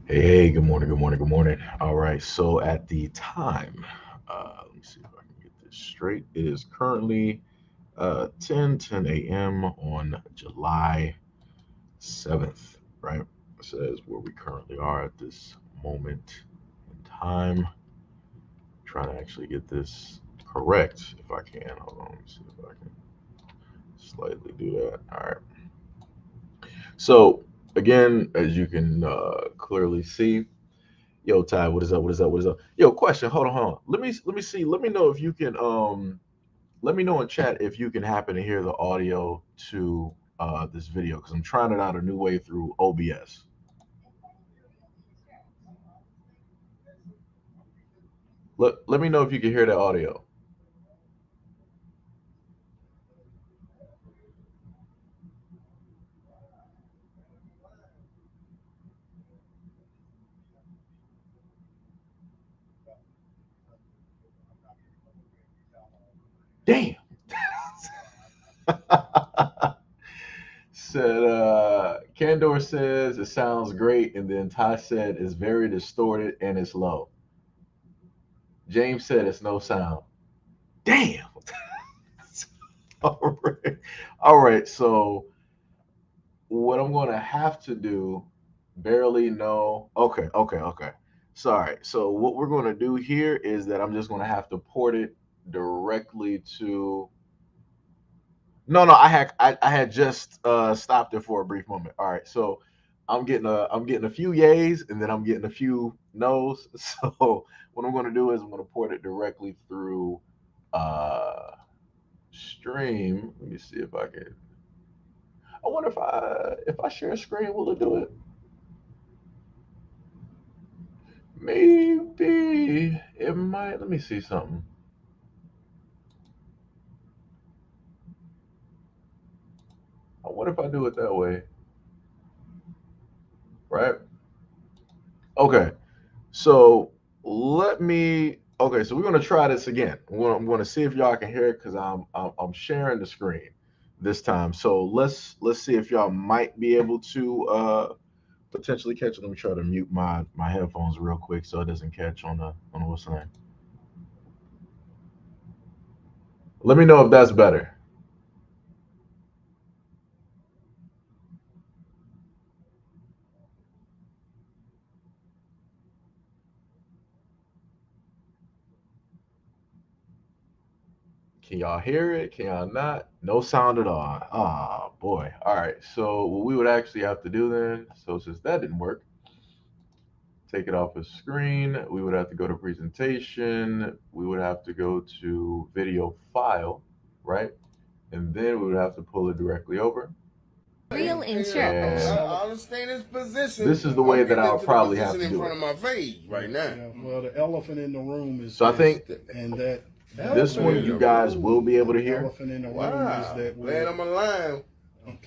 Hey, good morning, good morning, good morning. All right, so at the time, let me see if I can get this straight. It is currently 10 a.m. on July 7th, right? It says where we currently are at this moment in time. Trying to actually get this correct if I can. Hold on, let me see if I can slightly do that. All right. So, again, as you can clearly see, yo, Ty, what is up? What is up? What is up? Yo, question. Hold on, hold on. Let me see. Let me know if you can let me know in chat if you can happen to hear the audio to this video because I'm trying it out a new way through OBS. Let me know if you can hear the audio. Damn. Said Candor says it sounds great, and then Ty said it's very distorted and it's low. James said it's no sound. Damn. All right. All right. So what I'm going to have to do, barely know. Okay, okay, okay. Sorry. So what we're going to do here is that I'm just going to have to port it directly to. No, no, I had just stopped it for a brief moment. All right, so I'm getting a few yays and then I'm getting a few nos. So what I'm going to do is I'm going to port it directly through uh stream. Let me see if I can. I wonder if I share a screen, will it do it? Maybe it might. Let me see something. What if I do it that way? Right? Okay. So let me. Okay. So we're gonna try this again. I'm gonna see if y'all can hear it because I'm sharing the screen this time. So let's see if y'all might be able to potentially catch it. Let me try to mute my headphones real quick so it doesn't catch on the what's the name. Let me know if that's better. Can y'all hear it? Can y'all not? No sound at all. Ah, boy. All right. So what we would actually have to do then, so since that didn't work, take it off the screen. We would have to go to presentation. We would have to go to video file, right? And then we would have to pull it directly over. Real insurance. And I understand his position. this is the way I'm that getting I'll into the probably have position to in do front it. of my face right now. Yeah, well, the elephant in the room is So I this, think and that this Elephant one in you the guys will be able room. to hear. elephant in the room is Wow. that Glad I'm alive.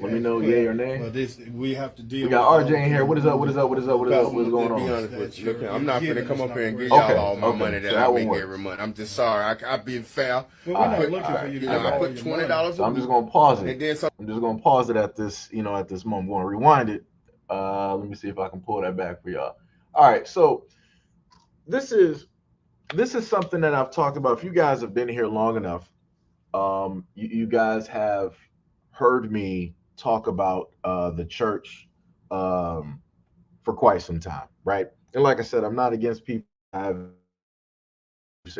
Let me okay. know yay or nay. Well, this we have to We deal got with the RJ in elephant here. in the What is up? room. What is The up? What is elephant up? in What the is up? room What's going To be on? honest that with you, look, I'm you're not finna giving come is up not here and give correct. y'all Okay, all my okay. money So that I that one make every works. month. I'm just sorry. I've been fair. Well, I we're All not right, put, looking all for right, you to I give all right. all put your money. $20 So a I'm just week, gonna pause it. and then some. I'm just gonna pause it at this, at this moment. I'm gonna rewind it. Let me see if I can pull that back for y'all. All right, so this is this is something that I've talked about. If you guys have been here long enough, you guys have heard me talk about the church um, for quite some time, right? And like I said, I'm not against people having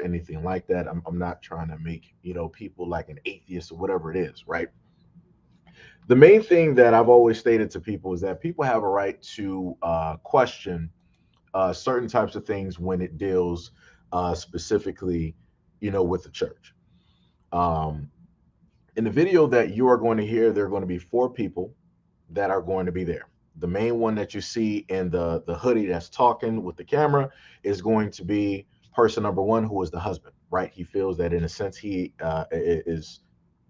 anything like that. I'm not trying to make people like an atheist or whatever it is, right? The main thing that I've always stated to people is that people have a right to question certain types of things when it deals specifically, with the church. Um, in the video that you are going to hear, there are going to be four people that are going to be there. The main one that you see in the hoodie that's talking with the camera is going to be person number one, who is the husband, right? He feels that in a sense he is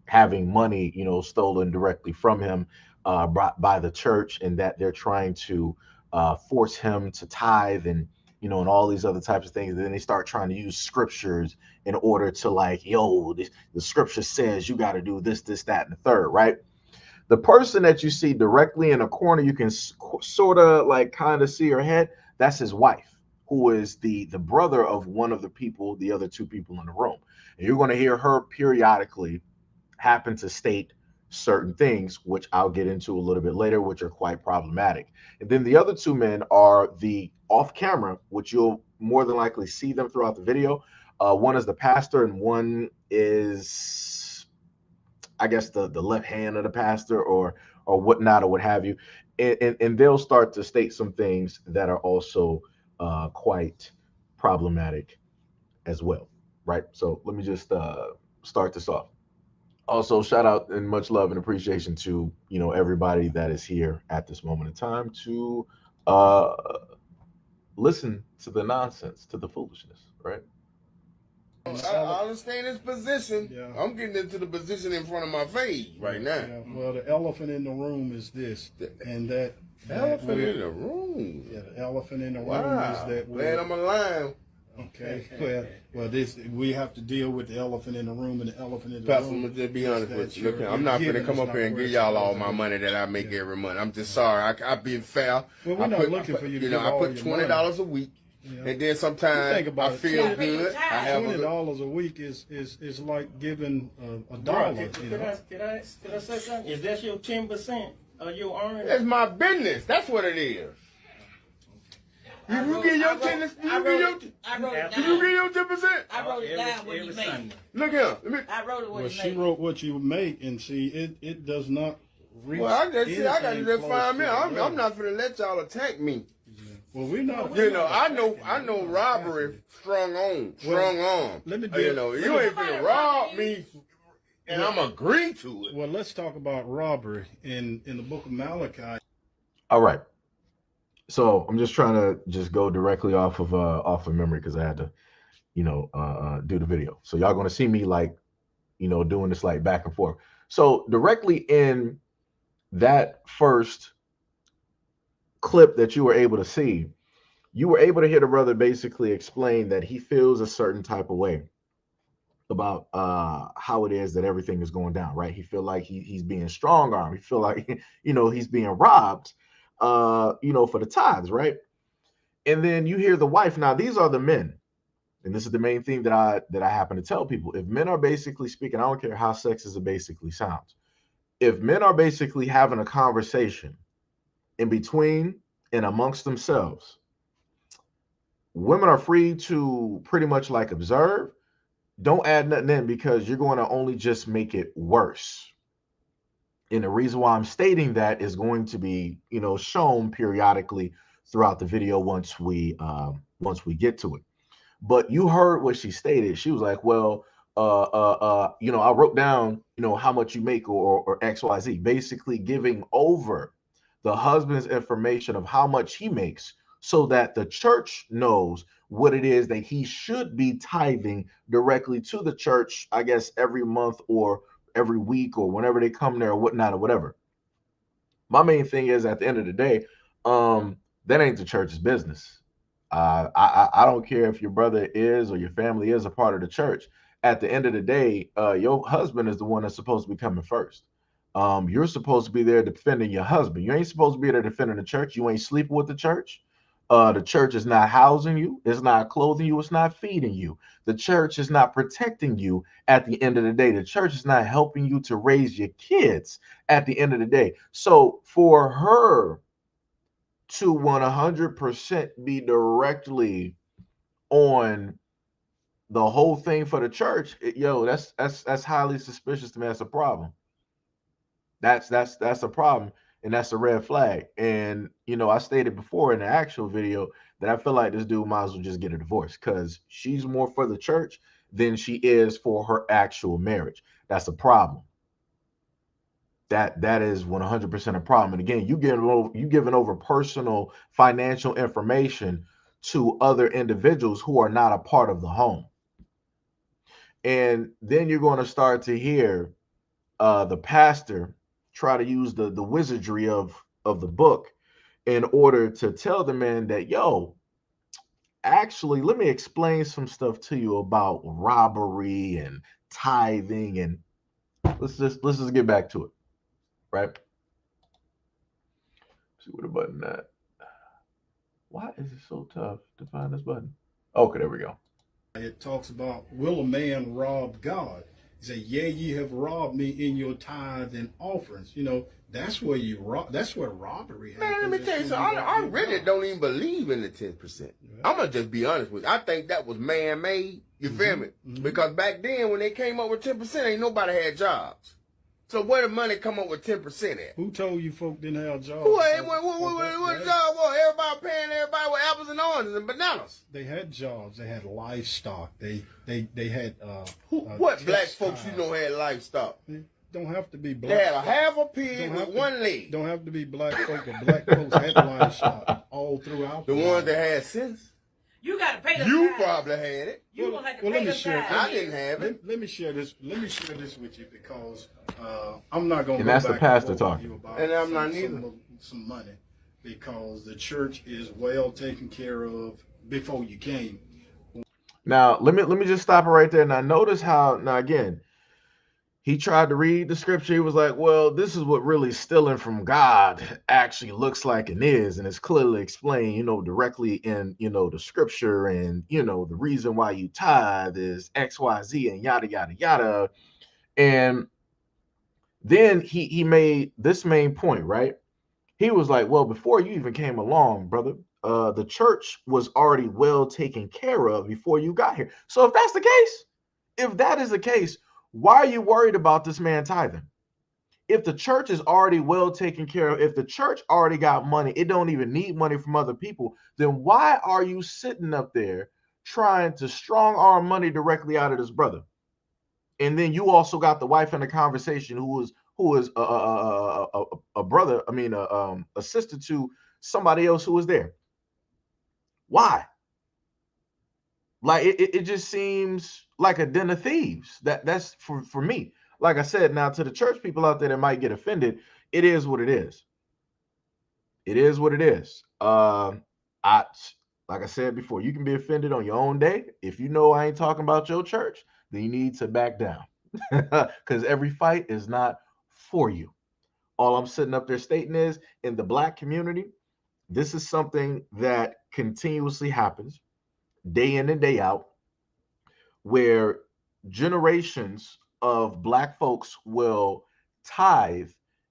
having money, stolen directly from him, brought by the church, and that they're trying to force him to tithe and and all these other types of things. And then they start trying to use scriptures in order to like, yo, the scripture says you got to do this, this, that, and the third, right? The person that you see directly in a corner, you can sort of like kind of see her head. That's his wife, who is the brother of one of the other two people in the room. And you're going to hear her periodically happen to state certain things, which I'll get into a little bit later, which are quite problematic. And then the other two men are the off camera, which you'll more than likely see them throughout the video. One is the pastor, and one is, I guess, the left hand of the pastor, or whatnot, or what have you. And they'll start to state some things that are also quite problematic as well, right? So let me just start this off. Also, shout out and much love and appreciation to everybody that is here at this moment in time to uh, listen to the nonsense, to the foolishness, right? I understand his position. Yeah. I'm getting into the position in front of my face right now. Yeah, well, the elephant in the room is this, and that. Elephant in the room. Yeah, the elephant in the room Wow. is that. Glad I'm alive. Okay. Well, we have to deal with the elephant in the room, and the elephant in the Pastor, room. I'm just be honest with you. Look, your I'm not giving finna come is up not here and where give it's y'all all supposed my to be. money that I make every month. I'm just sorry. I being fair. Well, we're not looking for you to give I all put your $20 a week, Yeah. and then sometimes Think about I it. feel good. I have $20 a week is like giving a Bro, dollar. can I say something? Is that your 10% of your earnings? That's my business. That's what it is. You get your 10%. I wrote it You down. get your 10%. I wrote it down what you every made. Sunday. Look here. Let me. I wrote it what Well, you she made. wrote what you make, and see, it does not reach. Well, I just see. I got to anything just close find me. to the I'm level. not finna let y'all attack me. Well, we're not. You know, I know robbery, strong arm. Let me do You it. know, you ain't finna rob me, and I'm agree to it. Well, let's talk about robbery in the book of Malachi. All right. So I'm just trying to just go directly off of memory because I had to, do the video. So y'all gonna see me like, doing this like back and forth. So directly in that first clip that you were able to see, you were able to hear the brother basically explain that he feels a certain type of way about how it is that everything is going down, right? He feel like he's being strong armed. He feel like he's being robbed for the tithes, right? And then you hear the wife. Now these are the men, and this is the main thing that I happen to tell people. If men are basically speaking, I don't care how sexist it basically sounds. If men are basically having a conversation in between and amongst themselves, women are free to pretty much like observe. Don't add nothing in because you're going to only just make it worse. And the reason why I'm stating that is going to be, shown periodically throughout the video once we get to it. But you heard what she stated. She was like, well, I wrote down, how much you make or XYZ, basically giving over the husband's information of how much he makes so that the church knows what it is that he should be tithing directly to the church, I guess, every month or every week or whenever they come there or whatnot or whatever. My main thing is at the end of the day, that ain't the church's business. I don't care if your brother is or your family is a part of the church. At the end of the day, your husband is the one that's supposed to be coming first. You're supposed to be there defending your husband. You ain't supposed to be there defending the church. You ain't sleeping with the church. The church is not housing you. It's not clothing you. It's not feeding you. The church is not protecting you at the end of the day. The church is not helping you to raise your kids at the end of the day. So for her to 100% be directly on the whole thing for the church, that's highly suspicious to me. That's a problem. That's a problem, and that's a red flag. And I stated before in the actual video that I feel like this dude might as well just get a divorce because she's more for the church than she is for her actual marriage. That's a problem. That is 100% a problem. And again, you giving over personal financial information to other individuals who are not a part of the home. And then you're going to start to hear the pastor try to use the wizardry of the book in order to tell the man that, actually, let me explain some stuff to you about robbery and tithing, and let's just get back to it, right? See where the button at. Why is it so tough to find this button? Okay, there we go. It talks about, will a man rob God? He said, yea, ye have robbed me in your tithe and offerings. You know, that's where you rob. That's where robbery happens. Man, let me tell you something. I really don't even believe in the 10%. I'm gonna just be honest with you. I think that was man-made. You feel me? Because back then, when they came up with 10%, ain't nobody had jobs. So where the money come up with 10% at? Who told you folk didn't have jobs? What job was? Everybody paying everybody with apples and oranges and bananas. They had jobs. They had livestock. They had What black folks you know had livestock? Don't have to be black. They had a half a pig with one leg. Don't have to be black folk, but black folks had livestock all throughout. The ones that had sense. You got to pay them. You probably had it. You gonna have to pay them. I didn't have it. Let me share this. Let me share this with you because I'm not going to. And that's the pastor talking. And I'm not neither. Some money because the church is well taken care of before you came. Now let me just stop it right there. Now notice how again he tried to read the scripture. He was like, well, this is what really stealing from God actually looks like and is. And it's clearly explained, you know, directly in, you know, the scripture. And, you know, the reason why you tithe is X, Y, Z and yada, yada, yada. And then he made this main point, right? He was like, well, before you even came along, brother, the church was already well taken care of before you got here. So if that's the case, if that is the case, why are you worried about this man tithing? If the church is already well taken care of, if the church already got money, it don't even need money from other people, then why are you sitting up there trying to strong arm money directly out of this brother? And then you also got the wife in the conversation who is a brother, I mean, a sister to somebody else who was there. Why? Like it just seems like a den of thieves. That's for me. Like I said, now to the church people out there that might get offended, it is what it is. It is what it is. Like I said before, you can be offended on your own day. If you know I ain't talking about your church, then you need to back down. Because every fight is not for you. All I'm sitting up there stating is, in the black community, this is something that continuously happens day in and day out, where generations of black folks will tithe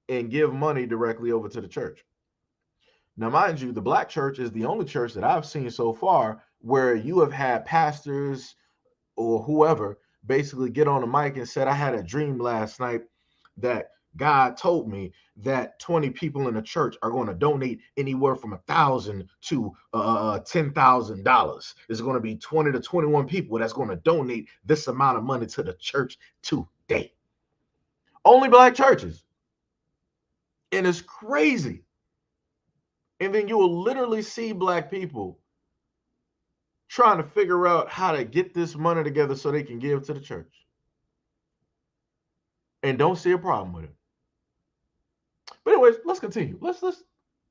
and give money directly over to the church. Now, mind you, the black church is the only church that I've seen so far where you have had pastors or whoever basically get on the mic and said, I had a dream last night that God told me that 20 people in the church are going to donate anywhere from $1,000 to $10,000. It's going to be 20 to 21 people that's going to donate this amount of money to the church today. Only black churches. And it's crazy. And then you will literally see black people trying to figure out how to get this money together so they can give to the church. And don't see a problem with it. But anyways, let's continue.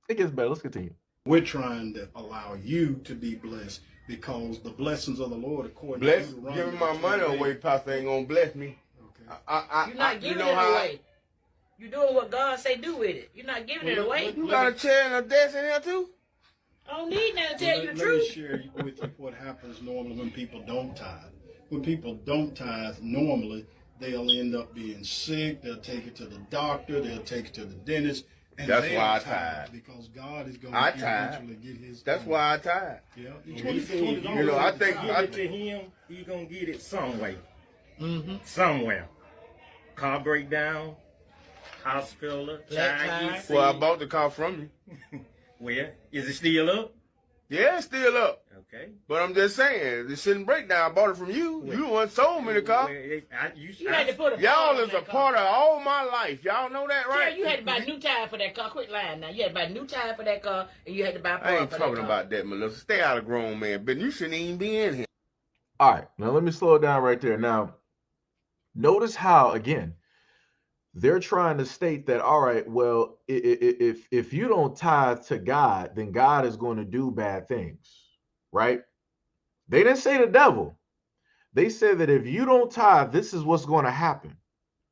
It gets better. Let's continue. We're trying to allow you to be blessed because the blessings of the Lord, according Bless, to you, giving my money away, Pastor ain't gonna bless me. Okay. You're not giving it away. You're doing what God say do with it. You're not giving it away. You got a chair and a desk in here too? I don't need nothing to tell you the Let truth. me share with you what happens normally when people don't tithe. When people don't tithe, normally they'll end up being sick. They'll take it to the doctor. They'll take it to the dentist. And That's why I tithe. Because God is going I to eventually get his. That's why I tithe. Yeah. He said, You know, I think give it to him, he gonna get it some way. Somewhere. Car breakdown, hospital, child. Well, I bought the car from you. Where? Is it still up? Yeah, it's still up. Okay. But I'm just saying, it shouldn't break down. I bought it from you. You the one sold me the car. You had to put a Y'all is a part of all my life. Y'all know that, right? Yeah, you had to buy new tire for that car. Quit lying now. You had to buy new tire for that car, and you had to buy I part ain't for talking that car. about that, Melissa. Stay out of grown man business. You shouldn't even be in here. All right, now let me slow it down right there. Now, notice how, again, they're trying to state that, all right, well, if you don't tithe to God, then God is going to do bad things, right? They didn't say the devil. They said that if you don't tithe, this is what's going to happen.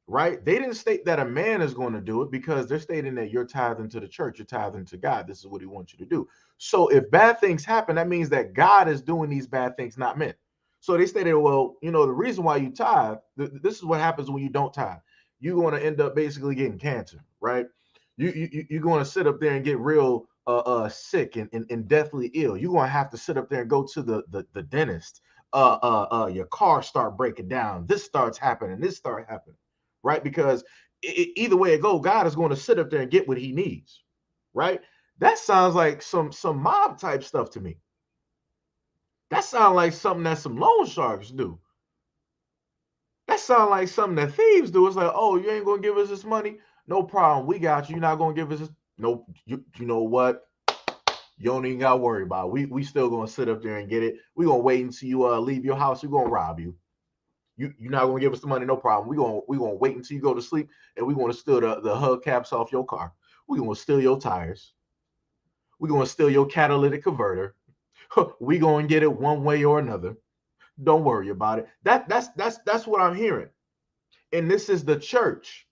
right? They didn't state that a man is going to do it, because they're stating that you're tithing to the church, you're tithing to God. This is what he wants you to do. So if bad things happen, that means that God is doing these bad things, not men. So they stated, well, the reason why you tithe, this is what happens when you don't tithe. You're going to end up basically getting cancer, right? You're going to sit up there and get real sick and deathly ill. You're going to have to sit up there and go to the dentist. Your car start breaking down. This starts happening. This start happening, right? Because either way it go, God is going to sit up there and get what he needs, right? That sounds like some mob type stuff to me. That sounds like something that some loan sharks do. That sounds like something that thieves do. It's like, oh, you ain't gonna give us this money? No problem. We got you. You're not gonna give us this. No, you know what? You don't even gotta worry about it. We still gonna sit up there and get it. We gonna wait until you leave your house. We're gonna rob you. You're not gonna give us the money, no problem. We gonna wait until you go to sleep, and we gonna steal the hubcaps off your car. We gonna steal your tires. We gonna steal your catalytic converter. We gonna get it one way or another. Don't worry about it. That's what I'm hearing. And this is the church.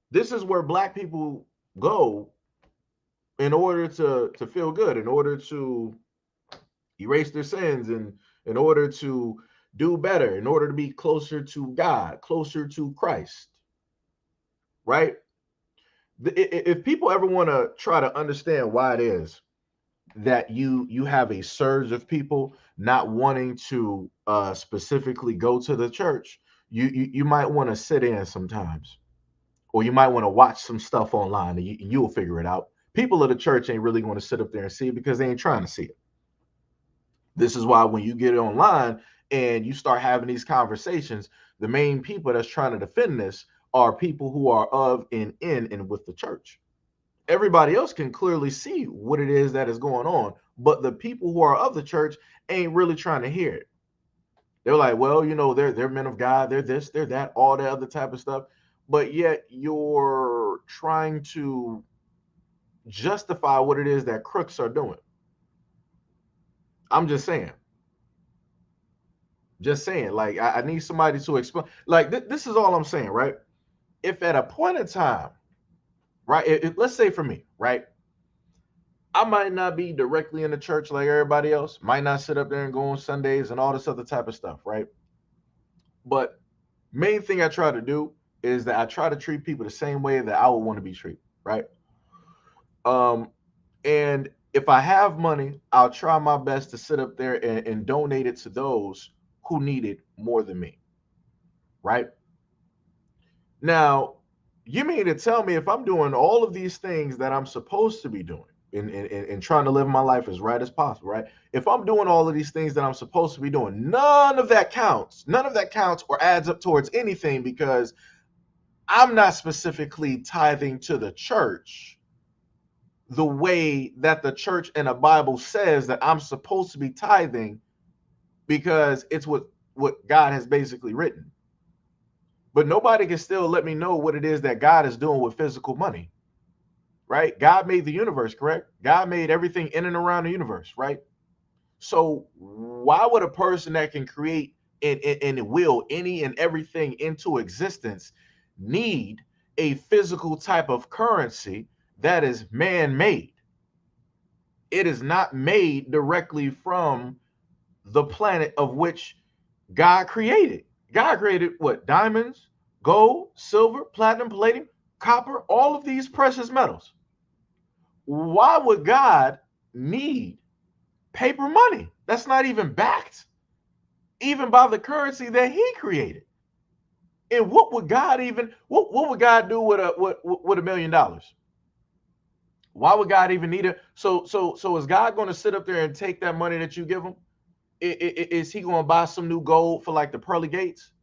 This is where black people go in order to feel good, in order to erase their sins, and in order to do better, in order to be closer to God, closer to Christ. Right? If people ever want to try to understand why it is that you have a surge of people not wanting to specifically go to the church, you might want to sit in sometimes, or you might want to watch some stuff online, and you'll figure it out. People of the church ain't really going to sit up there and see it, because they ain't trying to see it. This is why when you get it online and you start having these conversations, the main people that's trying to defend this are people who are of and in and with the church. Everybody else can clearly see what it is that is going on, but the people who are of the church ain't really trying to hear it. They're like, well, they're men of God, they're this, they're that, all that other type of stuff. But yet you're trying to justify what it is that crooks are doing. I'm just saying. Like, I need somebody to explain. Like, this is all I'm saying, right? If at a point in time, right, let's say for me, right, I might not be directly in the church like everybody else, might not sit up there and go on Sundays and all this other type of stuff, right? But main thing I try to do is that I try to treat people the same way that I would want to be treated, right? And if I have money, I'll try my best to sit up there and donate it to those who need it more than me, right? Now, you mean to tell me if I'm doing all of these things that I'm supposed to be doing and trying to live my life as right as possible, right? If I'm doing all of these things that I'm supposed to be doing, none of that counts. None of that counts or adds up towards anything, because I'm not specifically tithing to the church the way that the church and the Bible says that I'm supposed to be tithing, because it's what God has basically written. But nobody can still let me know what it is that God is doing with physical money, right? God made the universe, correct? God made everything in and around the universe, right? So why would a person that can create and will any and everything into existence need a physical type of currency that is man-made? It is not made directly from the planet of which God created. God created what? Diamonds, gold, silver, platinum, palladium, copper, all of these precious metals. Why would God need paper money that's not even backed even by the currency that he created? And what would God even what would God do with $1 million? Why would God even need it? So is God going to sit up there and take that money that you give him? Is he going to buy some new gold for like the pearly gates?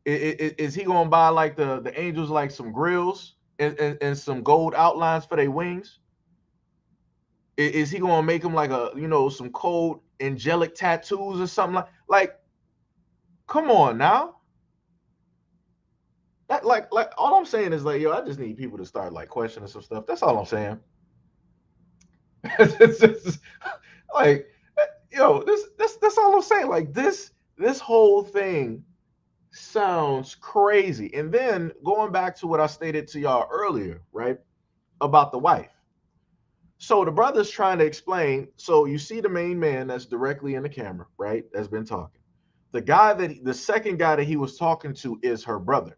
Is he going to buy like the angels like some grills and some gold outlines for their wings? Is he going to make them like some cold angelic tattoos or something like come on now. That like all I'm saying is like, yo, I just need people to start like questioning some stuff. That's all I'm saying. It's just, like, yo, that's all I'm saying. Like this whole thing sounds crazy. And then going back to what I stated to y'all earlier, right, about the wife. So the brother's trying to explain. So you see the main man that's directly in the camera, right, that's been talking. The second guy that he was talking to is her brother.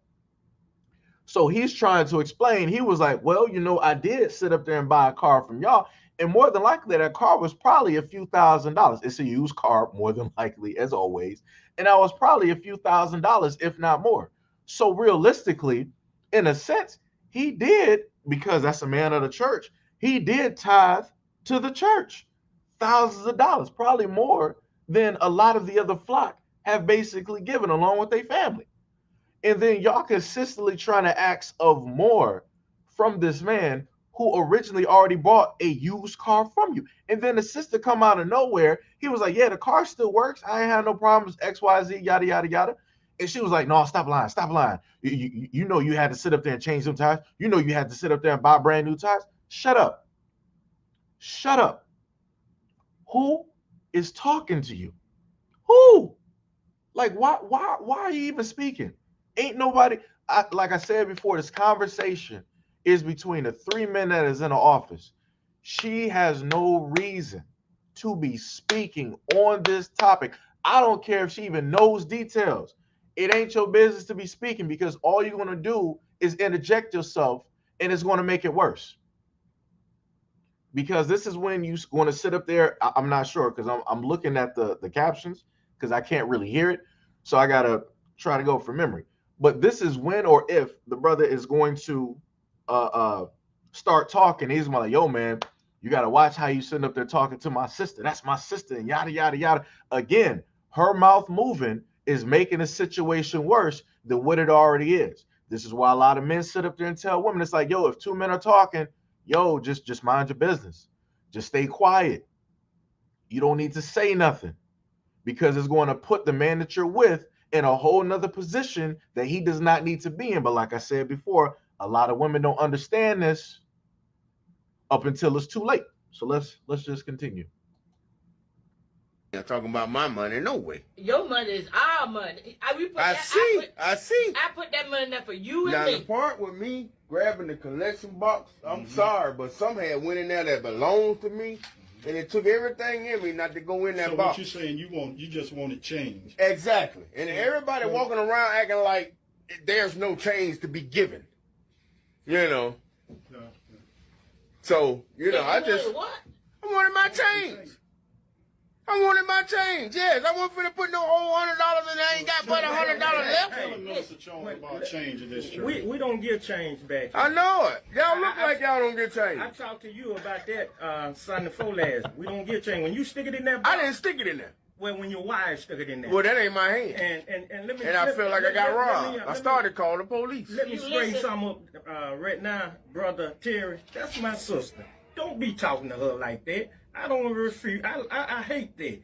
So he's trying to explain. He was like, well, I did sit up there and buy a car from y'all. And more than likely, that car was probably a few $1,000s. It's a used car, more than likely, as always. And that was probably a few $1,000s, if not more. So realistically, in a sense, he did, because that's a man of the church, he did tithe to the church. Thousands of dollars, probably more than a lot of the other flock have basically given along with their family. And then y'all consistently trying to ask of more from this man who originally already bought a used car from you. And then the sister come out of nowhere. He was like, yeah, the car still works. I ain't had no problems, XYZ, yada, yada, yada. And she was like, no, stop lying, stop lying. You know you had to sit up there and change them tires. You know you had to sit up there and buy brand new tires. Shut up. Shut up. Who is talking to you? Who? Like, why are you even speaking? Ain't nobody, like I said before, this conversation is between the three men that is in the office. She has no reason to be speaking on this topic. I don't care if she even knows details. It ain't your business to be speaking, because all you're going to do is interject yourself, and it's going to make it worse. Because this is when you're going to sit up there. I'm not sure, because I'm looking at the captions, because I can't really hear it. So I got to try to go from memory. But this is when or if the brother is going to start talking. He's like, yo, man, you got to watch how you sitting up there talking to my sister. That's my sister, and yada, yada, yada. Again, her mouth moving is making the situation worse than what it already is. This is why a lot of men sit up there and tell women, it's like, yo, if two men are talking, yo, just mind your business. Just stay quiet. You don't need to say nothing, because it's going to put the man that you're with in a whole nother position that he does not need to be in. But like I said before, a lot of women don't understand this up until it's too late. So let's just continue. I'm talking about my money, no way. Your money is our money. I put that money there for you and now, me. the part with me grabbing the collection box, I'm sorry, but some had went in there that belongs to me, and it took everything in me not to go in that so box. So what you're saying, you just want to change. Exactly. And everybody walking around acting like there's no change to be given. So, I wanted my change. I wanted my change. Yes, I wasn't finna put no whole $100 and I ain't got but $100 left. Tell Minister Jones about change in this church. We don't give change back. I know it. Y'all look like y'all don't get change. I talked to you about that Sunday before last. We don't give change. When you stick it in that box, I didn't stick it in there. Well, when your wife stuck it in there. Well, that ain't my hand. And let me. And I feel like I got robbed. I started calling the police. Let me straighten something up right now, brother Terry. That's my sister. Don't be talking to her like that. I don't refuse. I hate that.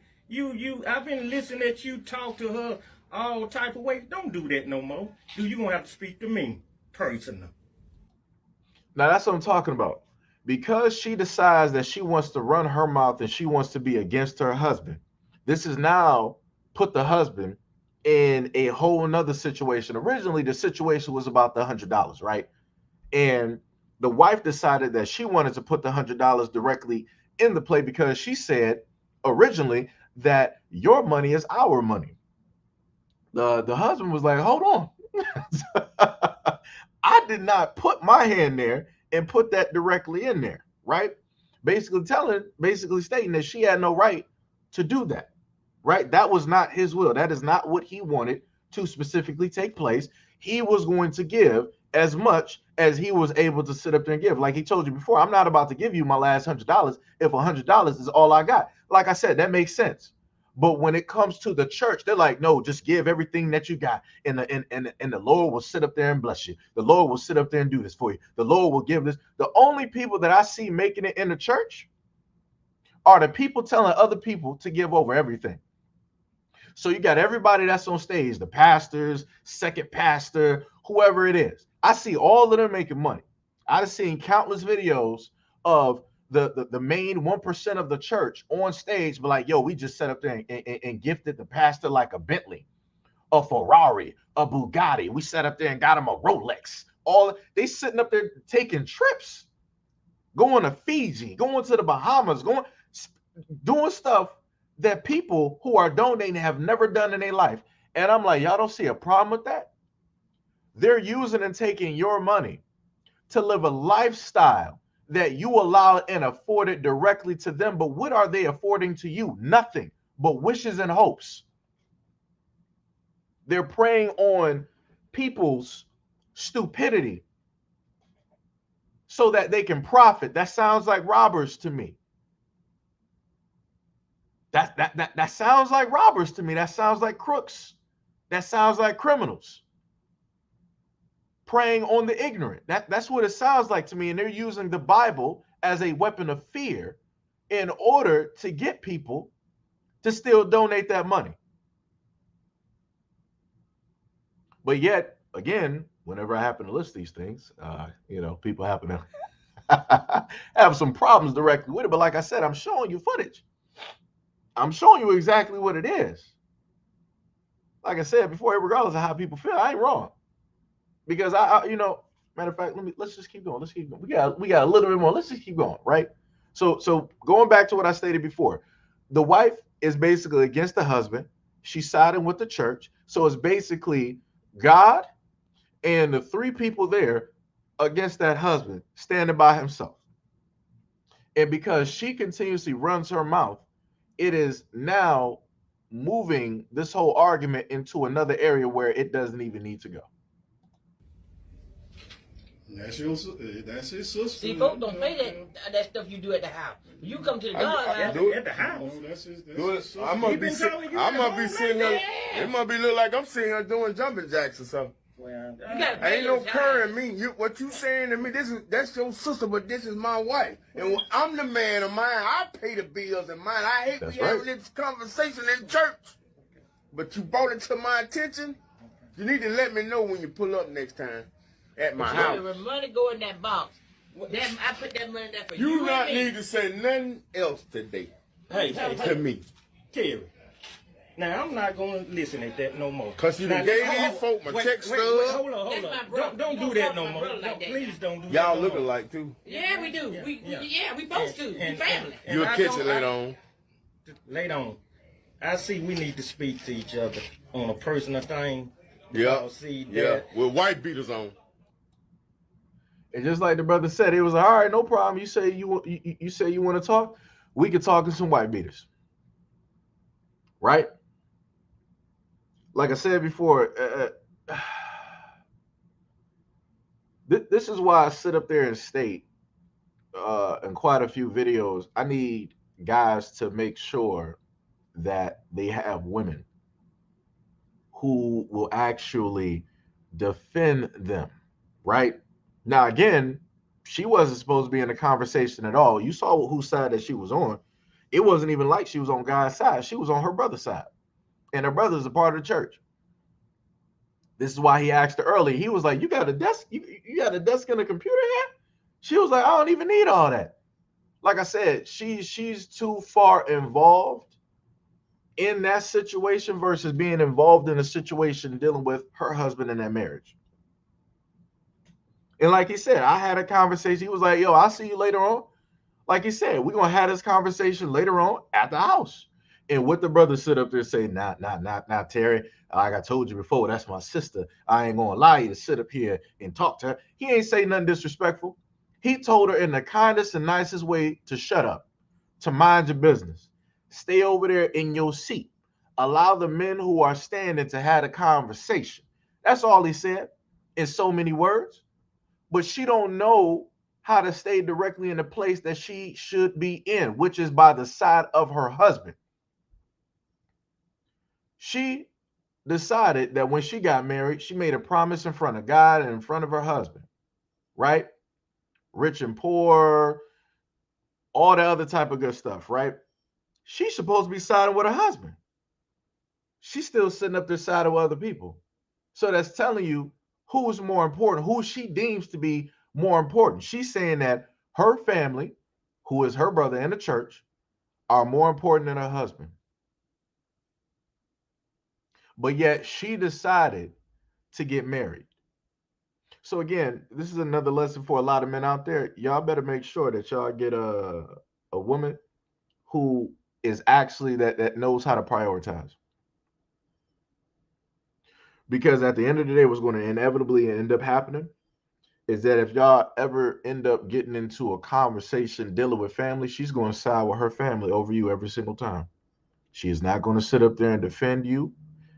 I've been listening at you talk to her all type of ways. Don't do that no more. You gonna have to speak to me personally. Now that's what I'm talking about. Because she decides that she wants to run her mouth and she wants to be against her husband. This has now put the husband in a whole nother situation. Originally, the situation was about the $100, right? And the wife decided that she wanted to put the $100 directly in the play, because she said originally that your money is our money. The husband was like, hold on. I did not put my hand there and put that directly in there, right? Basically stating that she had no right to do that, right? That was not his will. That is not what he wanted to specifically take place. He was going to give as much as he was able to sit up there and give. Like he told you before, I'm not about to give you my last $100 if $100 is all I got. Like I said, that makes sense. But when it comes to the church, they're like, no, just give everything that you got. And the Lord will sit up there and bless you. The Lord will sit up there and do this for you. The Lord will give this. The only people that I see making it in the church are the people telling other people to give over everything. So you got everybody that's on stage, the pastors, second pastor, whoever it is. I see all of them making money. I've seen countless videos of the main 1% of the church on stage, but like, yo, we just sat up there and gifted the pastor like a Bentley. a Ferrari, a Bugatti. We sat up there and got them a Rolex. All they sitting up there taking trips, going to Fiji, going to the Bahamas, doing stuff that people who are donating have never done in their life. And I'm like, y'all don't see a problem with that? They're using and taking your money to live a lifestyle that you allow and afforded directly to them. But what are they affording to you? Nothing but wishes and hopes. They're preying on people's stupidity so that they can profit. That sounds like robbers to me. That sounds like robbers to me. That sounds like crooks. That sounds like criminals preying on the ignorant. That's what it sounds like to me. And they're using the Bible as a weapon of fear in order to get people to still donate that money. But yet, again, whenever I happen to list these things, people happen to have some problems directly with it. But like I said, I'm showing you footage. I'm showing you exactly what it is. Like I said before, regardless of how people feel, I ain't wrong. Because matter of fact, let's just keep going. Let's keep going. We got a little bit more. Let's just keep going, right? So going back to what I stated before, the wife is basically against the husband. She's siding with the church. So it's basically God and the three people there against that husband standing by himself. And because she continuously runs her mouth, it is now moving this whole argument into another area where it doesn't even need to go. That's his sister. See, folks don't say that stuff you do at the house. You come to the God house. At the house. No, that's his I must be sitting here. It must be look like I'm sitting here doing jumping jacks or something. Well, ain't no curring me. What you saying to me? That's your sister, but this is my wife, and I'm the man of mine. I pay the bills and mine. I hate we having this conversation in church, but you brought it to my attention. You need to let me know when you pull up next time at my house. The money go in that box. I put that money there for you. You not need to say nothing else today. Hey, to me, Terry. Now, I'm not going to listen at that no more. Because you done gave these folk my check stub. Hold on. Don't do that no more. Please don't do that. Y'all look alike, too. Yeah, we do. We both do. We family. You'll catch it later on. Later on. I see we need to speak to each other on a personal thing. Yeah. Yeah. With white beaters on. And just like the brother said, it was all right, no problem. You say you want to talk, we can talk in some white beaters. Right? Like I said before, this is why I sit up there and state in quite a few videos, I need guys to make sure that they have women who will actually defend them, right? Now, again, she wasn't supposed to be in the conversation at all. You saw whose side that she was on. It wasn't even like she was on God's side. She was on her brother's side. And her brother's a part of the church. This is why he asked her earlier. He was like, you got a desk? You got a desk and a computer here? She was like, I don't even need all that. Like I said, she's too far involved in that situation versus being involved in a situation dealing with her husband in that marriage. And like he said, I had a conversation. He was like, yo, I'll see you later on. Like he said, we're going to have this conversation later on at the house. And what the brother stood up there and say, not Terry. Like I told you before, that's my sister. I ain't going to allow you to sit up here and talk to her. He ain't say nothing disrespectful. He told her in the kindest and nicest way to shut up, to mind your business. Stay over there in your seat. Allow the men who are standing to have a conversation. That's all he said in so many words. But she don't know how to stay directly in the place that she should be in, which is by the side of her husband. She decided that when she got married, she made a promise in front of God and in front of her husband, right? Rich and poor, all the other type of good stuff, right? She's supposed to be siding with her husband. She's still sitting up there siding with other people. So that's telling you who's more important, who she deems to be more important. She's saying that her family, who is her brother in the church, are more important than her husband. but yet she decided to get married. So again, this is another lesson for a lot of men out there. Y'all better make sure that y'all get a woman who is actually that knows how to prioritize. Because at the end of the day, what's going to inevitably end up happening is that if y'all ever end up getting into a conversation dealing with family, she's going to side with her family over you every single time. She is not going to sit up there and defend you.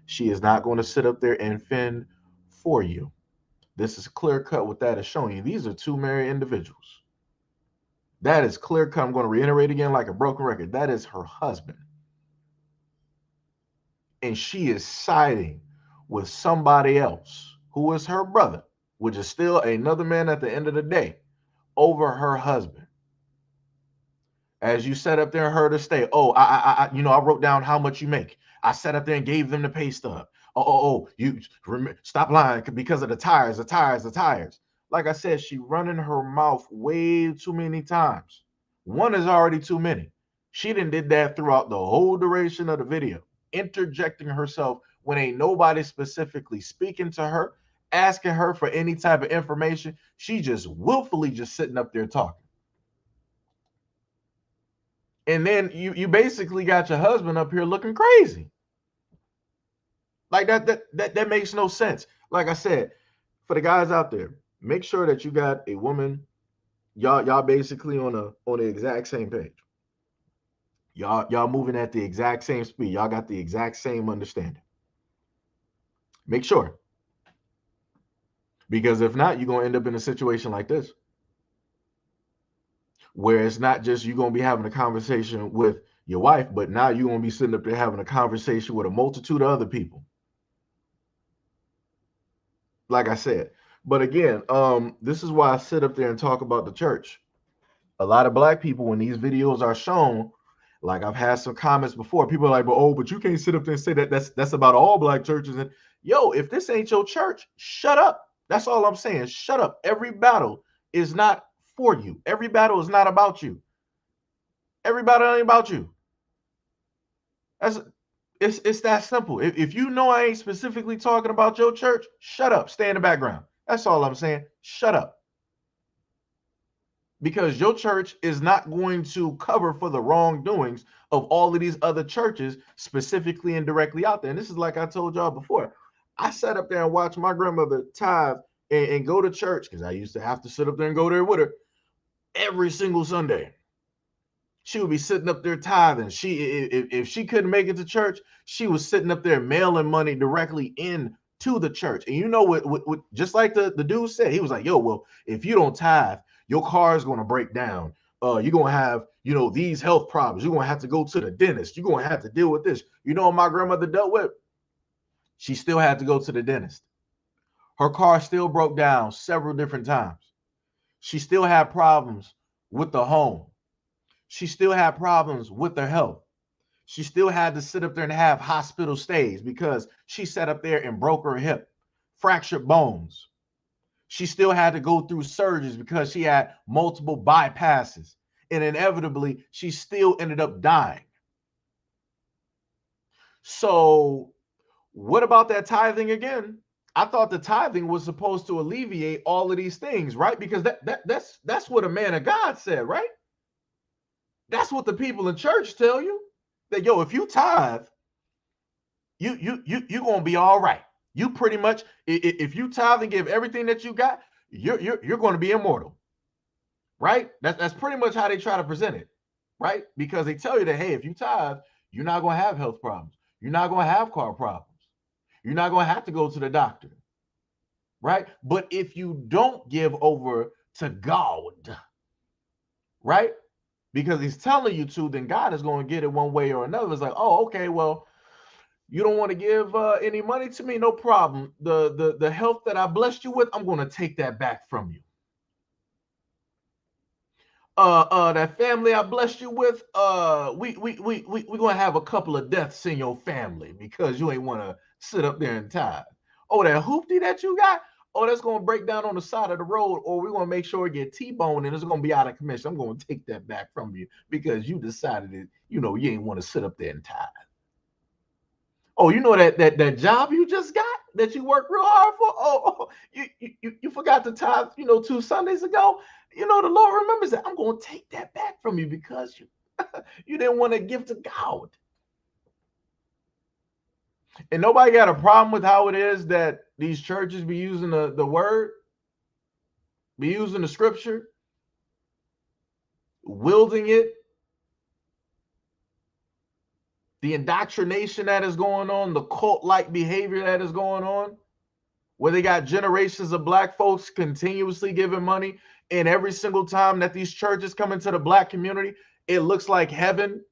She is not going to sit up there and fend for you. This is clear cut. What that is showing you. These are two married individuals. That is clear cut. I'm going to reiterate again like a broken record. That is her husband. And she is siding with somebody else who is her brother, which is still another man at the end of the day, over her husband. As you sat up there and heard her say, "Oh, I wrote down how much you make. I sat up there and gave them the pay stub. You stop lying because of the tires, the tires, the tires." Like I said, she running her mouth way too many times. One is already too many. She did that throughout the whole duration of the video, interjecting herself when ain't nobody specifically speaking to her, asking her for any type of information. She just willfully just sitting up there talking. And then you basically got your husband up here looking crazy. Like that makes no sense. Like I said, for the guys out there, make sure that you got a woman. Y'all basically on the exact same page. Y'all moving at the exact same speed. Y'all got the exact same understanding. Make sure. Because if not, you're gonna end up in a situation like this, where it's not just you're gonna be having a conversation with your wife, but now you're gonna be sitting up there having a conversation with a multitude of other people. Like I said. But again, this is why I sit up there and talk about the church. A lot of black people, when these videos are shown, like I've had some comments before, people are like, but you can't sit up there and say that that's about all black churches. And yo, if this ain't your church, shut up. That's all I'm saying. Shut up. Every battle is not for you. Every battle is not about you. Every battle ain't about you. It's that simple. If you know I ain't specifically talking about your church, shut up. Stay in the background. That's all I'm saying. Shut up. Because your church is not going to cover for the wrongdoings of all of these other churches, specifically and directly out there. And this is like I told y'all before. I sat up there and watched my grandmother tithe and go to church, because I used to have to sit up there and go there with her every single Sunday. She would be sitting up there tithing. If she couldn't make it to church, she was sitting up there mailing money directly in to the church. And you know what just like the dude said, he was like, yo, well, if you don't tithe, your car is going to break down. You're going to have, these health problems. You're going to have to go to the dentist. You're going to have to deal with this. You know what my grandmother dealt with? She still had to go to the dentist. Her car still broke down several different times. She still had problems with the home. She still had problems with her health. She still had to sit up there and have hospital stays because she sat up there and broke her hip, fractured bones. She still had to go through surgeries because she had multiple bypasses. And inevitably, she still ended up dying. So what about that tithing again? I thought the tithing was supposed to alleviate all of these things, right? Because that's what a man of God said, right? That's what the people in church tell you. That, yo, if you tithe, you're gonna be all right. You pretty much, if you tithe and give everything that you got, you're going to be immortal, right? That's pretty much how they try to present it, right? Because they tell you that, hey, if you tithe, you're not going to have health problems. You're not going to have car problems. You're not going to have to go to the doctor, right? But if you don't give over to God, right? Because he's telling you to, then God is going to get it one way or another. It's like, oh, okay, well, you don't want to give any money to me? No problem. The health that I blessed you with, I'm going to take that back from you. That family I blessed you with, we're going to have a couple of deaths in your family because you ain't want to sit up there and tithe. Oh, that hoopty that you got, oh, that's going to break down on the side of the road, or we're going to make sure it get T-boned and it's going to be out of commission. I'm going to take that back from you because you decided that, you ain't want to sit up there and tithe. Oh, you know that job you just got that you worked real hard for? Oh, you forgot the tithe, 2 Sundays ago. The Lord remembers that. I'm going to take that back from you because you didn't want to give to God. And nobody got a problem with how it is that these churches be using the word, be using the scripture, wielding it, the indoctrination that is going on, the cult-like behavior that is going on, where they got generations of black folks continuously giving money, and every single time that these churches come into the black community, it looks like heaven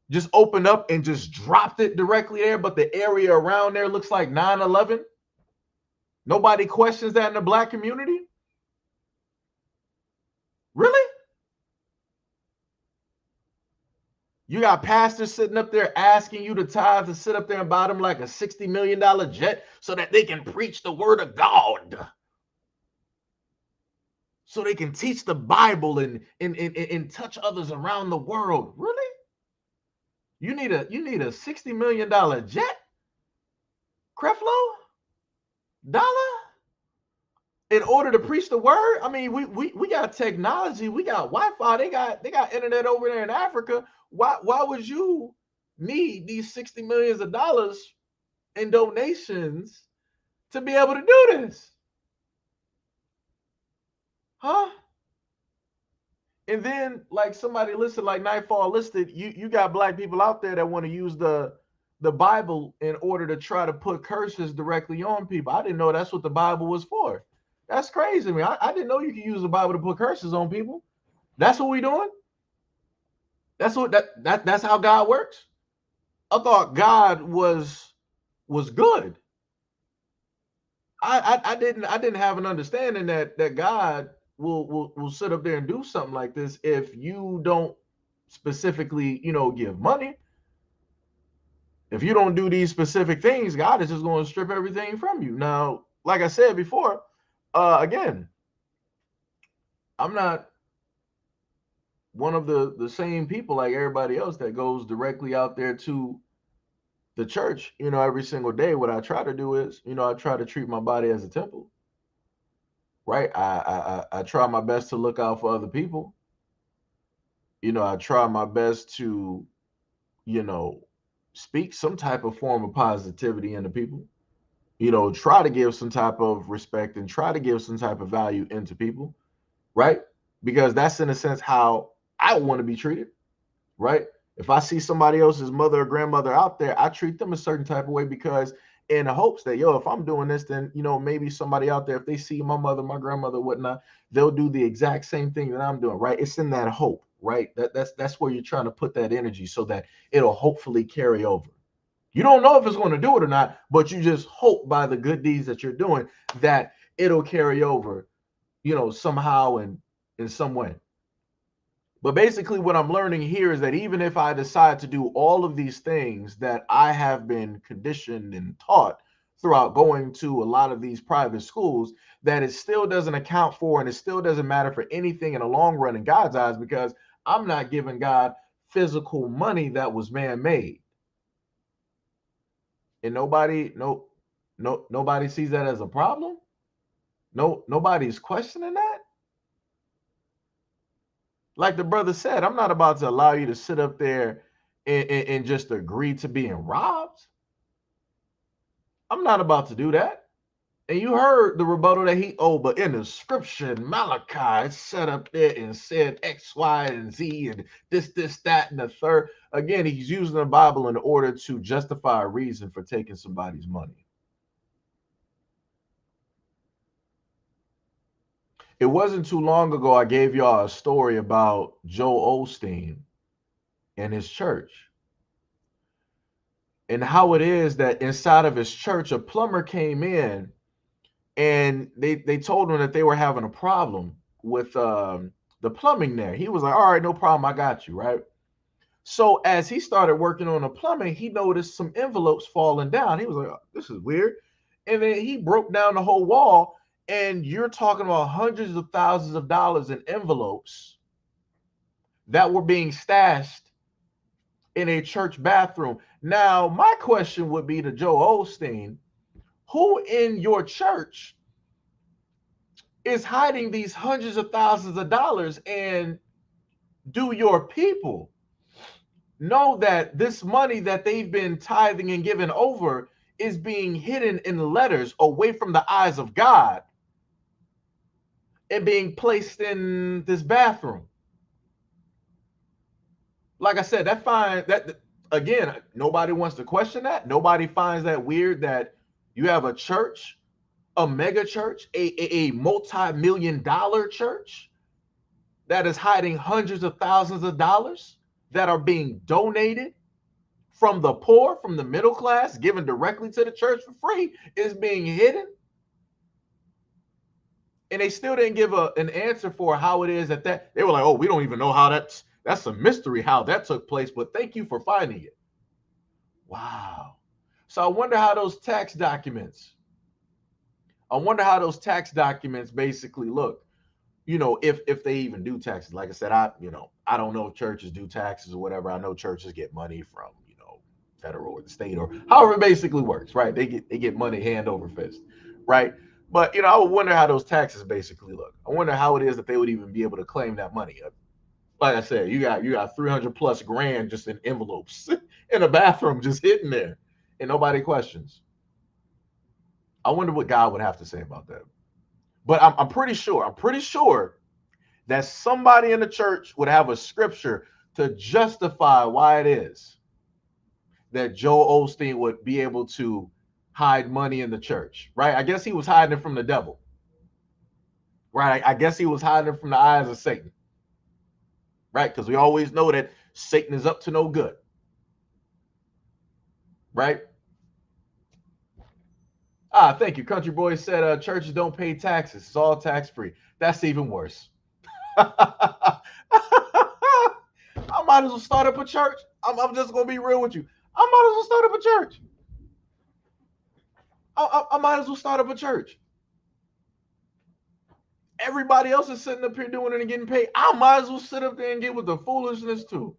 just opened up and just dropped it directly there, but the area around there looks like 9/11. Nobody questions that in the black community? Really? You got pastors sitting up there asking you to tithe to sit up there and buy them like a $60 million jet so that they can preach the word of God. So they can teach the Bible and touch others around the world. Really? You need a $60 million jet? Creflo? Dollar? In order to preach the word? I mean, we got technology, we got Wi-Fi, they got internet over there in Africa. Why would you need these $60 millions in donations to be able to do this? Huh? And then, like somebody listed, like Nightfall listed, you got black people out there that want to use the Bible in order to try to put curses directly on people. I didn't know that's what the Bible was for. That's crazy to me. I didn't know you could use the Bible to put curses on people. That's what we doing? That's what that's how God works? I thought God was good. I didn't have an understanding that God will sit up there and do something like this if you don't specifically, give money. If you don't do these specific things, God is just going to strip everything from you. Now, like I said before, again, I'm not one of the same people like everybody else that goes directly out there to the church, every single day. What I try to do is, I try to treat my body as a temple, right? I try my best to look out for other people. I try my best to, speak some type of form of positivity into people. Try to give some type of respect and try to give some type of value into people, right? Because that's in a sense how I want to be treated, right? If I see somebody else's mother or grandmother out there, I treat them a certain type of way because in the hopes that, if I'm doing this, then, maybe somebody out there, if they see my mother, my grandmother, whatnot, they'll do the exact same thing that I'm doing, right? It's in that hope, right? That's where you're trying to put that energy so that it'll hopefully carry over. You don't know if it's going to do it or not, but you just hope by the good deeds that you're doing that it'll carry over, somehow in some way. But basically what I'm learning here is that even if I decide to do all of these things that I have been conditioned and taught throughout going to a lot of these private schools, that it still doesn't account for and it still doesn't matter for anything in the long run in God's eyes, because I'm not giving God physical money that was man-made. And nobody sees that as a problem. Nobody's questioning that. Like the brother said, I'm not about to allow you to sit up there and just agree to being robbed. I'm not about to do that. And you heard the rebuttal that but in the scripture in Malachi, it's set up there and said X, Y, and Z, and this, that, and the third. Again, he's using the Bible in order to justify a reason for taking somebody's money. It wasn't too long ago I gave y'all a story about Joel Osteen and his church. And how it is that inside of his church, a plumber came in and they told him that they were having a problem with the plumbing there. He was like, all right, no problem, I got you, right? So as he started working on the plumbing, he noticed some envelopes falling down. He was like, oh, this is weird. And then he broke down the whole wall, and you're talking about hundreds of thousands of dollars in envelopes that were being stashed in a church bathroom. Now, my question would be to Joel Osteen, who in your church is hiding these hundreds of thousands of dollars, and do your people know that this money that they've been tithing and giving over is being hidden in letters away from the eyes of God and being placed in this bathroom? Like I said, that again, nobody wants to question that. Nobody finds that weird that you have a church, a mega church, a multi-million-dollar church that is hiding hundreds of thousands of dollars that are being donated from the poor, from the middle class, given directly to the church for free, is being hidden. And they still didn't give an answer for how it is that they were like, oh, we don't even know how that's a mystery how that took place, but thank you for finding it. Wow. So I wonder how those tax documents basically look. You know, if they even do taxes. Like I said, I don't know if churches do taxes or whatever. I know churches get money from, federal or the state or however it basically works, right? They get money hand over fist, right? But I would wonder how those taxes basically look. I wonder how it is that they would even be able to claim that money. Like I said, you got 300 plus grand just in envelopes in a bathroom just hitting there, and nobody questions. I wonder what God would have to say about that. But I'm pretty sure that somebody in the church would have a scripture to justify why it is that Joel Osteen would be able to hide money in the church, right? I guess he was hiding it from the devil, right? I guess he was hiding it from the eyes of Satan, right? Because we always know that Satan is up to no good, right? Thank you. Country Boy said churches don't pay taxes. It's all tax-free. That's even worse. I might as well start up a church. I'm just going to be real with you. I might as well start up a church. I might as well start up a church. Everybody else is sitting up here doing it and getting paid. I might as well sit up there and get with the foolishness too.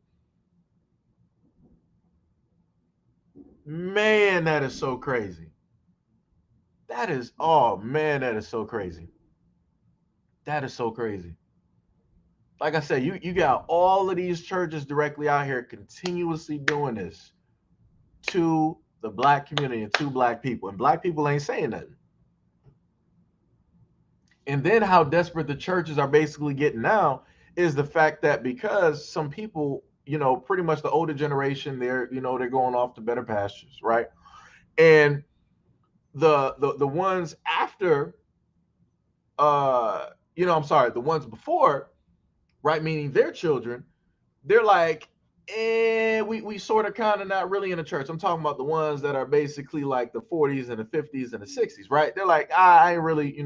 Man, that is so crazy. That is so crazy. That is so crazy. Like I said, you got all of these churches directly out here continuously doing this to the black community and to black people, and black people ain't saying nothing. And then how desperate the churches are basically getting now is the fact that because some people, pretty much the older generation, they're going off to better pastures, right? And the ones after, the ones before, right, meaning their children, they're like, we sort of kind of not really in the church. I'm talking about the ones that are basically like the 40s and the 50s and the 60s, right? They're like, I ain't really,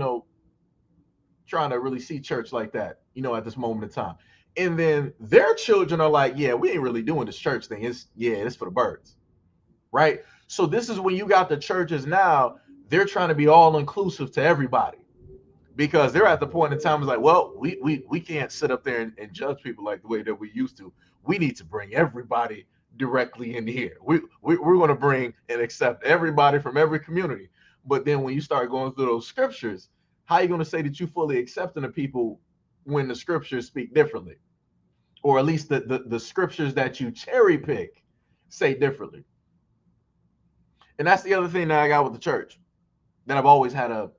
trying to really see church like that, at this moment in time. And then their children are like, yeah, we ain't really doing this church thing. It's for the birds, right? So this is when you got the churches now, they're trying to be all inclusive to everybody. Because they're at the point in time, it's like, well, we can't sit up there and judge people like the way that we used to. We need to bring everybody directly in here. We're going to bring and accept everybody from every community. But then when you start going through those scriptures, how are you going to say that you fully accepting the people when the scriptures speak differently? Or at least the scriptures that you cherry pick say differently. And that's the other thing that I got with the church that I've always had a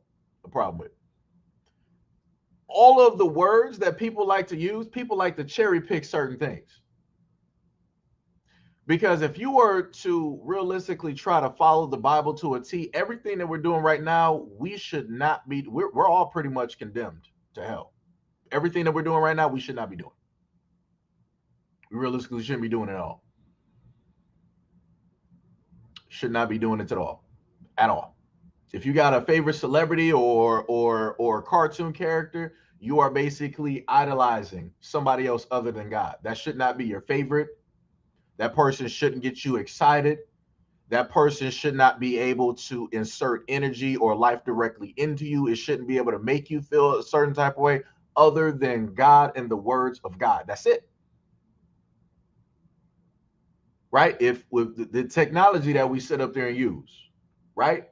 problem with. All of the words that people like to use, people like to cherry pick certain things. Because if you were to realistically try to follow the Bible to a T, everything that we're doing right now, we should not be, we're all pretty much condemned to hell. Everything that we're doing right now, we should not be doing. We realistically shouldn't be doing it at all. Should not be doing it at all. At all. If you got a favorite celebrity or cartoon character, you are basically idolizing somebody else other than God. That should not be your favorite. That person shouldn't get you excited. That person should not be able to insert energy or life directly into you. It shouldn't be able to make you feel a certain type of way other than God and the words of God. That's it. right? If with the technology that we sit up there and use, right?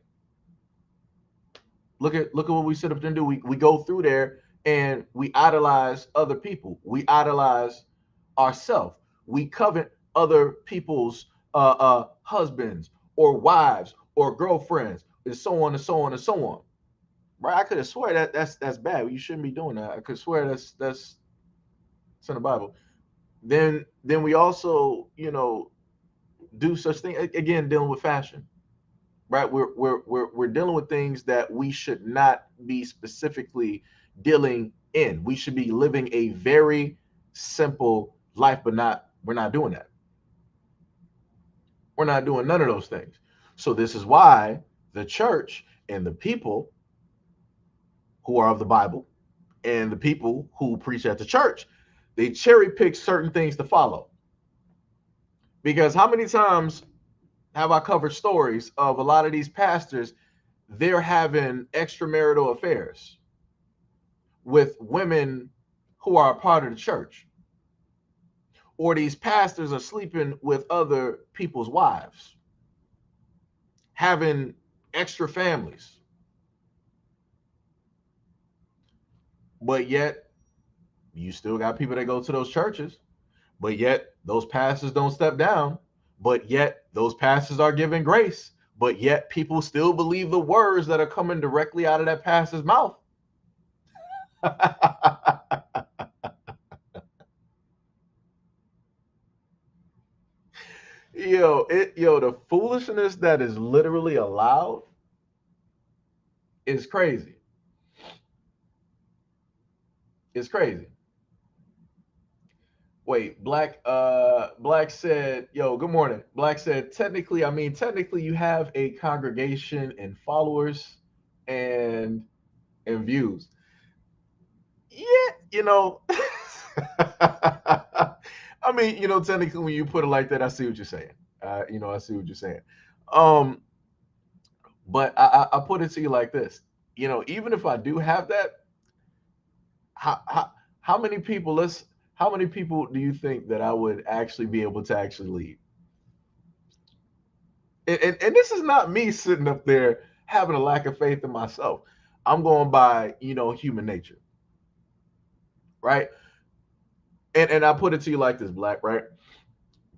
Look at what we sit up there and do. We go through there and we idolize other people. We idolize ourselves. We covet other people's husbands or wives or girlfriends, and so on and so on and so on. Right? I could have swear that that's bad. You shouldn't be doing that. I could swear that's it's in the Bible. Then we also, do such thing again, dealing with fashion. Right? We're dealing with things that we should not be specifically dealing in. We should be living a very simple life, but we're not doing that. We're not doing none of those things. So this is why the church and the people who are of the Bible and the people who preach at the church, they cherry pick certain things to follow. Because how many times have I covered stories of a lot of these pastors, they're having extramarital affairs with women who are a part of the church, or these pastors are sleeping with other people's wives, having extra families, but yet you still got people that go to those churches, but yet those pastors don't step down, but yet those pastors are giving grace, but yet people still believe the words that are coming directly out of that pastor's mouth. The foolishness that is literally allowed is crazy. It's crazy. Wait, Black said, yo, good morning. Black said, technically you have a congregation and followers and views. Yeah, technically when you put it like that, I see what you're saying. I see what you're saying. But I put it to you like this. Even if I do have that, how many people do you think that I would actually be able to actually lead? And this is not me sitting up there having a lack of faith in myself. I'm going by, human nature. Right? And I put it to you like this, Black, right?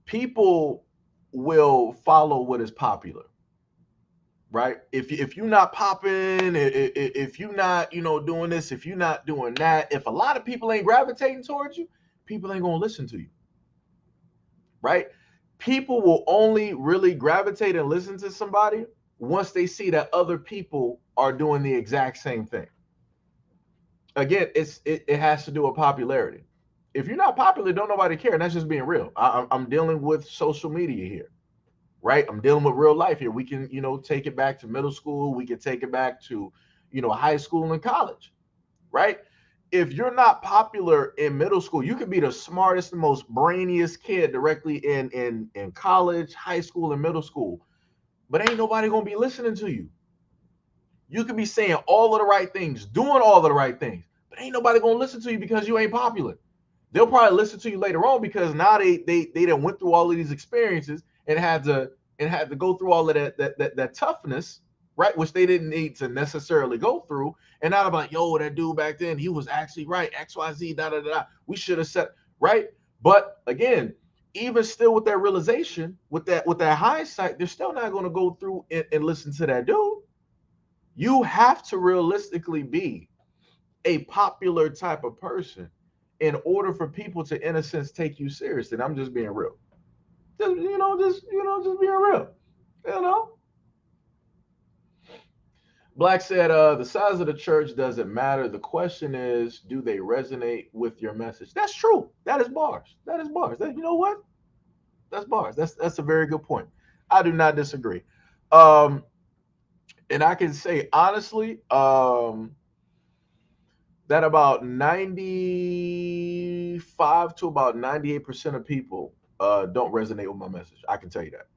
People will follow what is popular. Right? If you're not popping, if you're not, doing this, if you're not doing that, if a lot of people ain't gravitating towards you, people ain't gonna listen to you. Right? People will only really gravitate and listen to somebody once they see that other people are doing the exact same thing. Again, it has to do with popularity. If you're not popular, don't nobody care, and that's just being real. I'm dealing with social media here. Right? I'm dealing with real life here. We can, take it back to middle school. We can take it back to, high school and college, right? If you're not popular in middle school, you could be the smartest and most brainiest kid directly in college, high school, and middle school, but ain't nobody gonna be listening to you. You could be saying all of the right things, doing all of the right things, but ain't nobody gonna listen to you because you ain't popular. They'll probably listen to you later on because now they done went through all of these experiences and had to go through all of that toughness, right? Which they didn't need to necessarily go through. And now I'm like, yo, that dude back then, he was actually right. XYZ, da da da. We should have said, right? But again, even still with that realization, with that hindsight, they're still not going to go through and listen to that dude. You have to realistically be a popular type of person in order for people to, in a sense, take you seriously. And I'm just being real. Just being real. Black said, the size of the church doesn't matter. The question is, do they resonate with your message? That's true. That is bars. You know what? That's bars. That's a very good point. I do not disagree. And I can say honestly, that about 95 to about 98% of people don't resonate with my message. I can tell you that.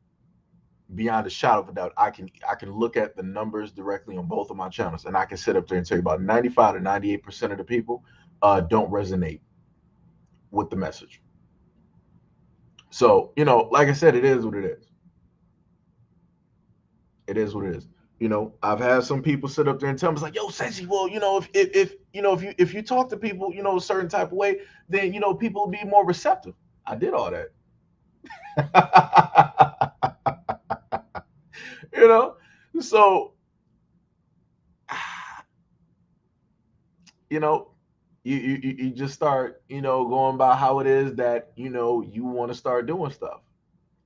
Beyond a shadow of a doubt, I can look at the numbers directly on both of my channels, and I can sit up there and tell you about 95 to 98% of the people don't resonate with the message. So, you know, like I said, it is what it is. It is what it is. You know, I've had some people sit up there and tell me, it's like, yo, Sensi, well, you know, if you know, if you talk to people, you know, a certain type of way, then you know, people will be more receptive. I did all that. You know, so you know, you just start, you know, going by how it is that, you know, you want to start doing stuff,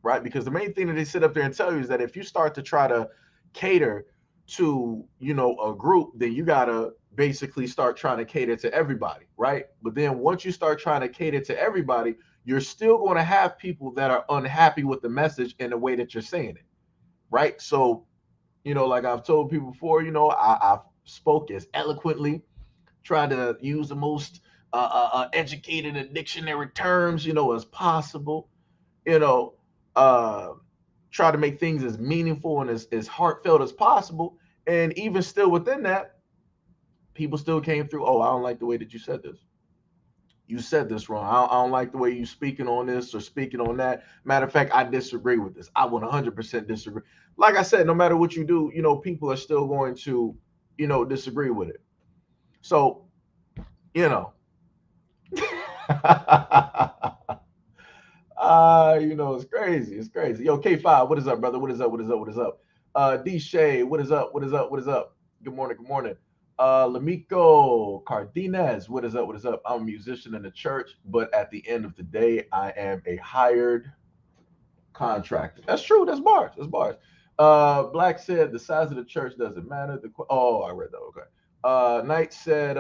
right? Because the main thing that they sit up there and tell you is that if you start to try to cater to, you know, a group, then you gotta basically start trying to cater to everybody, right? But then once you start trying to cater to everybody, you're still going to have people that are unhappy with the message and the way that you're saying it, right? So, you know, like I've told people before, you know, I've spoke as eloquently, try to use the most educated and dictionary terms, you know, as possible. You know, uh, try to make things as meaningful and as heartfelt as possible. And even still within that, people still came through. Oh, I don't like the way that you said this. You said this wrong. I don't like the way you speaking on this or speaking on that. Matter of fact, I disagree with this. I would 100% disagree. Like I said, no matter what you do, you know, people are still going to, you know, disagree with it. So, you know, you know, it's crazy. It's crazy. Yo, K5, what is up, brother? What is up? What is up? What is up? D Shay, what is up? What is up? What is up? Good morning. Good morning. Lamico Cardenas, what is up? What is up? I'm a musician in the church, but at the end of the day, I am a hired contractor. That's true. That's bars. That's bars. Black said the size of the church doesn't matter. Oh, I read that. Okay. Knight said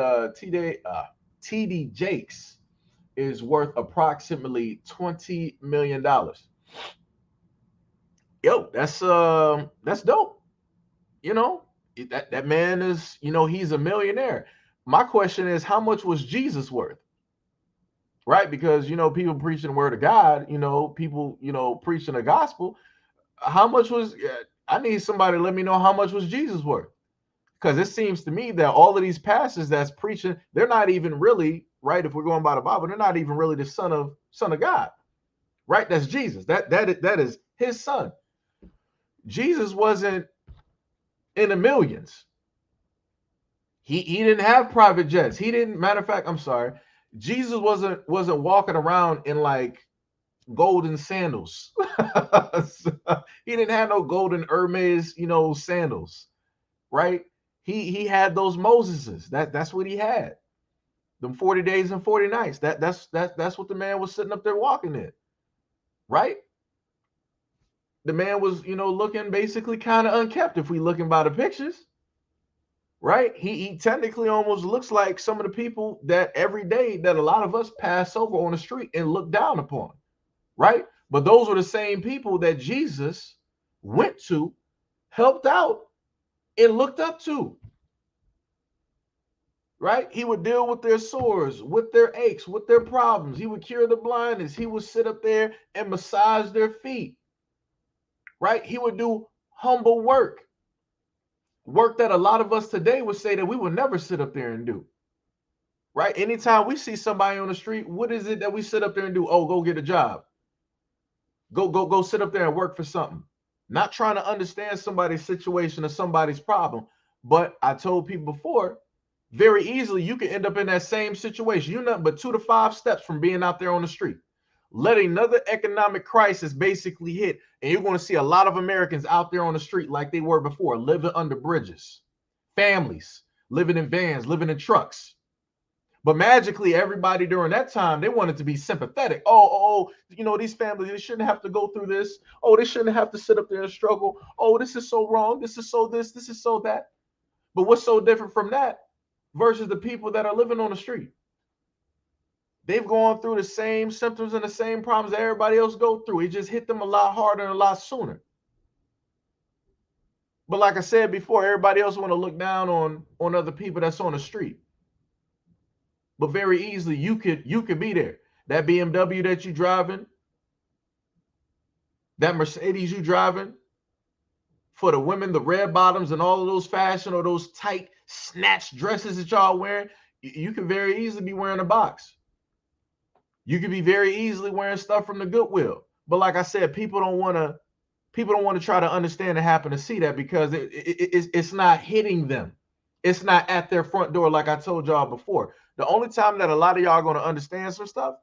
TD Jakes is worth approximately $20 million. Yo, that's dope. You know, that man is, you know, he's a millionaire. My question is, how much was Jesus worth? Right? Because you know, people preaching the word of God, you know, people, you know, preaching the gospel. How much was I need somebody to let me know how much was Jesus worth? Because it seems to me that all of these pastors that's preaching, they're not even really, right, if we're going by the Bible, they're not even really the son of God. Right? That's Jesus. That is his son. Jesus wasn't in the millions. He didn't have private jets. He didn't, matter of fact, I'm sorry. Jesus wasn't walking around in like golden sandals. He didn't have no golden Hermes, you know, sandals, right? He had those Moseses. That's what he had. Them 40 days and 40 nights. That's what the man was sitting up there walking in, right? The man was, you know, looking basically kind of unkept if we looking by the pictures, right? He technically almost looks like some of the people that every day that a lot of us pass over on the street and look down upon, right? But those were the same people that Jesus went to, helped out, and looked up to, right? He would deal with their sores, with their aches, with their problems. He would cure the blindness. He would sit up there and massage their feet, right? He would do humble work that a lot of us today would say that we would never sit up there and do, right? Anytime we see somebody on the street, what is it that we sit up there and do? Oh, go get a job. Go sit up there and work for something. Not trying to understand somebody's situation or somebody's problem. But I told people before, very easily you can end up in that same situation. You're nothing but 2 to 5 steps from being out there on the street. Let another economic crisis basically hit, and you're going to see a lot of Americans out there on the street like they were before, living under bridges, families living in vans, living in trucks. But magically, everybody during that time, they wanted to be sympathetic. Oh, you know, these families, they shouldn't have to go through this. Oh, they shouldn't have to sit up there and struggle. Oh, this is so wrong. This is so this is so that. But what's so different from that versus the people that are living on the street? They've gone through the same symptoms and the same problems that everybody else go through. It just hit them a lot harder and a lot sooner. But like I said before, everybody else want to look down on other people that's on the street. But very easily you could be there. That BMW that you driving, that Mercedes you driving, for the women, the red bottoms and all of those fashion or those tight snatched dresses that y'all wearing, you could very easily be wearing a box. You could be very easily wearing stuff from the Goodwill. But like I said, people don't want to try to understand and happen to see that because it's not hitting them. It's not at their front door like I told y'all before. The only time that a lot of y'all are going to understand some stuff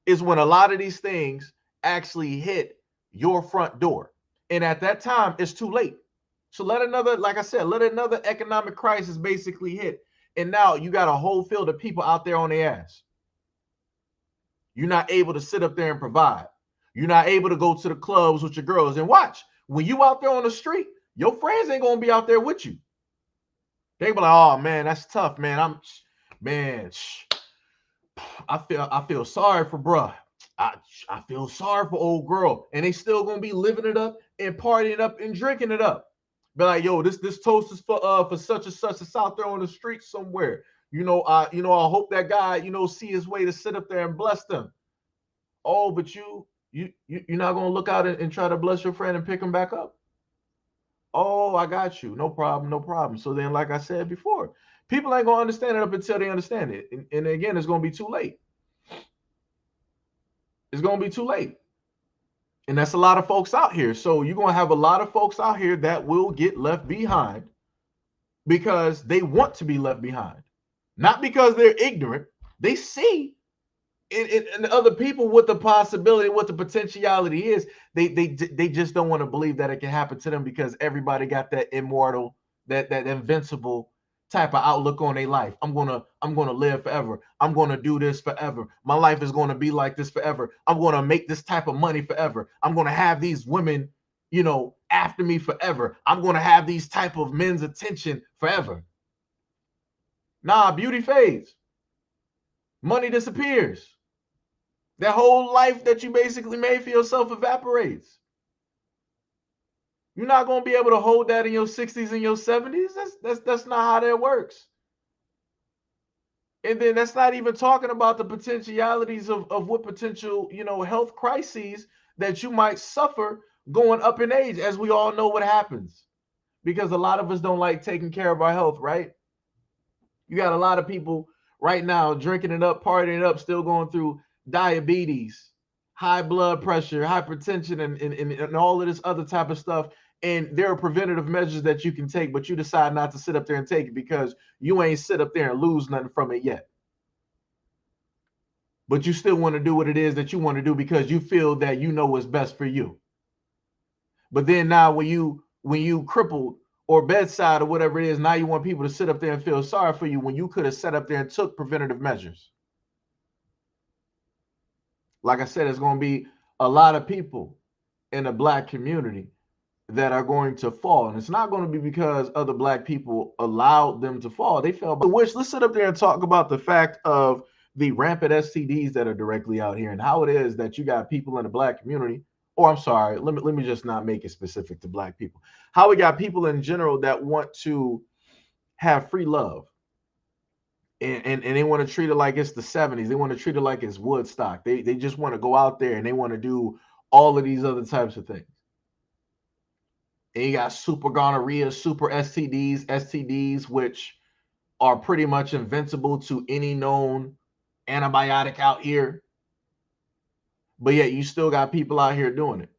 is when a lot of these things actually hit your front door. And at that time, it's too late. So let another, like I said, let another economic crisis basically hit. And now you got a whole field of people out there on their ass. You're not able to sit up there and provide. You're not able to go to the clubs with your girls. And watch, when you out there on the street, your friends ain't going to be out there with you. They be like, oh man, that's tough, man. I feel sorry for bruh. I feel sorry for old girl. And they still gonna be living it up and partying up and drinking it up. Be like, yo, this toast is for such and such that's out there on the street somewhere. I hope that guy, see his way to sit up there and bless them. Oh, but you're not gonna look out and try to bless your friend and pick him back up. Oh, I got you. No problem, no problem. So then, like I said before, people ain't gonna understand it up until they understand it. And again, it's gonna be too late. It's gonna be too late. And that's a lot of folks out here. So you're gonna have a lot of folks out here that will get left behind because they want to be left behind. Not because they're ignorant. They see in other people what the possibility, what the potentiality is. They just don't want to believe that it can happen to them because everybody got that immortal, that invincible type of outlook on their life. I'm gonna live forever. I'm gonna do this forever. My life is gonna be like this forever. I'm gonna make this type of money forever. I'm gonna have these women, after me forever. I'm gonna have these type of men's attention forever. Nah, beauty fades. Money disappears. That whole life that you basically made for yourself evaporates. You're not going to be able to hold that in your 60s and your 70s. That's not how that works. And then that's not even talking about the potentialities of what potential, health crises that you might suffer going up in age, as we all know what happens. Because a lot of us don't like taking care of our health, right? You got a lot of people right now drinking it up, partying it up, still going through diabetes, high blood pressure, hypertension, and all of this other type of stuff. And there are preventative measures that you can take, but you decide not to sit up there and take it because you ain't sit up there and lose nothing from it yet. But you still want to do what it is that you want to do because you feel that you know what's best for you. But then now when you crippled or bedside or whatever it is, now you want people to sit up there and feel sorry for you when you could have sat up there and took preventative measures. Like I said, it's going to be a lot of people in the Black community that are going to fall. And it's not going to be because other Black people allowed them to fall. They fell by which. Let's sit up there and talk about the fact of the rampant STDs that are directly out here and how it is that you got people in the Black community, or I'm sorry, let me just not make it specific to Black people. How we got people in general that want to have free love. And they want to treat it like it's the 70s. They want to treat it like it's Woodstock. They just want to go out there and they want to do all of these other types of things. And you got super gonorrhea, super STDs, which are pretty much invincible to any known antibiotic out here. But yet you still got people out here doing it.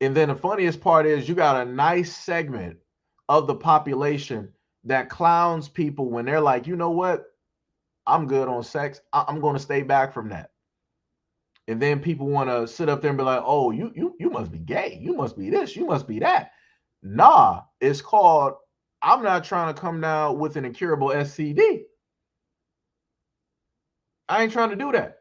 And then the funniest part is you got a nice segment of the population that clowns people when they're like, you know what? I'm good on sex. I'm going to stay back from that. And then people want to sit up there and be like, oh, you must be gay. You must be this. You must be that. Nah, it's called, I'm not trying to come down with an incurable STD. I ain't trying to do that.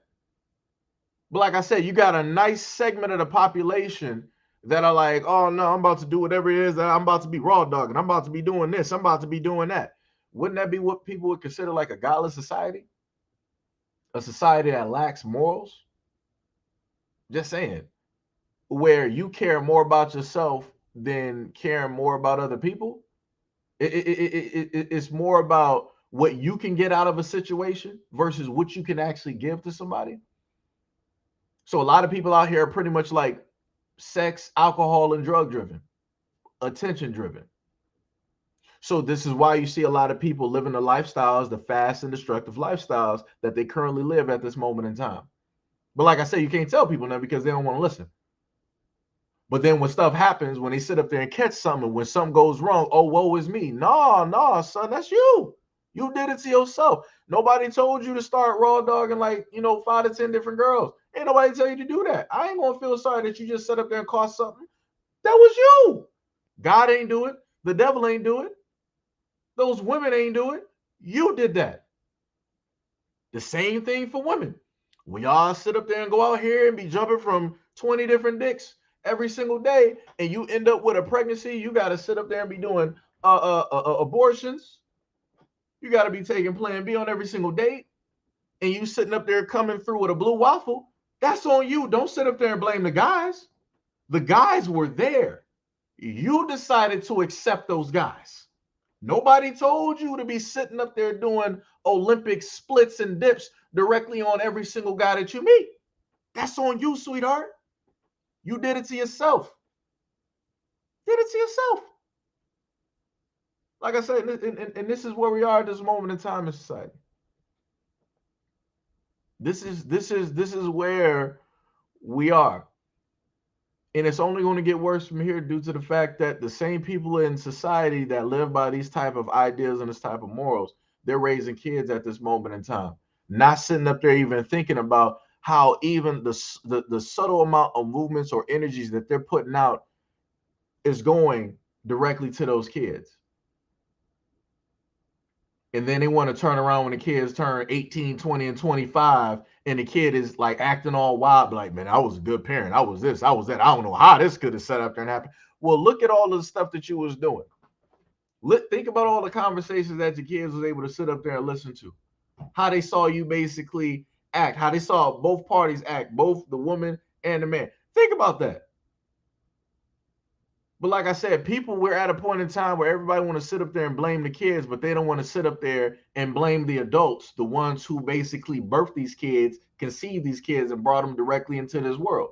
But like I said, you got a nice segment of the population that are like, oh no, I'm about to do whatever it is that I'm about to be raw dogging. I'm about to be doing this. I'm about to be doing that. Wouldn't that be what people would consider like a godless society? A society that lacks morals? Just saying. Where you care more about yourself than caring more about other people. It's more about what you can get out of a situation versus what you can actually give to somebody. So a lot of people out here are pretty much like sex, alcohol, and drug driven, attention driven. So this is why you see a lot of people living the lifestyles, the fast and destructive lifestyles that they currently live at this moment in time. But like I said, you can't tell people now because they don't want to listen. But then when stuff happens, when they sit up there and catch something, when something goes wrong, oh, woe is me. No, son, that's you. You did it to yourself. Nobody told you to start raw dogging like, 5 to 10 different girls. Ain't nobody tell you to do that. I ain't going to feel sorry that you just sat up there and caused something. That was you. God ain't do it. The devil ain't do it. Those women ain't do it. You did that. The same thing for women. When y'all sit up there and go out here and be jumping from 20 different dicks every single day, and you end up with a pregnancy, you got to sit up there and be doing abortions. You got to be taking Plan B on every single date, and you sitting up there coming through with a blue waffle. That's on you. Don't sit up there and blame the guys. The guys were there. You decided to accept those guys. Nobody told you to be sitting up there doing Olympic splits and dips directly on every single guy that you meet. That's on you, sweetheart. You did it to yourself. Did it to yourself. Like I said, and this is where we are at this moment in time in society. This is where we are. And it's only going to get worse from here due to the fact that the same people in society that live by these type of ideas and this type of morals, they're raising kids at this moment in time, not sitting up there even thinking about how even the subtle amount of movements or energies that they're putting out is going directly to those kids. And then they want to turn around when the kids turn 18, 20, and 25, and the kid is like acting all wild, like, man, I was a good parent. I was this, I was that. I don't know how this could have set up there and happened. Well, look at all of the stuff that you was doing. Think about all the conversations that your kids was able to sit up there and listen to. How they saw you basically act, how they saw both parties act, both the woman and the man. Think about that. But like I said, we're at a point in time where everybody want to sit up there and blame the kids, but they don't want to sit up there and blame the adults, the ones who basically birthed these kids, conceived these kids, and brought them directly into this world.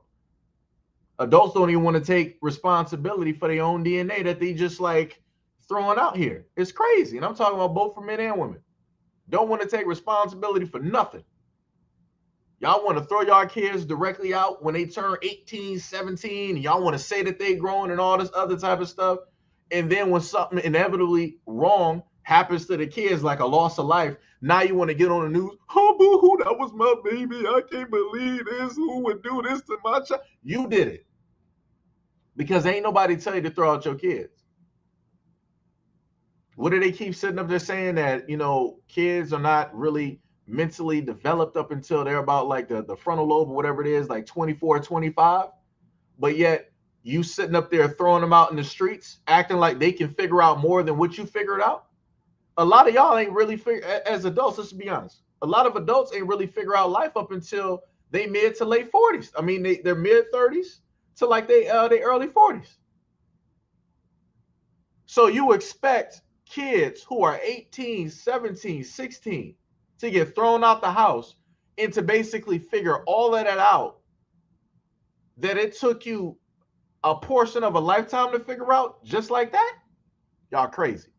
Adults don't even want to take responsibility for their own DNA that they just like throwing out here. It's crazy. And I'm talking about both for men and women. Don't want to take responsibility for nothing. Y'all want to throw y'all kids directly out when they turn 18, 17, and y'all want to say that they growing and all this other type of stuff. And then when something inevitably wrong happens to the kids, like a loss of life, now you want to get on the news. Oh, boo-hoo, that was my baby. I can't believe this. Who would do this to my child? You did it. Because ain't nobody tell you to throw out your kids. What do they keep sitting up there saying that, kids are not really mentally developed up until they're about like the frontal lobe or whatever it is, like 24, 25. But yet you sitting up there throwing them out in the streets, acting like they can figure out more than what you figured out. A lot of y'all ain't really as adults, let's be honest. A lot of adults ain't really figure out life up until they mid to late 40s. I mean, they're mid 30s to like they early 40s. So you expect kids who are 18, 17, 16 to get thrown out the house and to basically figure all of that out, that it took you a portion of a lifetime to figure out just like that? Y'all crazy.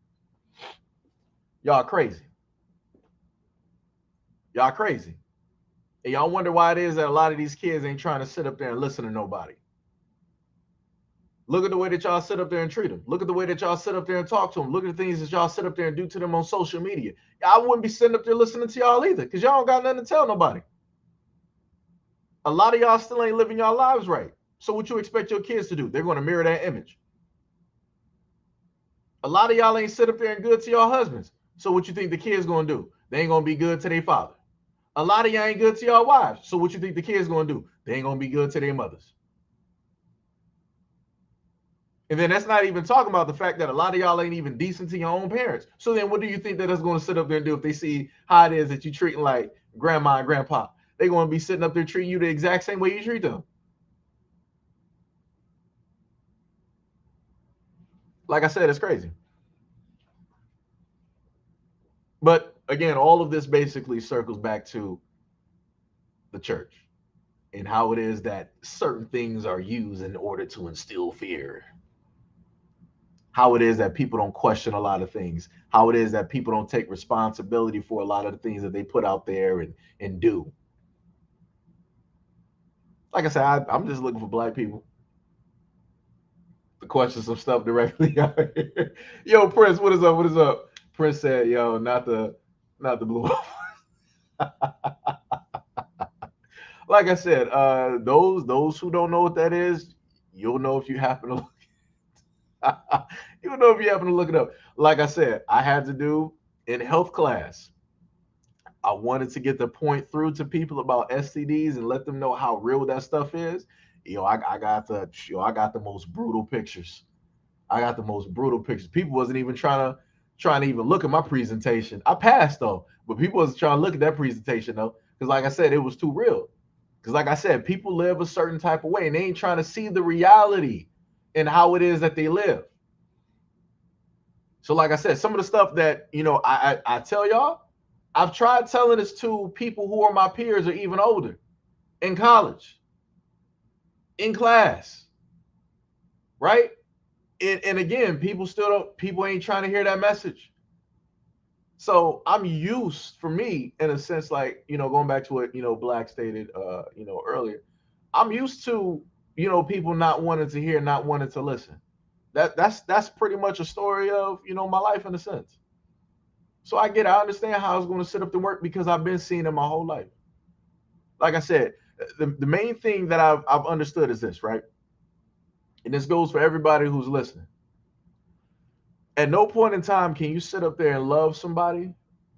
Y'all crazy. Y'all crazy. And y'all wonder why it is that a lot of these kids ain't trying to sit up there and listen to nobody. Look at the way that y'all sit up there and treat them. Look at the way that y'all sit up there and talk to them. Look at the things that y'all sit up there and do to them on social media. I wouldn't be sitting up there listening to y'all either, because y'all don't got nothing to tell nobody. A lot of y'all still ain't living y'all lives right. So what you expect your kids to do? They're going to mirror that image. A lot of y'all ain't sit up there and good to your husbands. So what you think the kids going to do? They ain't going to be good to their father. A lot of y'all ain't good to your wives. So what you think the kids going to do? They ain't going to be good to their mothers. And then that's not even talking about the fact that a lot of y'all ain't even decent to your own parents. So then what do you think that that's going to sit up there and do if they see how it is that you're treating like grandma and grandpa? They're going to be sitting up there treating you the exact same way you treat them. Like I said, it's crazy. But again, all of this basically circles back to the church and how it is that certain things are used in order to instill fear. How it is that people don't question a lot of things. How it is that people don't take responsibility for a lot of the things that they put out there and do. Like I said, I'm just looking for black people to question some stuff directly out here. Yo, Prince, what is up? What is up? Prince said, yo, not the blue. Like I said, those who don't know what that is, you'll know if you happen to you'll know if you happen to look it up. Like I said, I had to do in health class. I wanted to get the point through to people about STDs and let them know how real that stuff is. I got the most brutal pictures. I got the most brutal pictures. People wasn't even trying to even look at my presentation. I passed though, but people wasn't trying to look at that presentation though, because like I said, it was too real. Because like I said, people live a certain type of way, and they ain't trying to see the reality and how it is that they live. So like I said, some of the stuff that I tell y'all, I've tried telling this to people who are my peers or even older, in college, in class, right? And again, people ain't trying to hear that message. So I'm used, for me, in a sense, like, going back to what, Black stated, earlier, I'm used to, people not wanting to hear, not wanting to listen. That's pretty much a story of, my life in a sense. So I understand how it's going to sit up to work because I've been seeing it my whole life. Like I said, the main thing that I've understood is this, right? And this goes for everybody who's listening. At no point in time can you sit up there and love somebody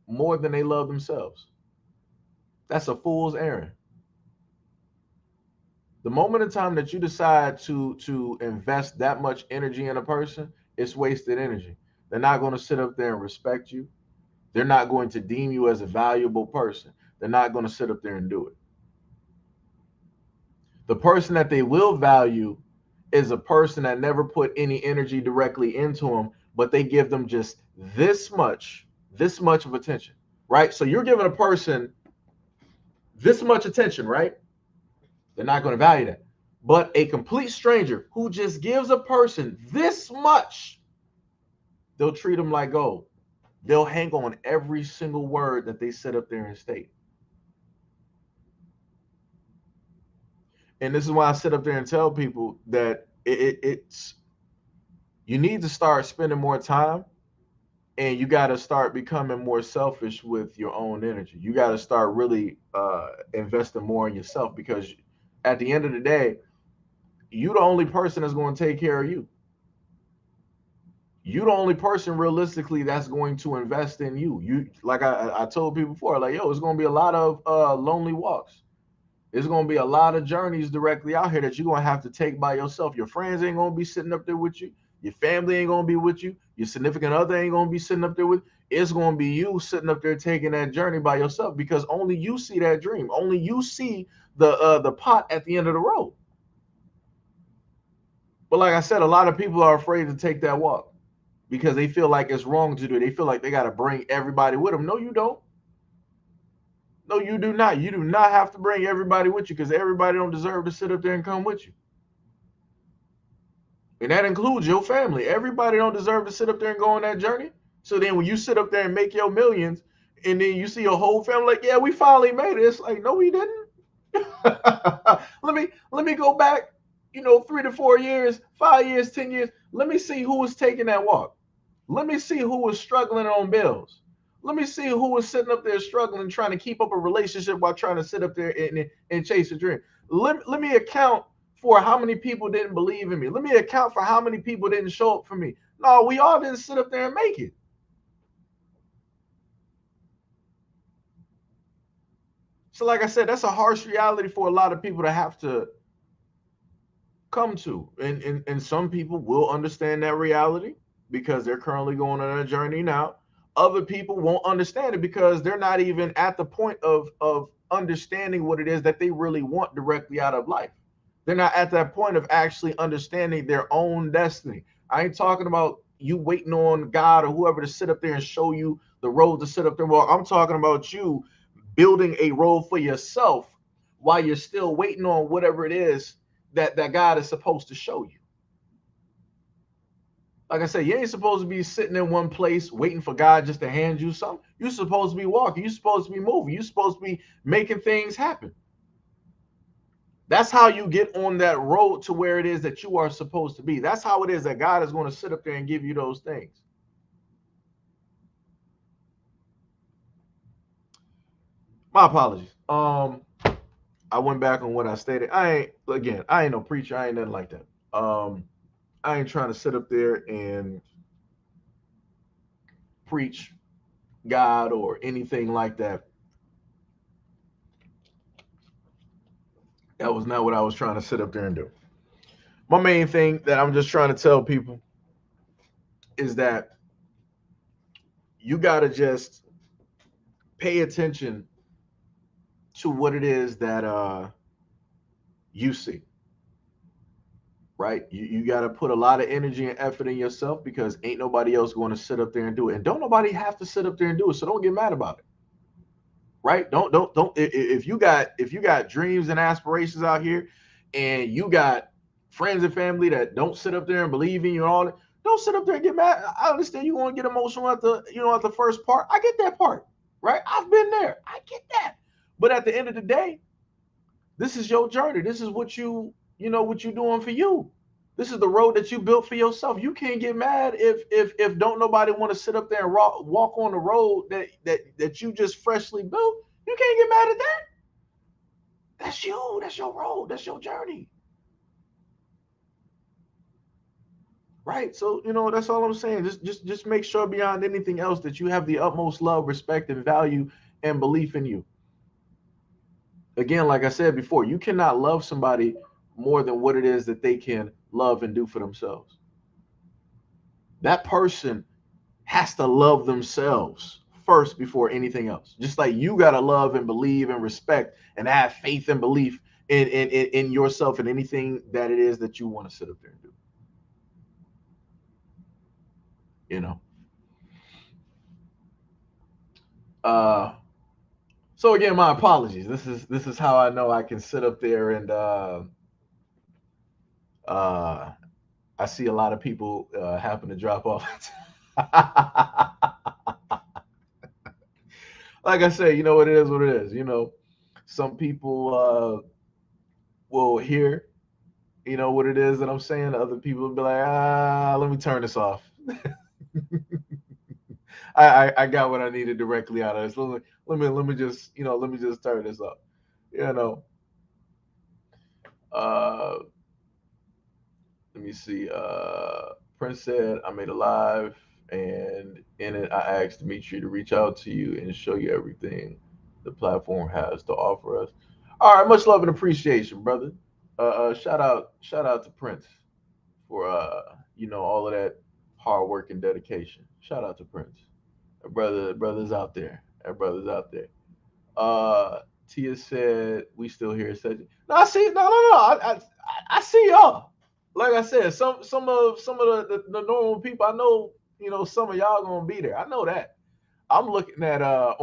more than they love themselves. That's a fool's errand. The moment in time that you decide to invest that much energy in a person, it's wasted energy. They're not going to sit up there and respect you. They're not going to deem you as a valuable person. They're not going to sit up there and do it. The person that they will value is a person that never put any energy directly into them, but they give them just this much of attention, right? So you're giving a person this much attention, right? They're not going to value that. But a complete stranger who just gives a person this much, they'll treat them like gold. They'll hang on every single word that they sit up there and state. And this is why I sit up there and tell people that it's you need to start spending more time, and you got to start becoming more selfish with your own energy. You got to start really investing more in yourself, because at the end of the day, you're the only person that's going to take care of you. You're the only person realistically that's going to invest in you. You, like I told people before, like, yo, it's going to be a lot of lonely walks. There's going to be a lot of journeys directly out here that you're going to have to take by yourself. Your friends ain't going to be sitting up there with you. Your family ain't going to be with you. Your significant other ain't going to be sitting up there with you. It's going to be you sitting up there taking that journey by yourself, because only you see that dream. Only you see the pot at the end of the road. But like I said, a lot of people are afraid to take that walk because they feel like it's wrong to do it. They feel like they got to bring everybody with them. No, you don't. No, you do not. You do not have to bring everybody with you, because everybody don't deserve to sit up there and come with you. And that includes your family. Everybody don't deserve to sit up there and go on that journey. So then when you sit up there and make your millions, and then you see your whole family like, yeah, we finally made it. It's like, no, we didn't. let me go back, 3 to 4 years, 5 years, 10 years. Let me see who was taking that walk. Let me see who was struggling on bills. Let me see who was sitting up there struggling, trying to keep up a relationship while trying to sit up there and chase a dream. Let me account for how many people didn't believe in me. Let me account for how many people didn't show up for me. No, we all didn't sit up there and make it. So like I said, that's a harsh reality for a lot of people to have to come to. And some people will understand that reality because they're currently going on a journey now. Other people won't understand it because they're not even at the point of understanding what it is that they really want directly out of life. They're not at that point of actually understanding their own destiny. I ain't talking about you waiting on God or whoever to sit up there and show you the road to sit up there and walk. I'm talking about you building a road for yourself while you're still waiting on whatever it is that God is supposed to show you. Like I said, you ain't supposed to be sitting in one place waiting for God just to hand you something. You're supposed to be walking. You're supposed to be moving. You're supposed to be making things happen. That's how you get on that road to where it is that you are supposed to be. That's how it is that God is going to sit up there and give you those things. My apologies. I went back on what I stated. I ain't no preacher. I ain't nothing like that. I ain't trying to sit up there and preach God or anything like that. That was not what I was trying to sit up there and do. My main thing that I'm just trying to tell people is that you got to just pay attention to what it is that you see. Right? You got to put a lot of energy and effort in yourself because ain't nobody else going to sit up there and do it. And don't nobody have to sit up there and do it. So don't get mad about it. Right? Don't if you got dreams and aspirations out here and you got friends and family that don't sit up there and believe in you and all that, don't sit up there and get mad. I understand you want to get emotional at the first part. I get that part. Right? I've been there. I get that. But at the end of the day, this is your journey. This is what what you're doing for you. This is the road that you built for yourself. You can't get mad if don't nobody want to sit up there and walk on the road that you just freshly built. You can't get mad at that. That's you. That's your road. That's your journey. Right? So, that's all I'm saying. Just make sure beyond anything else that you have the utmost love, respect, and value and belief in you. Again, like I said before, you cannot love somebody more than what it is that they can love and do for themselves. That person has to love themselves first before anything else. Just like you got to love and believe and respect and have faith and belief in yourself and anything that it is that you want to sit up there and do. So again, my apologies. This is how I know I can sit up there and I see a lot of people happen to drop off. Like I say, it is what it is. Some people will hear, what it is that I'm saying. Other people will be like, let me turn this off. I got what I needed directly out of this. Let me just turn this off. Let me see. Prince said, I made a live, and in it, I asked Dimitri to reach out to you and show you everything the platform has to offer us. All right, much love and appreciation, brother. Shout out to Prince for all of that hard work and dedication. Shout out to Prince. Brothers out there. That brother's out there. Tia said, we still here. Said, no, I see. No. I see y'all. Like I said, some of the normal people, I know, some of y'all gonna be there. I know that. I'm looking at I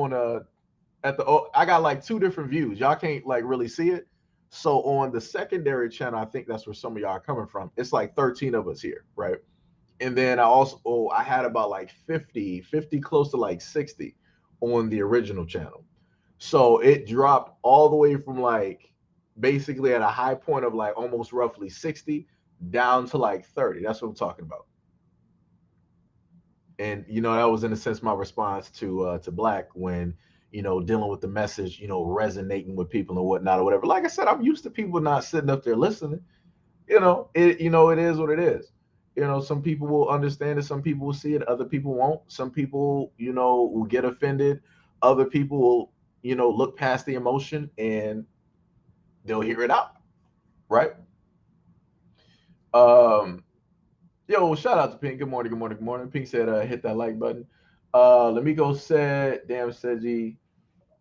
got like two different views. Y'all can't like really see it. So on the secondary channel, I think that's where some of y'all are coming from. It's like 13 of us here, right? And then I had about like 50 close to like 60 on the original channel. So it dropped all the way from like basically at a high point of like almost roughly 60 down to like 30. That's what I'm talking about. And that was in a sense my response to Black when dealing with the message, resonating with people and whatnot or whatever. Like I said, I'm used to people not sitting up there listening. It is what it is. Some people will understand it, some people will see it, other people won't. Some people, will get offended. Other people will, look past the emotion and they'll hear it out. Right? Yo, shout out to Pink. Good morning, good morning, good morning. Pink said, hit that like button. Lamiko said, damn, Seji,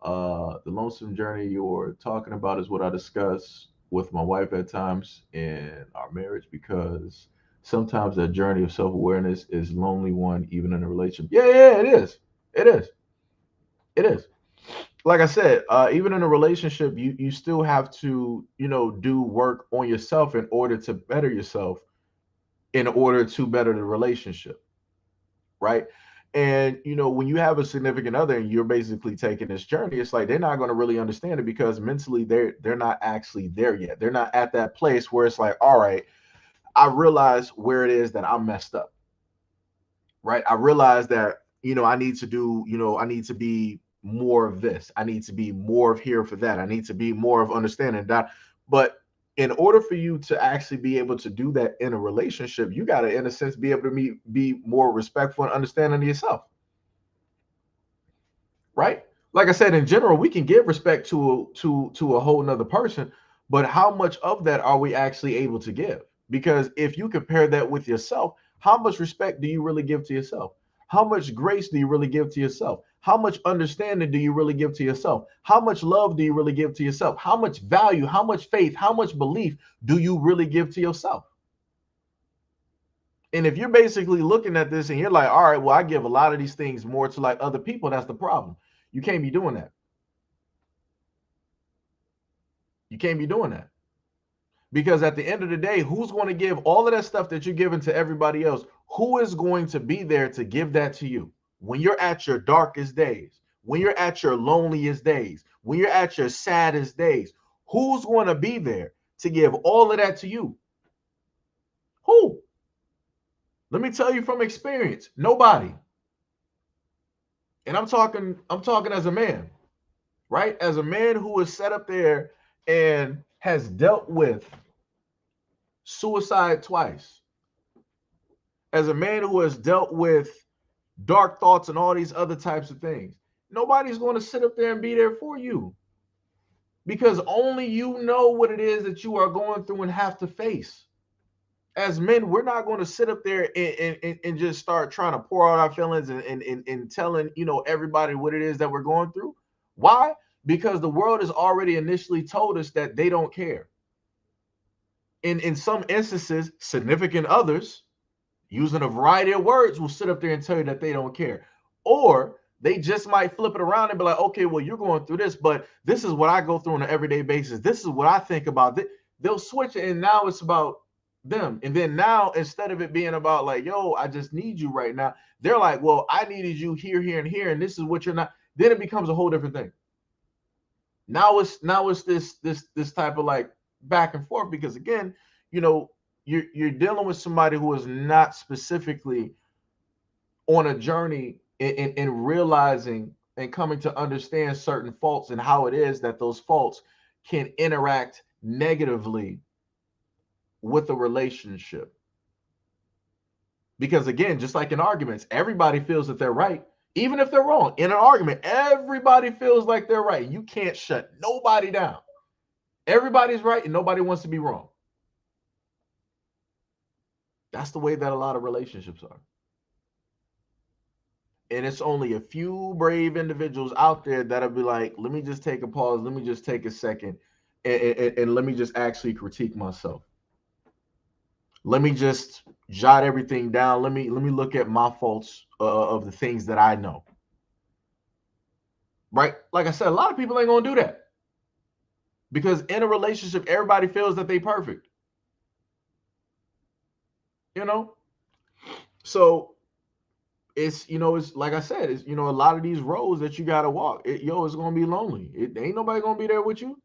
the lonesome journey you're talking about is what I discuss with my wife at times in our marriage, because sometimes that journey of self-awareness is lonely one, even in a relationship. Yeah, it is. It is. It is. Like I said, even in a relationship, you still have to, do work on yourself in order to better yourself, in order to better the relationship, right? And when you have a significant other and you're basically taking this journey, it's like they're not going to really understand it because mentally they're not actually there yet. They're not at that place where it's like, all right, I realize where it is that I'm messed up. Right? I realize that I need to do, I need to be more of this. I need to be more of here for that. I need to be more of understanding that. But in order for you to actually be able to do that in a relationship, you got to, in a sense, be able to be more respectful and understanding of yourself. Right? Like I said, in general, we can give respect to a whole nother person, but how much of that are we actually able to give? Because if you compare that with yourself, how much respect do you really give to yourself? How much grace do you really give to yourself? How much understanding do you really give to yourself? How much love do you really give to yourself? How much value, how much faith, how much belief do you really give to yourself? And if you're basically looking at this and you're like, all right, well, I give a lot of these things more to like other people, that's the problem. You can't be doing that. You can't be doing that. Because at the end of the day, who's going to give all of that stuff that you're giving to everybody else? Who is going to be there to give that to you when you're at your darkest days, when you're at your loneliest days, when you're at your saddest days? Who's going to be there to give all of that to you? Who? Let me tell you from experience, nobody. And I'm talking as a man, right? As a man who is set up there and has dealt with suicide twice. As a man who has dealt with dark thoughts and all these other types of things, nobody's going to sit up there and be there for you. Because only you know what it is that you are going through and have to face. As men, we're not going to sit up there and just start trying to pour out our feelings and telling, everybody what it is that we're going through. Why? Because the world has already initially told us that they don't care. In some instances, significant others, using a variety of words, will sit up there and tell you that they don't care. Or they just might flip it around and be like, okay, well, you're going through this, but this is what I go through on an everyday basis. This is what I think about. They'll switch it, and now it's about them. And then now, instead of it being about like, yo, I just need you right now, they're like, well, I needed you here, here, and here, and this is what you're not. Then it becomes a whole different thing. Now it's this type of like back and forth, because again, you're dealing with somebody who is not specifically on a journey in realizing and coming to understand certain faults and how it is that those faults can interact negatively with a relationship. Because again, just like in arguments, everybody feels that they're right, even if they're wrong. In an argument, everybody feels like they're right. You can't shut nobody down. Everybody's right and nobody wants to be wrong. That's the way that a lot of relationships are. And it's only a few brave individuals out there that'll be like, let me just take a pause. Let me just take a second and let me just actually critique myself. Let me just jot everything down. Let me look at my faults of the things that I know. Right? Like I said, a lot of people ain't going to do that. Because in a relationship, everybody feels that they perfect. So it's like I said, it's a lot of these roads that you got to walk. It's going to be lonely. It ain't nobody going to be there with you.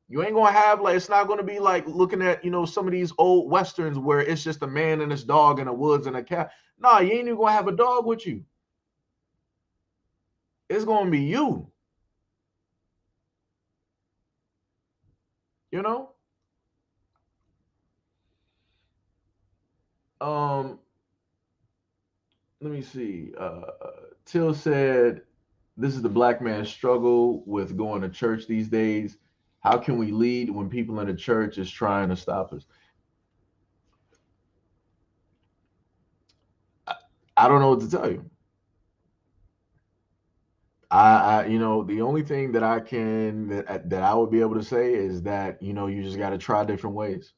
You ain't going to have it's not going to be like looking at, some of these old Westerns where it's just a man and his dog in the woods and a cat. Nah, you ain't even going to have a dog with you. It's going to be you. Let me see. Till said, this is the black man's struggle with going to church these days. How can we lead when people in the church is trying to stop us? I don't know what to tell you. The only thing that that I would be able to say is that, you just got to try different ways.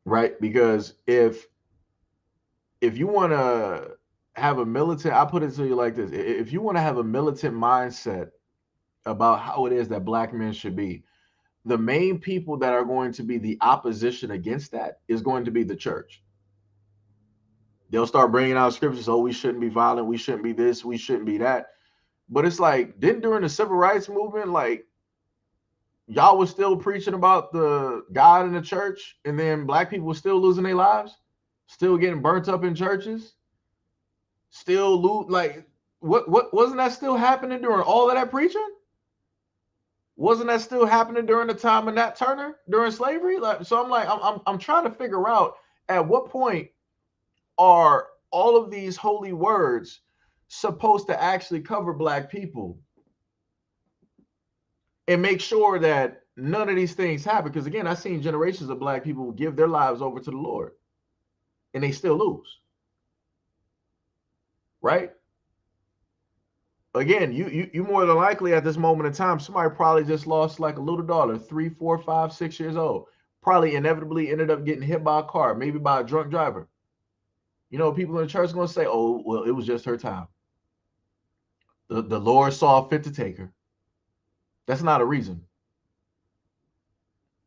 Right? Because if you want to have a militant, I put it to you like this. If you want to have a militant mindset about how it is that black men should be, the main people that are going to be the opposition against that is going to be the church. They'll start bringing out scriptures. Oh, we shouldn't be violent. We shouldn't be this. We shouldn't be that. But it's like, didn't during the civil rights movement, like, y'all was still preaching about the God in the church, and then black people were still losing their lives, still getting burnt up in churches, still like, what wasn't that still happening during all of that preaching? Wasn't that still happening during the time of Nat Turner during slavery? Like, so I'm like, I'm trying to figure out at what point are all of these holy words supposed to actually cover black people and make sure that none of these things happen. Because again, I've seen generations of black people give their lives over to the Lord and they still lose. Right? Again, you more than likely at this moment in time, somebody probably just lost like a little daughter, 3, 4, 5, 6 years old. Probably inevitably ended up getting hit by a car, maybe by a drunk driver. You know, people in the church are going to say, oh, well, it was just her time. The Lord saw fit to take her. That's not a reason.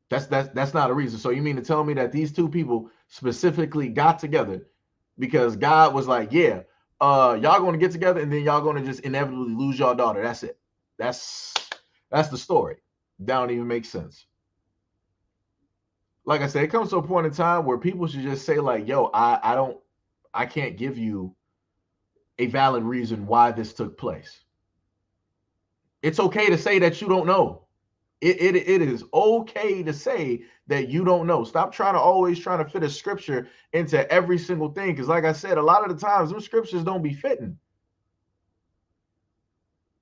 That's not a reason. So you mean to tell me that these two people specifically got together because God was like, yeah, y'all going to get together and then y'all going to just inevitably lose your daughter. That's it. That's the story. That don't even make sense. Like I said, it comes to a point in time where people should just say like, yo, I can't give you a valid reason why this took place. It's okay to say that you don't know. It is okay to say that you don't know. Stop always trying to fit a scripture into every single thing. Because like I said, a lot of the times, those scriptures don't be fitting.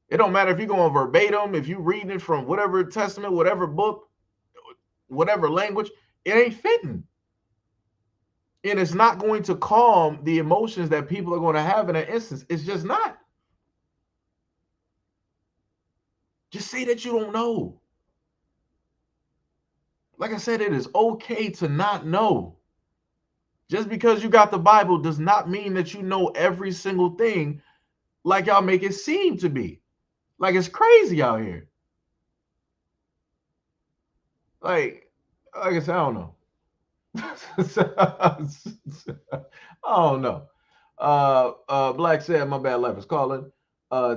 It don't matter if you're going verbatim, if you're reading it from whatever testament, whatever book, whatever language, it ain't fitting. And it's not going to calm the emotions that people are going to have in that instance. It's just not. Just say that you don't know. Like I said, it is okay to not know. Just because you got the Bible does not mean that you know every single thing like y'all make it seem to be. Like it's crazy out here. Like I said, I don't know. I don't know. Black said, my bad, life is calling.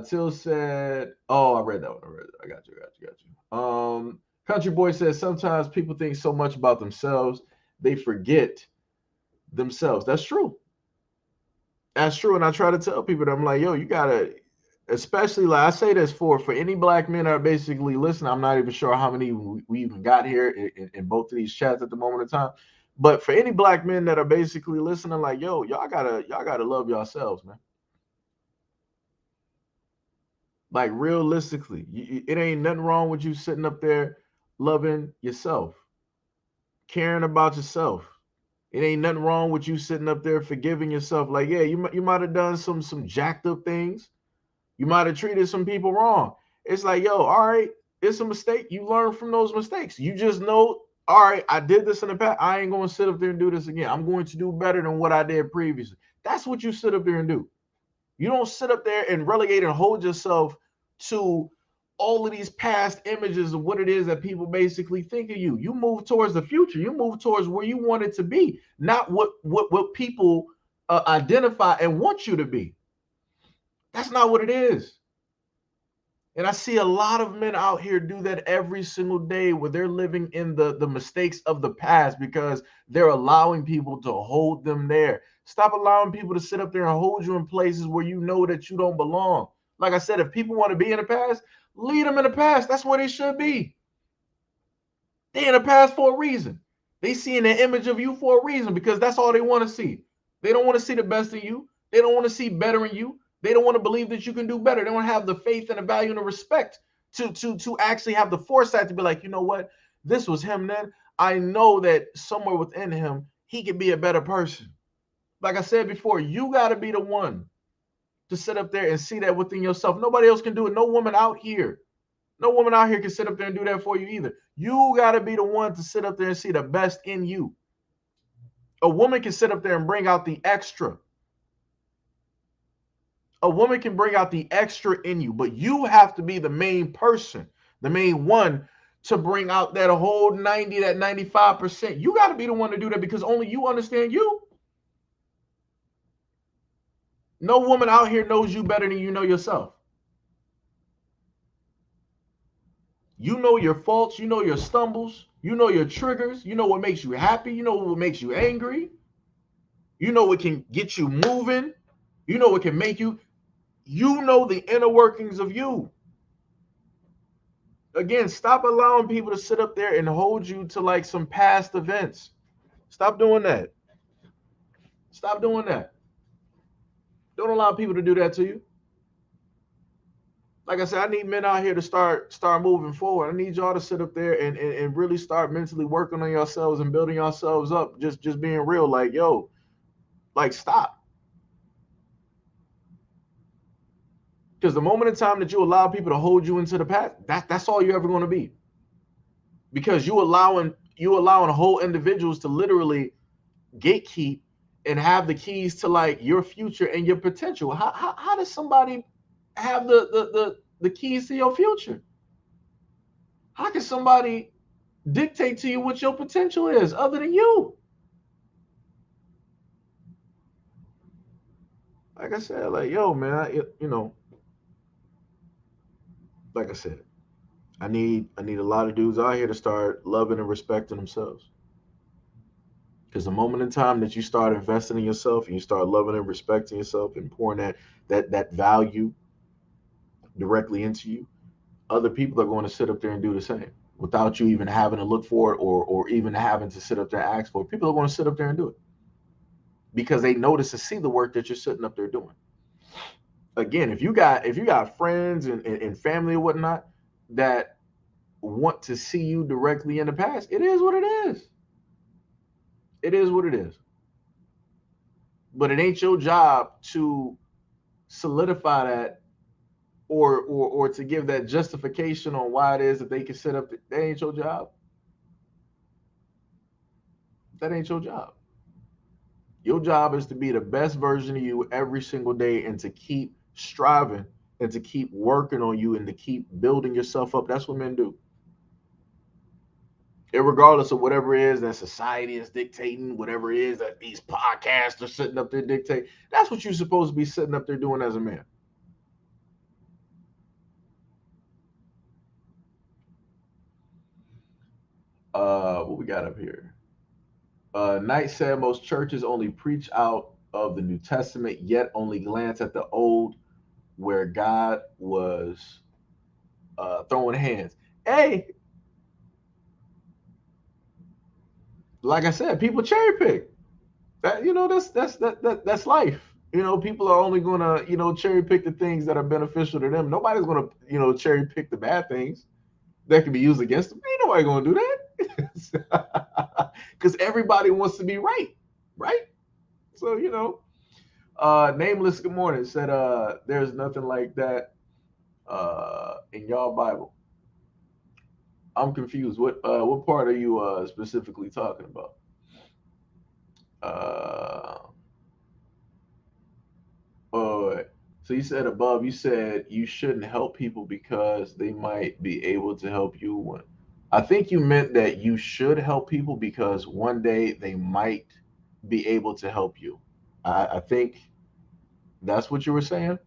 Till said, oh, I read that one. I got you. Country Boy says, sometimes people think so much about themselves, they forget themselves. That's true. That's true. And I try to tell people that I'm like, yo, you gotta, especially like I say this for any black men that are basically listening. I'm not even sure how many we even got here in both of these chats at the moment in time. But for any black men that are basically listening, like, yo, y'all gotta love yourselves, man. Like realistically, it ain't nothing wrong with you sitting up there loving yourself, caring about yourself. It ain't nothing wrong with you sitting up there forgiving yourself. Like, yeah, you might have done some jacked up things. You might have treated some people wrong. It's like, yo, all right, it's a mistake. You learn from those mistakes. You just know, all right, I did this in the past. I ain't going to sit up there and do this again. I'm going to do better than what I did previously. That's what you sit up there and do. You don't sit up there and relegate and hold yourself to all of these past images of what it is that people basically think of you. You move towards the future. You move towards where you want it to be, not what people identify and want you to be. That's not what it is. And I see a lot of men out here do that every single day where they're living in the mistakes of the past because they're allowing people to hold them there. Stop allowing people to sit up there and hold you in places where you know that you don't belong. Like I said, if people want to be in the past, lead them in the past. That's where they should be. They're in the past for a reason. They see an image of you for a reason because that's all they want to see. They don't want to see the best in you. They don't want to see better in you. They don't want to believe that you can do better. They don't have the faith and the value and the respect to actually have the foresight to be like, you know what? This was him then. I know that somewhere within him, he can be a better person. Like I said before, you got to be the one to sit up there and see that within yourself. Nobody else can do it. No woman out here can sit up there and do that for you either. You got to be the one to sit up there and see the best in you. A woman can sit up there and bring out the extra. A woman can bring out the extra in you, but you have to be the main person, the main one to bring out that whole 90, that 95%. You got to be the one to do that because only you understand you. No woman out here knows you better than you know yourself. You know your faults, you know your stumbles, you know your triggers, you know what makes you happy, you know what makes you angry, you know what can get you moving, you know what can make you, you know the inner workings of you. Again, stop allowing people to sit up there and hold you to like some past events. Stop doing that. Stop doing that. Don't allow people to do that to you. Like I said, I need men out here to start moving forward. I need y'all to sit up there and really start mentally working on yourselves and building yourselves up. Just being real, like, yo, like, stop. Because the moment in time that you allow people to hold you into the past, that's all you're ever going to be. Because you allowing whole individuals to literally gatekeep and have the keys to like your future and your potential. How does somebody have the keys to your future? How can somebody dictate to you what your potential is other than you? Like I said, like, yo, man, you know, like I said, I need a lot of dudes out here to start loving and respecting themselves. Because the moment in time that you start investing in yourself and you start loving and respecting yourself and pouring that value directly into you, other people are going to sit up there and do the same without you even having to look for it or even having to sit up there and ask for it. People are going to sit up there and do it because they notice to see the work that you're sitting up there doing. Again, if you got friends and family or whatnot that want to see you directly in the past, it is what it is. It is what it is. But it ain't your job to solidify that or to give that justification on why it is that they can sit up. That ain't your job. That ain't your job. Your job is to be the best version of you every single day and to keep striving and to keep working on you and to keep building yourself up. That's what men do. And regardless of whatever it is that society is dictating, whatever it is that these podcasts are sitting up there dictating, that's what you're supposed to be sitting up there doing as a man. What we got up here? Knight said most churches only preach out of the New Testament, yet only glance at the Old, where God was throwing hands. Hey, like I said, people cherry pick. That, you know, that's life. You know, people are only gonna, you know, cherry pick the things that are beneficial to them. Nobody's gonna, you know, cherry pick the bad things that can be used against them. Ain't nobody gonna do that. Because everybody wants to be right? So, you know, Nameless, good morning, said there's nothing like that in y'all Bible. I'm confused. What part are you specifically talking about? So you said above, you said you shouldn't help people because they might be able to help you. When I think you meant that you should help people because one day they might be able to help you. I think that's what you were saying,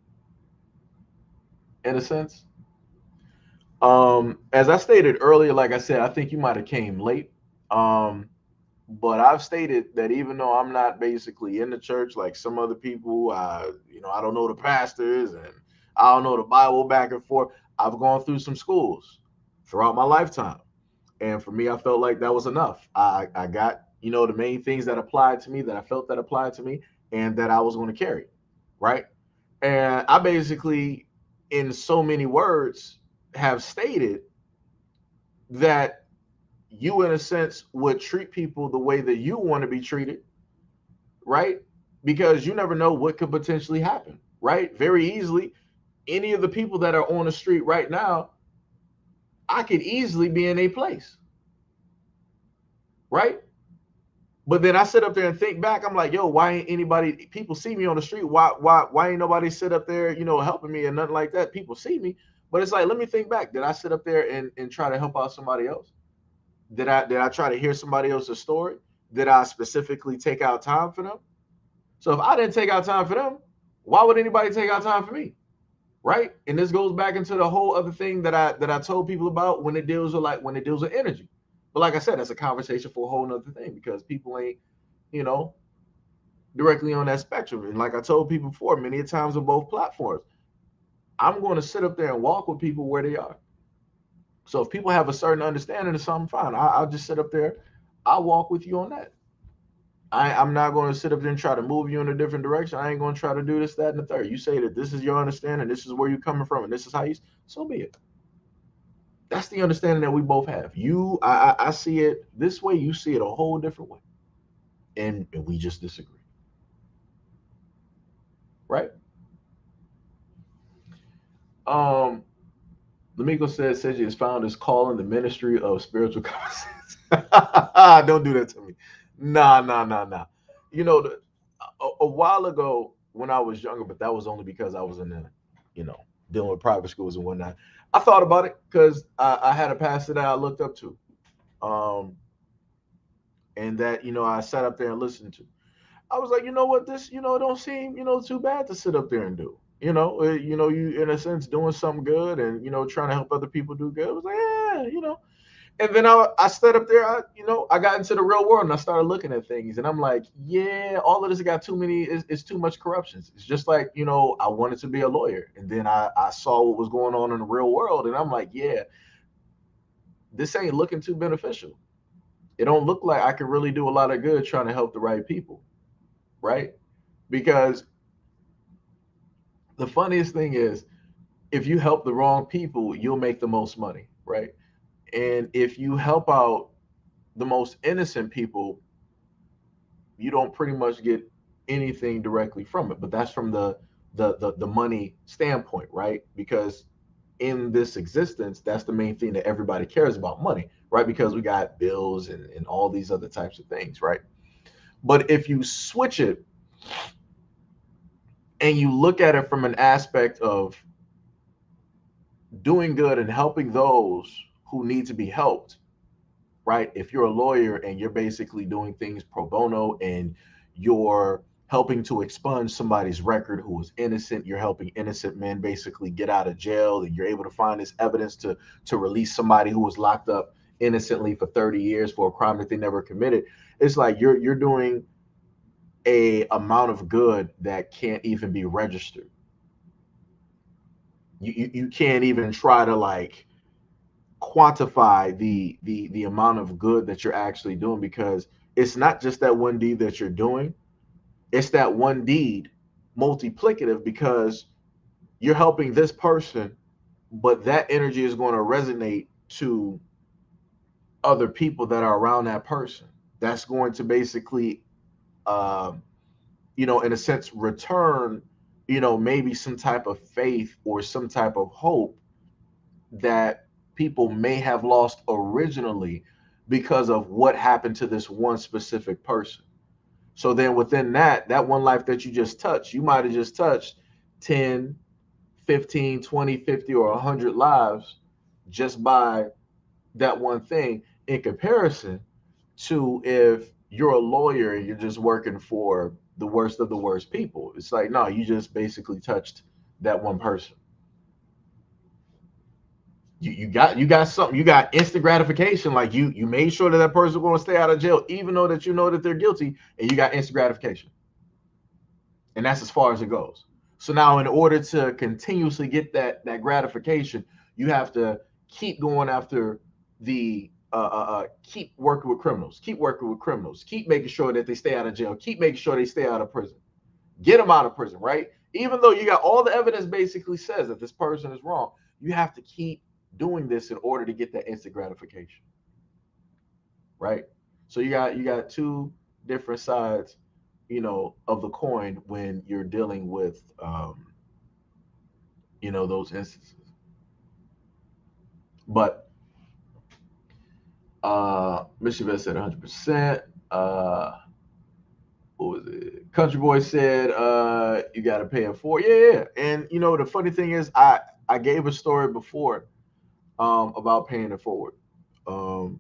in a sense. As I stated earlier, like I said, I think you might have came late. But I've stated that even though I'm not basically in the church like some other people, you know, I don't know the pastors and I don't know the Bible back and forth. I've gone through some schools throughout my lifetime. And for me, I felt like that was enough. I got, you know, the main things that applied to me, that I felt that applied to me, and that I was going to carry, right? And I basically, in so many words, have stated that you, in a sense, would treat people the way that you want to be treated, right? Because you never know what could potentially happen, right? Very easily, any of the people that are on the street right now, I could easily be in a place, right? But then I sit up there and think back. I'm like, yo, why ain't anybody? People see me on the street. Why ain't nobody sit up there, you know, helping me and nothing like that? People see me, but it's like, let me think back. Did I sit up there and try to help out somebody else? Did I try to hear somebody else's story? Did I specifically take out time for them? So if I didn't take out time for them, Why would anybody take out time for me? Right? And this goes back into the whole other thing that I told people about when it deals with energy. But like I said, that's a conversation for a whole nother thing, because people ain't, you know, directly on that spectrum. And like I told people before, many times on both platforms, I'm going to sit up there and walk with people where they are. So if people have a certain understanding of something, fine. I'll just sit up there. I'll walk with you on that. I'm not going to sit up there and try to move you in a different direction. I ain't going to try to do this, that, and the third. You say that this is your understanding, this is where you're coming from, and this is how you, so be it. That's the understanding that we both have. I see it this way, you see it a whole different way. And we just disagree. Right? Lamiko says Seji has found his calling, the ministry of spiritual conversations. Don't do that to me. Nah. You know, a while ago when I was younger, but that was only because I was in the, dealing with private schools and whatnot. I thought about it because I had a pastor that I looked up to, and that I sat up there and listened to. I was like, you know what, this it don't seem too bad to sit up there and do. You in a sense doing something good and trying to help other people do good. I was like, yeah. And then I stood up there, I got into the real world and I started looking at things and I'm like, yeah, all of this got it's too much corruption. It's just like, I wanted to be a lawyer. And then I saw what was going on in the real world and I'm like, yeah, this ain't looking too beneficial. It don't look like I can really do a lot of good trying to help the right people. Right? Because the funniest thing is, if you help the wrong people, you'll make the most money. Right? And if you help out the most innocent people, you don't pretty much get anything directly from it. But that's from the money standpoint, right? Because in this existence, that's the main thing that everybody cares about, money, right? Because we got bills and all these other types of things, right? But if you switch it and you look at it from an aspect of doing good and helping those who need to be helped, right? If you're a lawyer and you're basically doing things pro bono and you're helping to expunge somebody's record who is innocent, you're helping innocent men basically get out of jail, and you're able to find this evidence to release somebody who was locked up innocently for 30 years for a crime that they never committed. It's like you're doing a amount of good that can't even be registered. You can't even try to like quantify the amount of good that you're actually doing, because it's not just that one deed that you're doing, it's that one deed multiplicative, because you're helping this person, but that energy is going to resonate to other people that are around that person. That's going to basically in a sense return maybe some type of faith or some type of hope that people may have lost originally because of what happened to this one specific person. So then within that one life that you just touched, you might have just touched 10, 15, 20, 50, or 100 lives just by that one thing, in comparison to if you're a lawyer and you're just working for the worst of the worst people. It's like, no, you just basically touched that one person. You got something. You got instant gratification. Like you made sure that person was going to stay out of jail, even though that that they're guilty, and you got instant gratification. And that's as far as it goes. So now, in order to continuously get that gratification, you have to keep going after the keep working with criminals, keep making sure that they stay out of jail, keep making sure they stay out of prison, get them out of prison, right? Even though you got all the evidence basically says that this person is wrong, you have to keep doing this in order to get that instant gratification, right? So you got two different sides, of the coin when you're dealing with, those instances. But Michigan said 100%. What was it? Country Boy said you got to pay it forward. Yeah. And the funny thing is, I gave a story before about paying it forward. And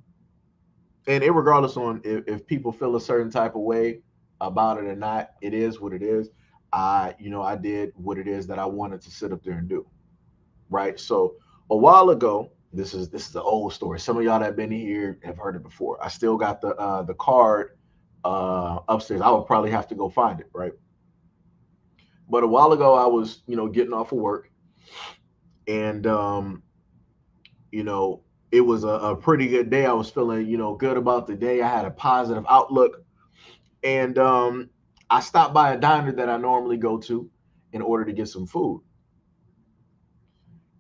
regardless on if people feel a certain type of way about it or not, it is what it is. I did what it is that I wanted to sit up there and do. Right. So a while ago, this is an old story. Some of y'all that have been here have heard it before. I still got the card upstairs. I would probably have to go find it, right? But a while ago, I was, getting off of work, and you know, it was a pretty good day. I was feeling, good about the day. I had a positive outlook, and I stopped by a diner that I normally go to in order to get some food.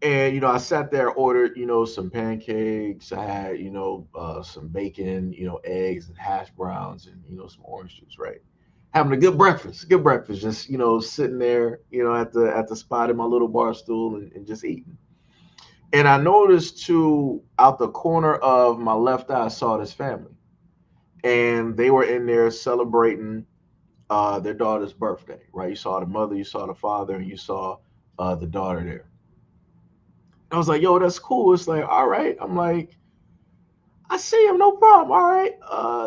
And I sat there, ordered, some pancakes. I had, some bacon, eggs and hash browns, and some orange juice, right? Having a good breakfast, just sitting there, at the spot in my little bar stool, and just eating. And I noticed too, out the corner of my left eye, I saw this family, and they were in there celebrating their daughter's birthday, right? You saw the mother, you saw the father, and you saw the daughter there. I was like, yo, that's cool. It's like, all right. I'm like, I see him, no problem. All right.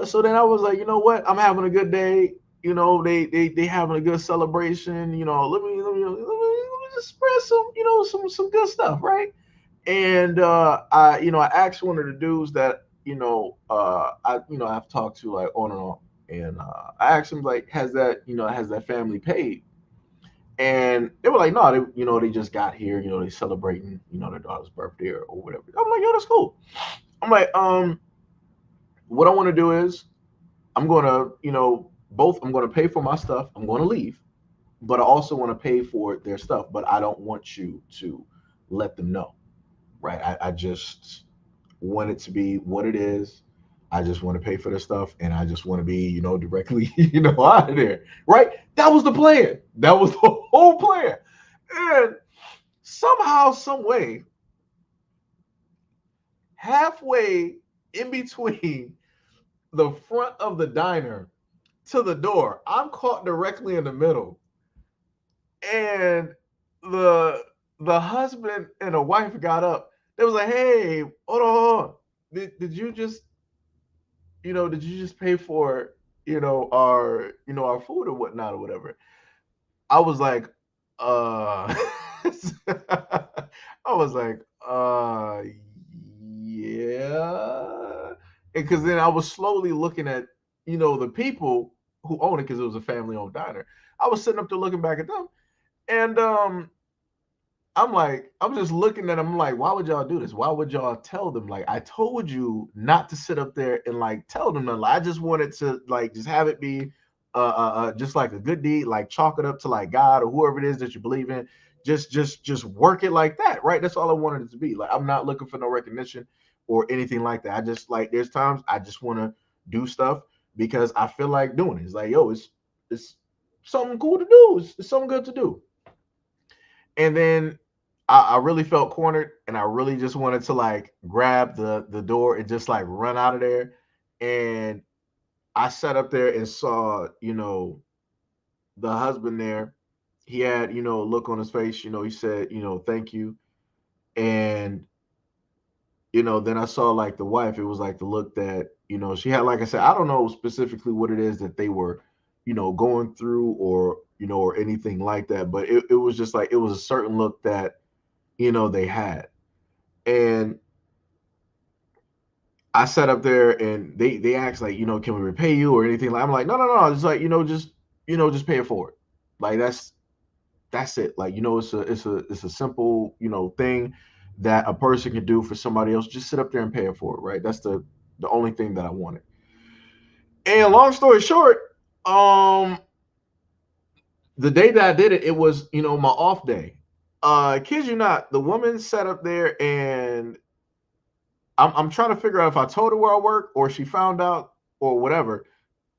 So then I was like, you know what? I'm having a good day. They having a good celebration. Let me just spread some, some good stuff, right? And I asked one of the dudes that, I've talked to like on and on. And I asked him like, has that family paid? And they were like, no, they just got here, they celebrating, their daughter's birthday or whatever. I'm like, yo, that's cool. I'm like, what I want to do is I'm gonna, I'm gonna pay for my stuff. I'm gonna leave, but I also want to pay for their stuff. But I don't want you to let them know, right? I just want it to be what it is. I just want to pay for the stuff, and I just want to be, directly, out of there, right? That was the plan. That was the whole plan. And somehow, some way, halfway in between the front of the diner to the door, I'm caught directly in the middle, and the husband and the wife got up. They was like, "Hey, hold on. Did you just pay for, our food or whatnot or whatever?" I was like, I was like, yeah. And because then I was slowly looking at, the people who own it, because it was a family owned diner. I was sitting up there looking back at them. And I'm like, I'm just looking at them. I'm like, why would y'all do this? Why would y'all tell them? Like, I told you not to sit up there and like tell them nothing. I just wanted to like just have it be just like a good deed, like chalk it up to like God or whoever it is that you believe in. Just work it like that, right? That's all I wanted it to be. Like, I'm not looking for no recognition or anything like that. I just like, there's times I just want to do stuff because I feel like doing it. It's like, yo, it's something cool to do. It's something good to do. And then I really felt cornered, and I really just wanted to like grab the door and just like run out of there. And I sat up there and saw, the husband there. He had, a look on his face, he said, thank you. And, then I saw like the wife, it was like the look that, she had, like I said, I don't know specifically what it is that they were, going through or anything like that. But it was just like, it was a certain look that, they had. And I sat up there and they asked like, can we repay you or anything? Like, I'm like, no. It's like, just pay it forward. Like that's it. Like, it's a simple, thing that a person can do for somebody else. Just sit up there and pay it forward, right? That's the only thing that I wanted. And long story short, the day that I did it, it was, my off day. Kid you not, the woman sat up there and I'm trying to figure out if I told her where I work or she found out or whatever.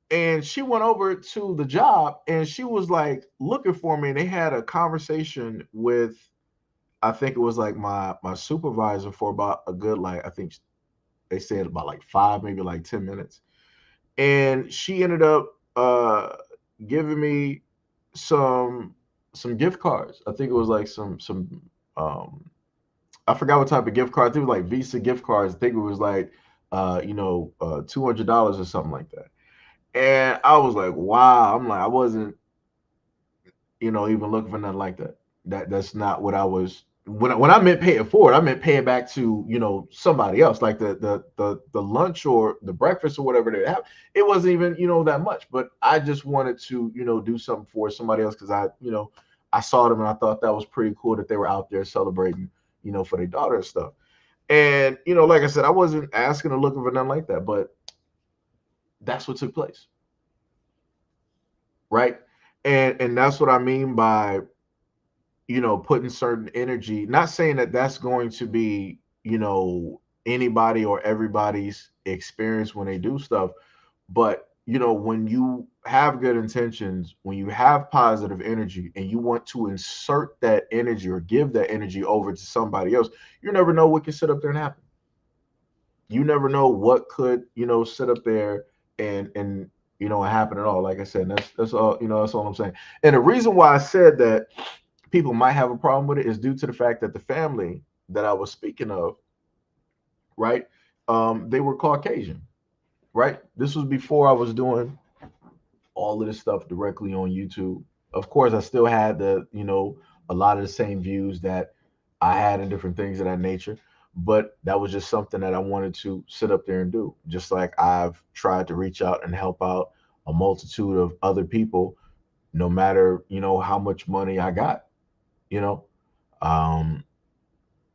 And she went over to the job and she was like looking for me. And they had a conversation with, I think it was like my supervisor for about a good, like, I think they said about like 5, maybe like 10 minutes. And she ended up giving me some gift cards. I think it was like some I forgot what type of gift card. I think it was like Visa gift cards. I think it was like $200 or something like that. And I was like, wow. I'm like, I wasn't even looking for nothing like that. That's not what I was. When I meant pay it forward, I meant pay it back to somebody else, like the lunch or the breakfast or whatever they have. It wasn't even that much, but I just wanted to do something for somebody else because I saw them and I thought that was pretty cool that they were out there celebrating for their daughter and stuff. And like I said, I wasn't asking or looking for nothing like that, but that's what took place, right? And that's what I mean by putting certain energy, not saying that that's going to be, anybody or everybody's experience when they do stuff, but when you have good intentions, when you have positive energy and you want to insert that energy or give that energy over to somebody else, you never know what can sit up there and happen. You never know what could, sit up there and happen at all. Like I said, that's all, that's all I'm saying. And the reason why I said that people might have a problem with it is due to the fact that the family that I was speaking of, right, they were Caucasian, right? This was before I was doing all of this stuff directly on YouTube. Of course, I still had a lot of the same views that I had in different things of that nature, but that was just something that I wanted to sit up there and do. Just like I've tried to reach out and help out a multitude of other people, no matter, how much money I got. Um,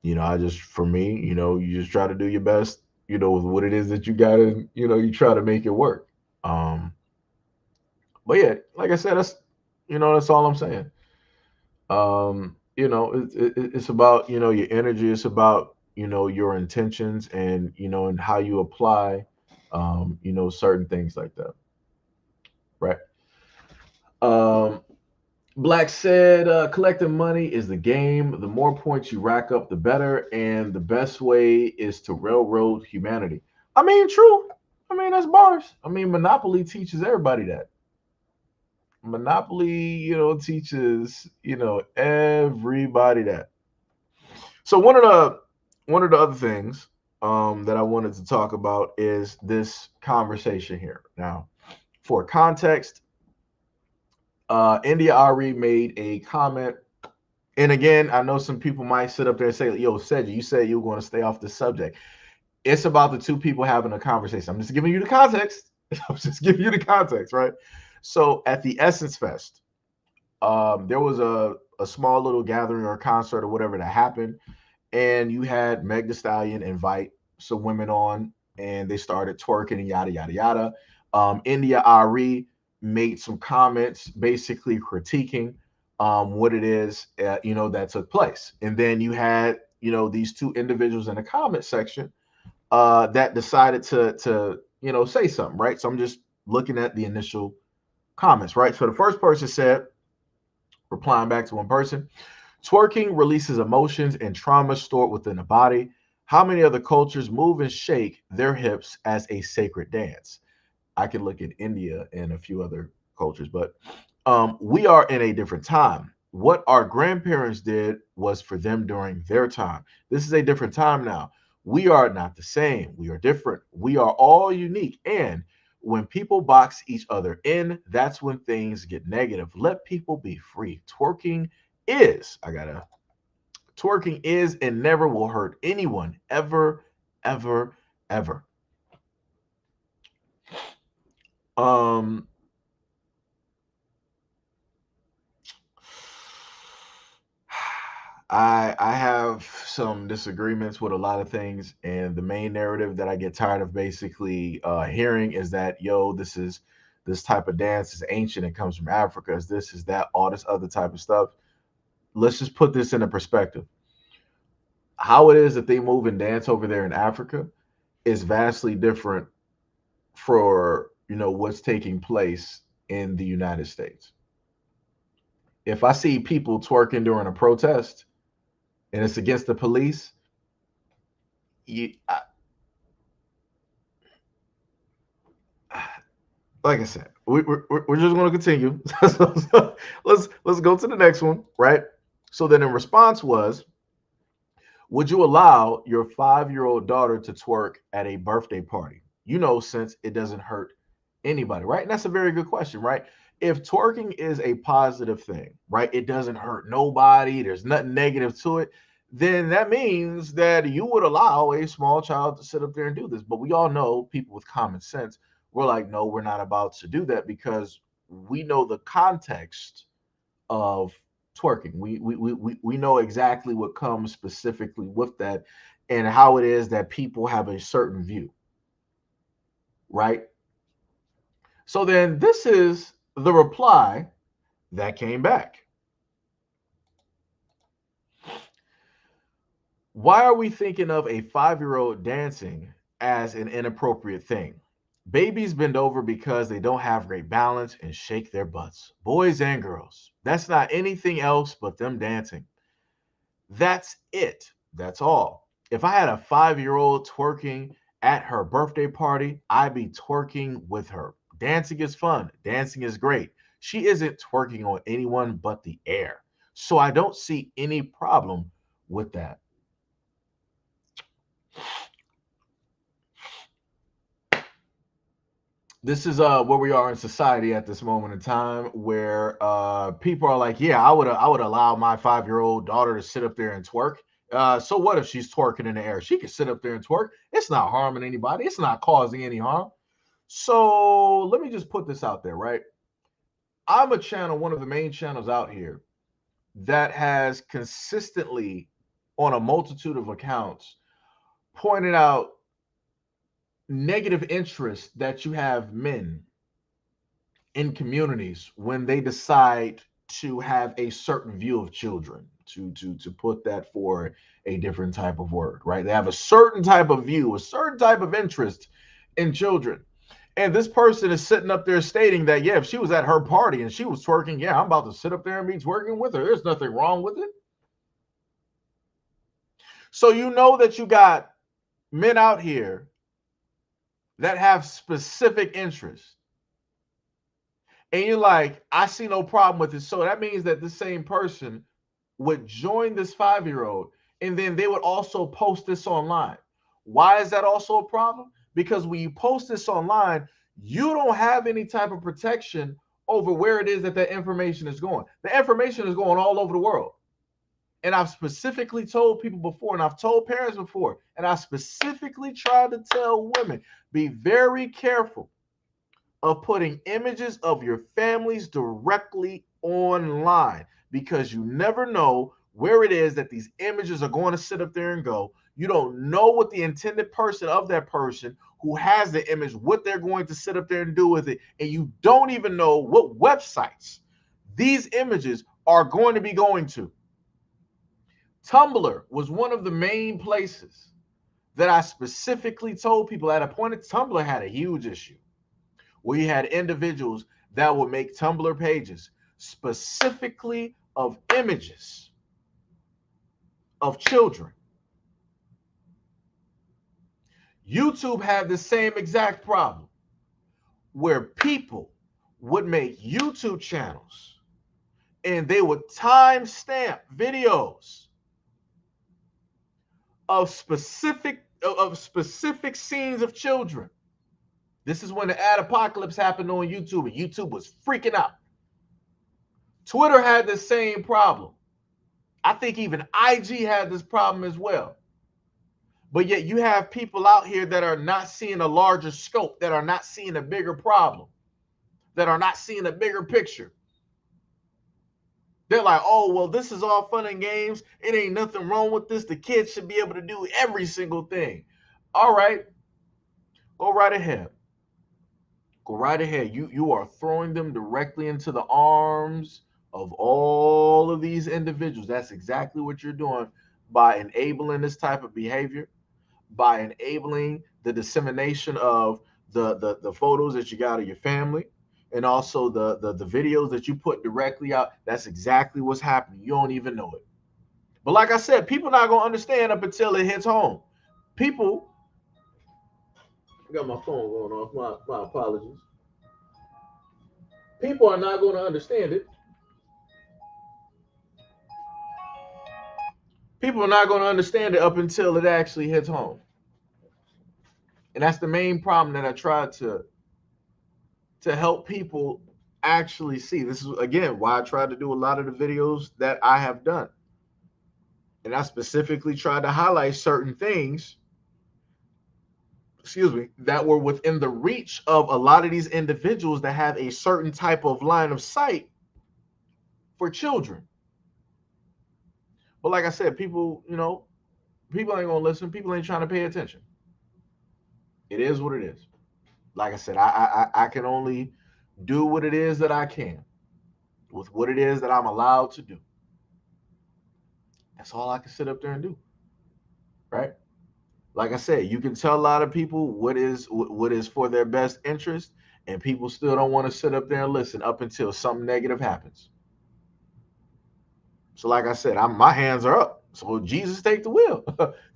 I just, for me, you just try to do your best, with what it is that you got, and you try to make it work. But yeah, like I said, that's all I'm saying. It's about, your energy. It's about, your intentions and, and how you apply, certain things like that. Right. Um, Black said, collecting money is the game. The more points you rack up, the better. And the best way is to railroad humanity. I mean, true. I mean, that's bars. I mean, Monopoly teaches everybody that. Monopoly, teaches, everybody that. So one of the other things that I wanted to talk about is this conversation here. Now, for context, India Ari made a comment, and again, I know some people might sit up there and say, "Yo, Seji, you said you were going to stay off the subject." It's about the two people having a conversation. I'm just giving you the context. I'm just giving you the context, right? So at the Essence Fest, there was a small little gathering or concert or whatever that happened, and you had Meg Thee Stallion invite some women on, and they started twerking and yada yada yada. India Ari made some comments basically critiquing what it is that took place, and then you had these two individuals in the comment section that decided to say something, right? So I'm just looking at the initial comments, right? So the first person said, replying back to one person, twerking releases emotions and trauma stored within the body. How many other cultures move and shake their hips as a sacred dance? I can look at India and a few other cultures, but we are in a different time. What our grandparents did was for them during their time. This is a different time now. We are not the same. We are different. We are all unique. And when people box each other in, that's when things get negative. Let people be free. Twerking is and never will hurt anyone ever, ever, ever. I have some disagreements with a lot of things, and the main narrative that I get tired of basically hearing is that this type of dance is ancient, it comes from Africa, is this, is that, all this other type of stuff. Let's just put this into perspective. How it is that they move and dance over there in Africa is vastly different for what's taking place in the United States. If I see people twerking during a protest and it's against the police, like I said, we're just going to continue. let's go to the next one, right? So then, in response was, would you allow your 5-year-old daughter to twerk at a birthday party? Since it doesn't hurt anybody, right? And that's a very good question, right? If twerking is a positive thing, right? It doesn't hurt nobody. There's nothing negative to it. Then that means that you would allow a small child to sit up there and do this. But we all know, people with common sense, we're like, no, we're not about to do that, because we know the context of twerking. We know exactly what comes specifically with that, and how it is that people have a certain view, right? So then this is the reply that came back. Why are we thinking of a 5-year-old dancing as an inappropriate thing? Babies bend over because they don't have great balance and shake their butts. Boys and girls. That's not anything else but them dancing. That's it. That's all. If I had a 5-year-old twerking at her birthday party, I'd be twerking with her. Dancing is fun. Dancing is great. She isn't twerking on anyone but the air. So I don't see any problem with that. This is where we are in society at this moment in time, where people are like, yeah, I would allow my 5-year-old daughter to sit up there and twerk. So what if she's twerking in the air? She can sit up there and twerk. It's not harming anybody. It's not causing any harm. So let me just put this out there, right? I'm a channel, one of the main channels out here, that has consistently, on a multitude of accounts, pointed out negative interest that you have men in communities when they decide to have a certain view of children, to put that for a different type of word, right? They have a certain type of view, a certain type of interest in children. And this person is sitting up there stating that, yeah, if she was at her party and she was twerking, yeah, I'm about to sit up there and be twerking with her. There's nothing wrong with it. So you know that you got men out here that have specific interests. And you're like, I see no problem with it. So that means that the same person would join this 5-year-old, and then they would also post this online. Why is that also a problem? Because when you post this online, you don't have any type of protection over where it is that that information is going. The information is going all over the world. And I've specifically told people before, and I've told parents before, and I specifically tried to tell women, be very careful of putting images of your families directly online, because you never know where it is that these images are going to sit up there and go. You don't know what the intended person of that person who has the image, what they're going to sit up there and do with it. And you don't even know what websites these images are going to be going to. Tumblr was one of the main places that I specifically told people at a point. Tumblr had a huge issue where you had individuals that would make Tumblr pages specifically of images of children. YouTube had the same exact problem where people would make YouTube channels and they would timestamp videos of specific scenes of children. This is when the ad apocalypse happened on YouTube, and YouTube was freaking out. Twitter had the same problem. I think even IG had this problem as well. But yet you have people out here that are not seeing a larger scope, that are not seeing a bigger problem, that are not seeing a bigger picture. They're like, oh, well, this is all fun and games. It ain't nothing wrong with this. The kids should be able to do every single thing. All right. Go right ahead. Go right ahead. You are throwing them directly into the arms of all of these individuals. That's exactly what you're doing by enabling this type of behavior, by enabling the dissemination of the photos that you got of your family, and also the videos that you put directly out. That's exactly what's happening. You don't even know it. But like I said, people not going to understand up until it hits home. People, I got my phone going off. My apologies. People are not going to understand it. People are not going to understand it up until it actually hits home. And that's the main problem that I tried to help people actually see. This is again why I tried to do a lot of the videos that I have done. And I specifically tried to highlight certain things, excuse me, that were within the reach of a lot of these individuals that have a certain type of line of sight for children. But like I said, people, people ain't gonna listen. People ain't trying to pay attention. It is what it is. Like I said, I can only do what it is that I can with what it is that I'm allowed to do. That's all I can sit up there and do, right? Like I said, you can tell a lot of people what is for their best interest, and people still don't want to sit up there and listen up until something negative happens. So, like I said, my hands are up. So Jesus take the wheel,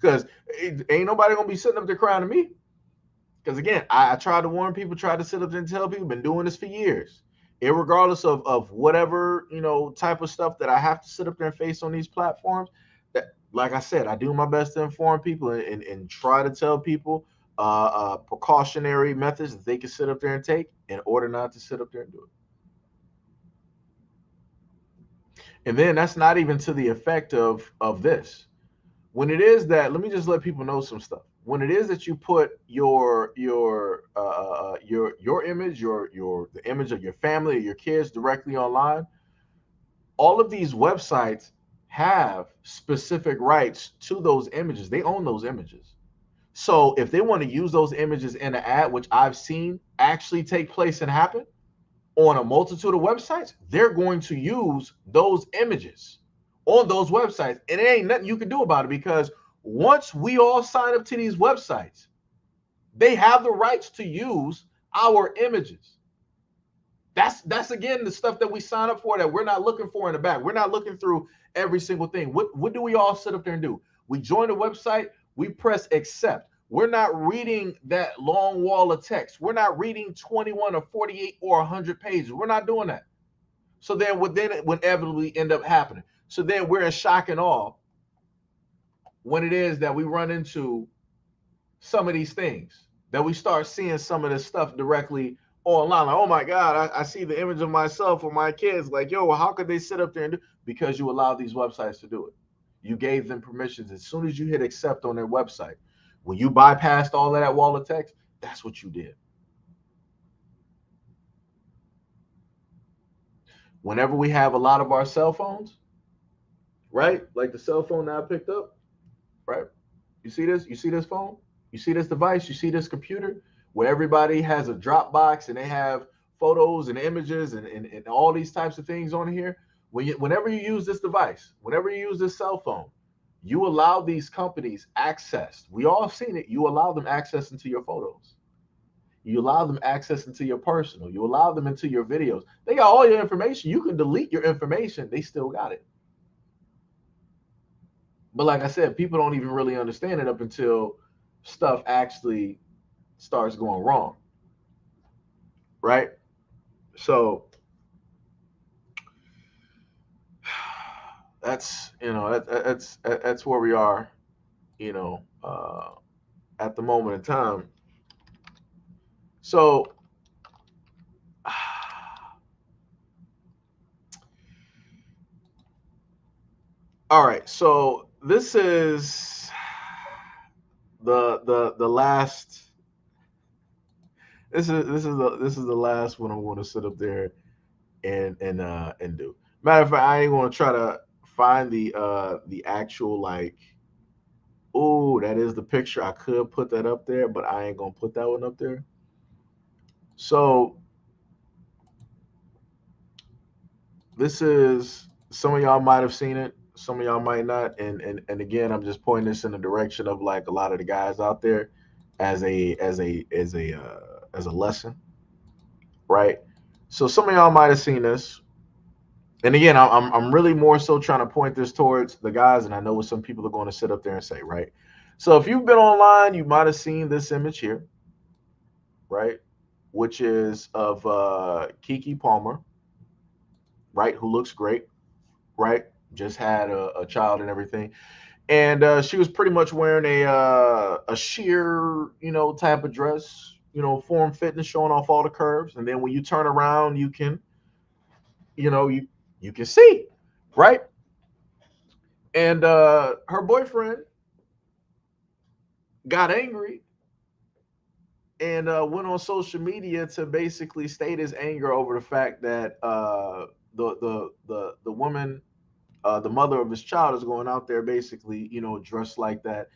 because ain't nobody gonna be sitting up there crying to me. Because again, I try to warn people, try to sit up there and tell people, been doing this for years, irregardless of whatever type of stuff that I have to sit up there and face on these platforms. That, like I said, I do my best to inform people and try to tell people precautionary methods that they can sit up there and take in order not to sit up there and do it. And then that's not even to the effect of this. When it is that, let me just let people know some stuff. When it is that you put your image, the image of your family or your kids directly online, all of these websites have specific rights to those images. They own those images. So if they want to use those images in an ad, which I've seen actually take place and happen on a multitude of websites, they're going to use those images on those websites. And it ain't nothing you can do about it, because once we all sign up to these websites, they have the rights to use our images. That's again the stuff that we sign up for, that we're not looking for in the back. We're not looking through every single thing. What do we all sit up there and do? We join the website, we press accept. We're not reading that long wall of text. We're not reading 21 or 48 or 100 pages. We're not doing that. So then it would inevitably end up happening. So then we're in shock and awe when it is that we run into some of these things, that we start seeing some of this stuff directly online. Like, oh my God, I see the image of myself or my kids. Like, yo, how could they sit up there and do? Because you allowed these websites to do it. You gave them permissions. As soon as you hit accept on their website, when you bypassed all of that wall of text, that's what you did. Whenever we have a lot of our cell phones, right? Like the cell phone that I picked up, right? You see this? You see this phone? You see this device? You see this computer where everybody has a Dropbox and they have photos and images and all these types of things on here? Whenever you use this device, whenever you use this cell phone, you allow these companies access. We all seen it. You allow them access into your photos. You allow them access into your personal. You allow them into your videos. They got all your information. You can delete your information. They still got it. But like I said, people don't even really understand it up until stuff actually starts going wrong. Right? So that's that's where we are, at the moment in time. So all right, so this is the last. This is the last one I'm going to sit up there and do. Matter of fact, I ain't going to try to find the actual, like, oh, that is the picture. I could put that up there, but I ain't gonna put that one up there. So this is, some of y'all might have seen it, some of y'all might not, and again, I'm just pointing this in the direction of like a lot of the guys out there as a lesson, right? So some of y'all might have seen this. And again, I'm really more so trying to point this towards the guys, and I know what some people are going to sit up there and say, right? So if you've been online, you might have seen this image here, right? Which is of Keke Palmer, right? Who looks great, right? Just had a child and everything. And she was pretty much wearing a sheer, type of dress, form fitness, showing off all the curves. And then when you turn around, you can you can see, right? And her boyfriend got angry and went on social media to basically state his anger over the fact that the woman, the mother of his child, is going out there basically, dressed like that,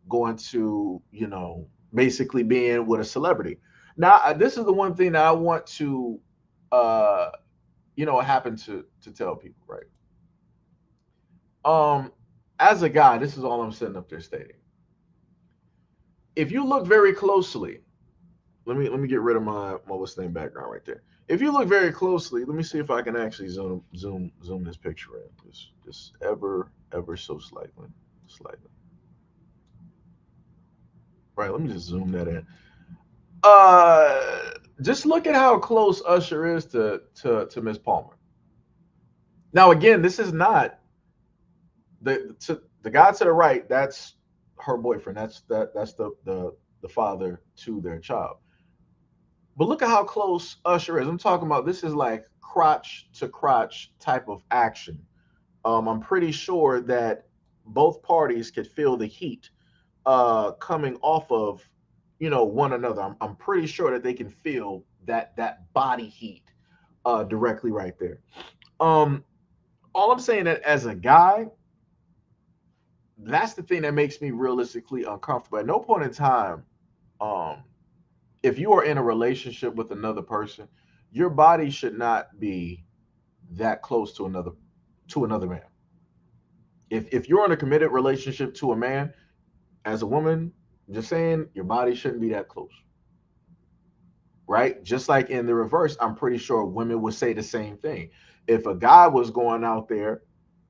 going to, basically being with a celebrity. Now, this is the one thing that I want to, uh, happen to tell people, right? Um, as a guy, this is all I'm sitting up there stating. If you look very closely, let me get rid of my what's name background right there. If you look very closely, let me see if I can actually zoom this picture in, just ever so slightly. Right, let me just zoom that in. Just look at how close Usher is to Miss Palmer. Now, again, this is not the guy to the right. That's her boyfriend. That's the father to their child. But look at how close Usher is. I'm talking about, this is like crotch to crotch type of action. I'm pretty sure that both parties could feel the heat coming off of one another. I'm pretty sure that they can feel that body heat directly right there. Um, all I'm saying, that as a guy, that's the thing that makes me realistically uncomfortable. At no point in time, um, if you are in a relationship with another person, your body should not be that close to another man. If you're in a committed relationship to a man, as a woman, just saying, your body shouldn't be that close. Right? Just like in the reverse, I'm pretty sure women would say the same thing. If a guy was going out there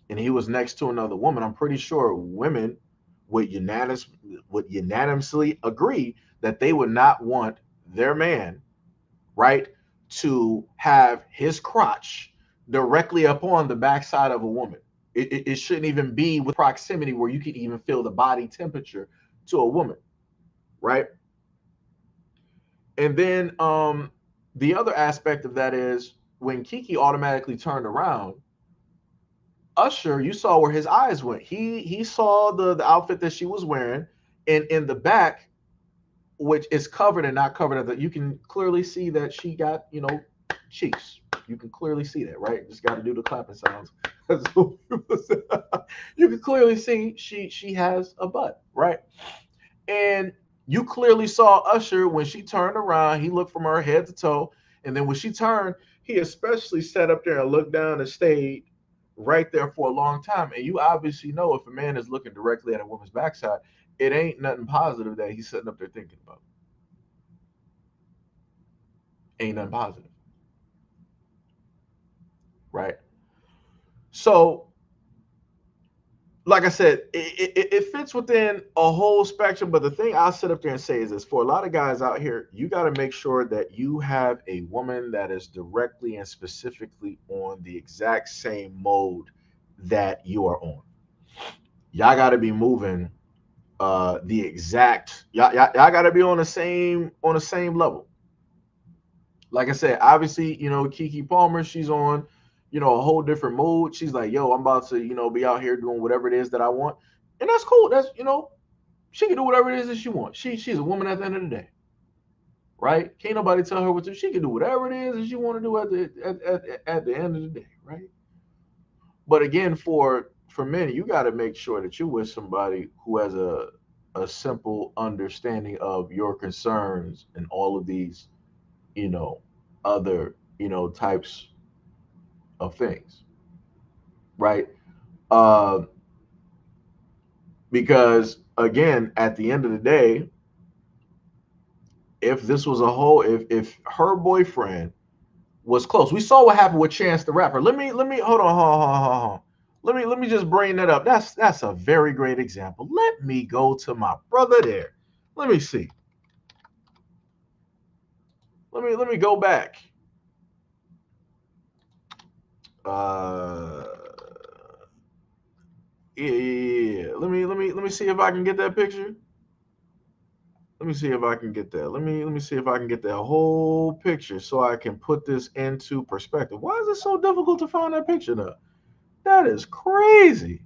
and he was next to another woman, I'm pretty sure women would unanimously agree that they would not want their man, right, to have his crotch directly upon the backside of a woman. It shouldn't even be with proximity where you can even feel the body temperature to a woman, right? And then the other aspect of that is when Kiki automatically turned around, Usher, you saw where his eyes went. He saw the outfit that she was wearing, and in the back, which is covered and not covered, that you can clearly see that she got, cheeks. You can clearly see that, right? Just got to do the clapping sounds. You can clearly see she has a butt, right? And you clearly saw Usher when she turned around. He looked from her head to toe, and then when she turned, he especially sat up there and looked down and stayed right there for a long time. And you obviously know, if a man is looking directly at a woman's backside, it ain't nothing positive that he's sitting up there thinking about. Ain't nothing positive, right? So, like I said, it fits within a whole spectrum. But the thing I'll sit up there and say is this: for a lot of guys out here, you got to make sure that you have a woman that is directly and specifically on the exact same mode that you are on. Y'all got to be moving the exact. Y'all got to be on the same level. Like I said, obviously, Kiki Palmer, she's on, a whole different mood. She's like, yo, I'm about to, be out here doing whatever it is that I want. And that's cool. That's, she can do whatever it is that she wants. She's a woman at the end of the day. Right? Can't nobody tell her what to do. She can do whatever it is that she want to do at the end of the day, right? But again, for men, you got to make sure that you're with somebody who has a simple understanding of your concerns and all of these, you know, other, types of things, right? Uh, because again, at the end of the day, if this was a whole, if her boyfriend was close, we saw what happened with Chance the Rapper. Let me hold on. Let me just bring that up. That's a very great example. Let me go to my brother there. Let me see. Let me go back. Uh, yeah. Let me see if I can get that picture. Let me see if I can get that. Let me see if I can get that whole picture so I can put this into perspective. Why is it so difficult to find that picture now? That is crazy.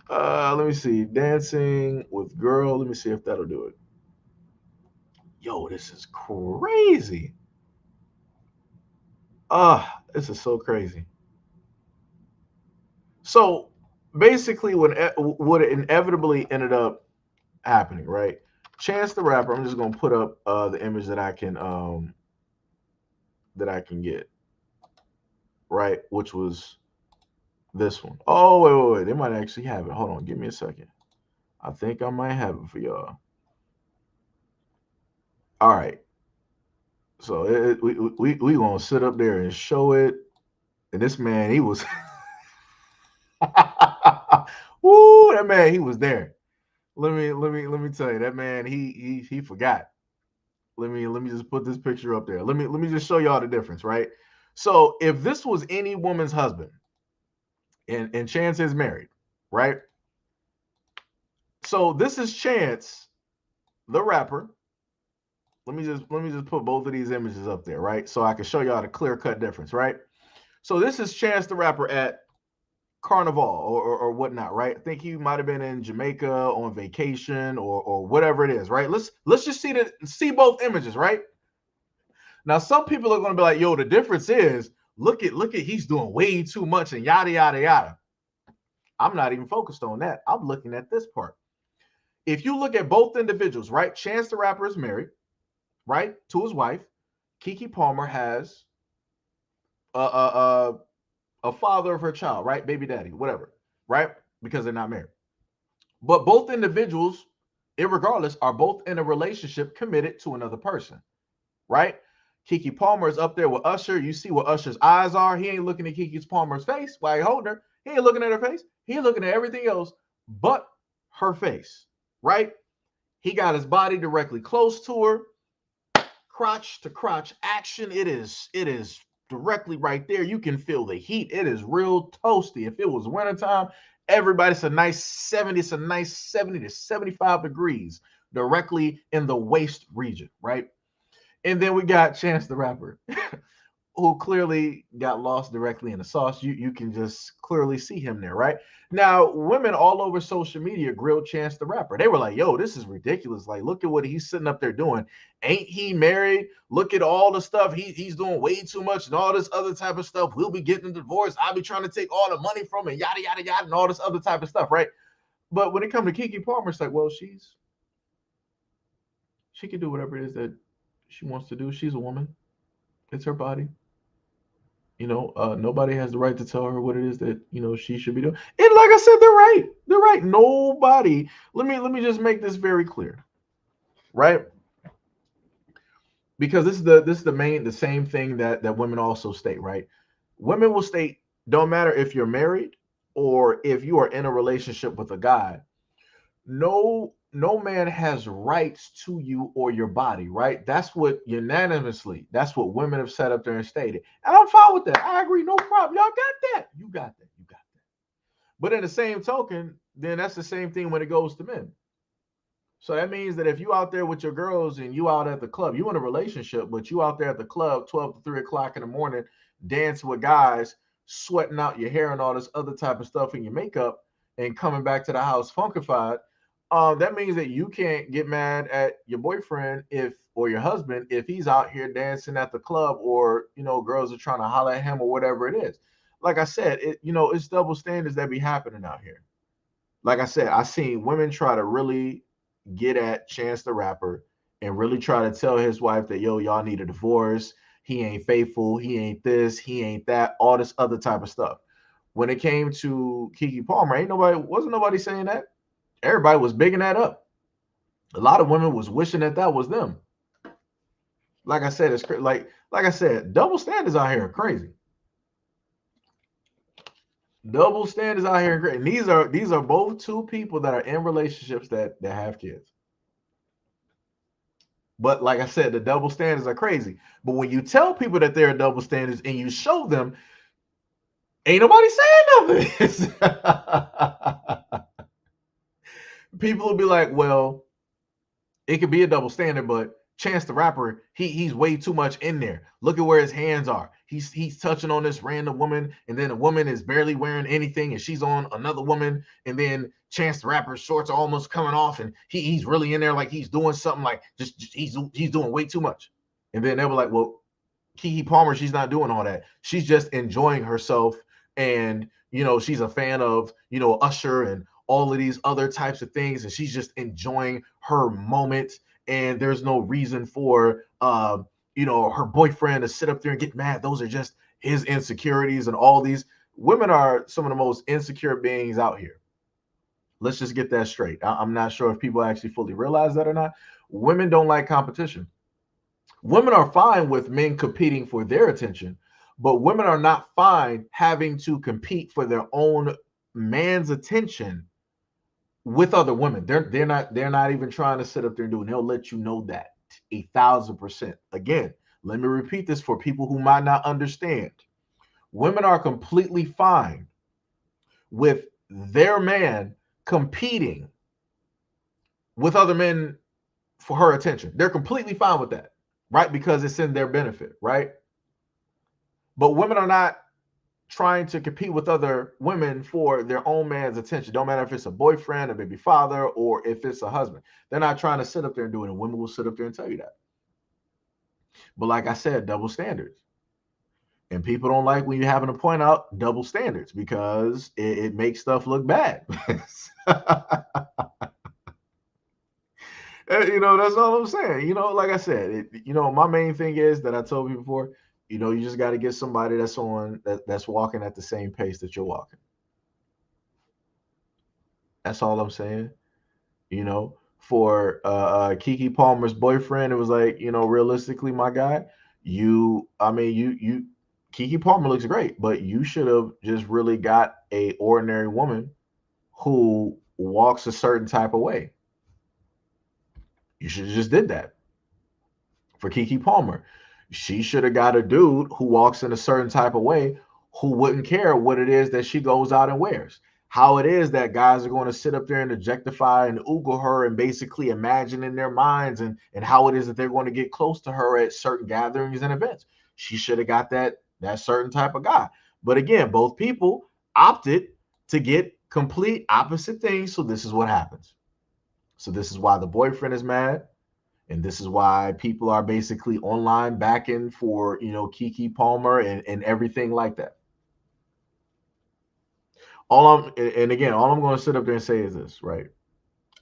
Let me see. Dancing with girl. Let me see if that'll do it. Yo, this is crazy. This is so crazy. So basically, what inevitably ended up happening, right? Chance the Rapper. I'm just gonna put up the image that I can get, right? Which was this one. Oh wait. They might actually have it. Hold on, give me a second. I think I might have it for y'all. All right. So we gonna sit up there and show it. And this man, he was, woo, that man, he was there. Let me tell you, that man, he forgot. Let me just put this picture up there. Let me just show y'all the difference, right? So if this was any woman's husband, and Chance is married, right? So this is Chance, the rapper. Let me just put both of these images up there, right? So I can show y'all the clear-cut difference, right? So this is Chance the Rapper at Carnival or whatnot, right? I think he might have been in Jamaica on vacation or whatever it is, right? Let's just see both images, right? Now some people are going to be like, yo, the difference is look at he's doing way too much and yada yada yada. I'm not even focused on that. I'm looking at this part. If you look at both individuals, right? Chance the Rapper is married, right, to his wife. Keke Palmer has a father of her child, right? Baby daddy, whatever, right? Because they're not married. But both individuals, irregardless, are both in a relationship committed to another person, right? Keke Palmer is up there with Usher. You see what Usher's eyes are. He ain't looking at Keke Palmer's face while he holding her. He ain't looking at her face. He looking at everything else but her face, right? He got his body directly close to her, crotch to crotch action. It is directly right there. You can feel the heat. It is real toasty. If it was wintertime, everybody's a nice 70 to 75 degrees directly in the waist region, right? And then we got Chance the Rapper, who clearly got lost directly in the sauce. You can just clearly see him there, right? Now, women all over social media grilled Chance the Rapper. They were like, yo, this is ridiculous. Like, look at what he's sitting up there doing. Ain't he married? Look at all the stuff he's doing way too much and all this other type of stuff. We'll be getting a divorce. I'll be trying to take all the money from him, yada, yada, yada, and all this other type of stuff, right? But when it comes to Keke Palmer, it's like, well, she can do whatever it is that she wants to do. She's a woman. It's her body. Nobody has the right to tell her what it is that she should be doing. And like I said, they're right. Nobody. Let me just make this very clear, right? Because this is the same thing that women also state, right? Women will state, don't matter if you're married or if you are in a relationship with a guy, no man has rights to you or your body, right? That's what that's what women have said up there and stated. And I'm fine with that. I agree, no problem. Y'all got that. You got that. But in the same token, then that's the same thing when it goes to men. So that means that if you out there with your girls and you out at the club, you in a relationship, but you out there at the club 12 to 3 o'clock in the morning, dancing with guys, sweating out your hair and all this other type of stuff in your makeup and coming back to the house funkified, that means that you can't get mad at your boyfriend or your husband if he's out here dancing at the club or girls are trying to holler at him or whatever it is. Like I said, it's double standards that be happening out here. Like I said, I seen women try to really get at Chance the Rapper and really try to tell his wife that y'all need a divorce. He ain't faithful. He ain't this. He ain't that. All this other type of stuff. When it came to Keke Palmer, wasn't nobody saying that. Everybody was bigging that up. A lot of women was wishing that was them. Like I said, it's like I said, double standards out here are crazy. Double standards out here are crazy. And these are both two people that are in relationships that have kids. But like I said, the double standards are crazy. But when you tell people that they're double standards and you show them, ain't nobody saying nothing. people will be like, well, it could be a double standard, but Chance the Rapper, he's way too much in there. Look at where his hands are. He's touching on this random woman, and then a woman is barely wearing anything, and she's on another woman, and then Chance the Rapper's shorts are almost coming off, and he's really in there like he's doing something like just he's doing way too much. And then they were like, well, Keke Palmer, she's not doing all that. She's just enjoying herself, and she's a fan of Usher and all of these other types of things, and she's just enjoying her moment. And there's no reason for her boyfriend to sit up there and get mad. Those are just his insecurities, and all these women are some of the most insecure beings out here. Let's just get that straight. I'm not sure if people actually fully realize that or not. Women don't like competition. Women are fine with men competing for their attention, but women are not fine having to compete for their own man's attention with other women. They're not even trying to sit up there and do it. They'll let you know that 1,000%. Again, let me repeat this for people who might not understand. Women are completely fine with their man competing with other men for her attention. They're completely fine with that, right? Because it's in their benefit, right? But women are not trying to compete with other women for their own man's attention. Don't matter if it's a boyfriend, a baby father, or if it's a husband. They're not trying to sit up there and do it, and women will sit up there and tell you that. But like I said, double standards. And people don't like when you're having to point out double standards because it makes stuff look bad. That's all I'm saying. Like I said, my main thing is that I told you before, you just got to get somebody that's walking at the same pace that you're walking. That's all I'm saying. For Keke Palmer's boyfriend, it was like, realistically, my guy, Keke Palmer looks great, but you should have just really got a ordinary woman who walks a certain type of way. You should have just did that. For Keke Palmer, she should have got a dude who walks in a certain type of way, who wouldn't care what it is that she goes out and wears. How it is that guys are going to sit up there and objectify and oogle her and basically imagine in their minds and how it is that they're going to get close to her at certain gatherings and events. She should have got that certain type of guy. But again, both people opted to get complete opposite things. So this is what happens. So this is why the boyfriend is mad. And this is why people are basically online backing for, Keke Palmer and everything like that. All I'm going to sit up there and say is this, right?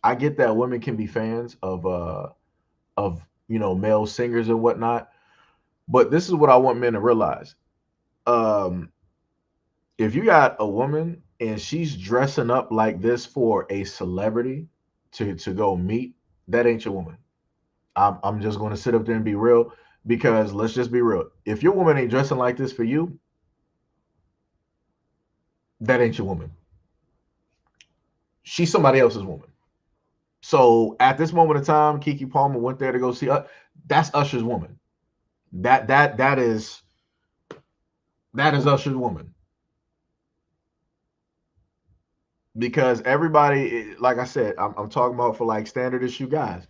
I get that women can be fans of male singers and whatnot, but this is what I want men to realize. If you got a woman and she's dressing up like this for a celebrity to go meet, that ain't your woman. I'm just going to sit up there and be real, because let's just be real. If your woman ain't dressing like this for you, that ain't your woman. She's somebody else's woman. So at this moment in time, Keke Palmer went there to go see that's Usher's woman. That is Usher's woman. Because everybody, like I said, I'm talking about for like standard issue guys.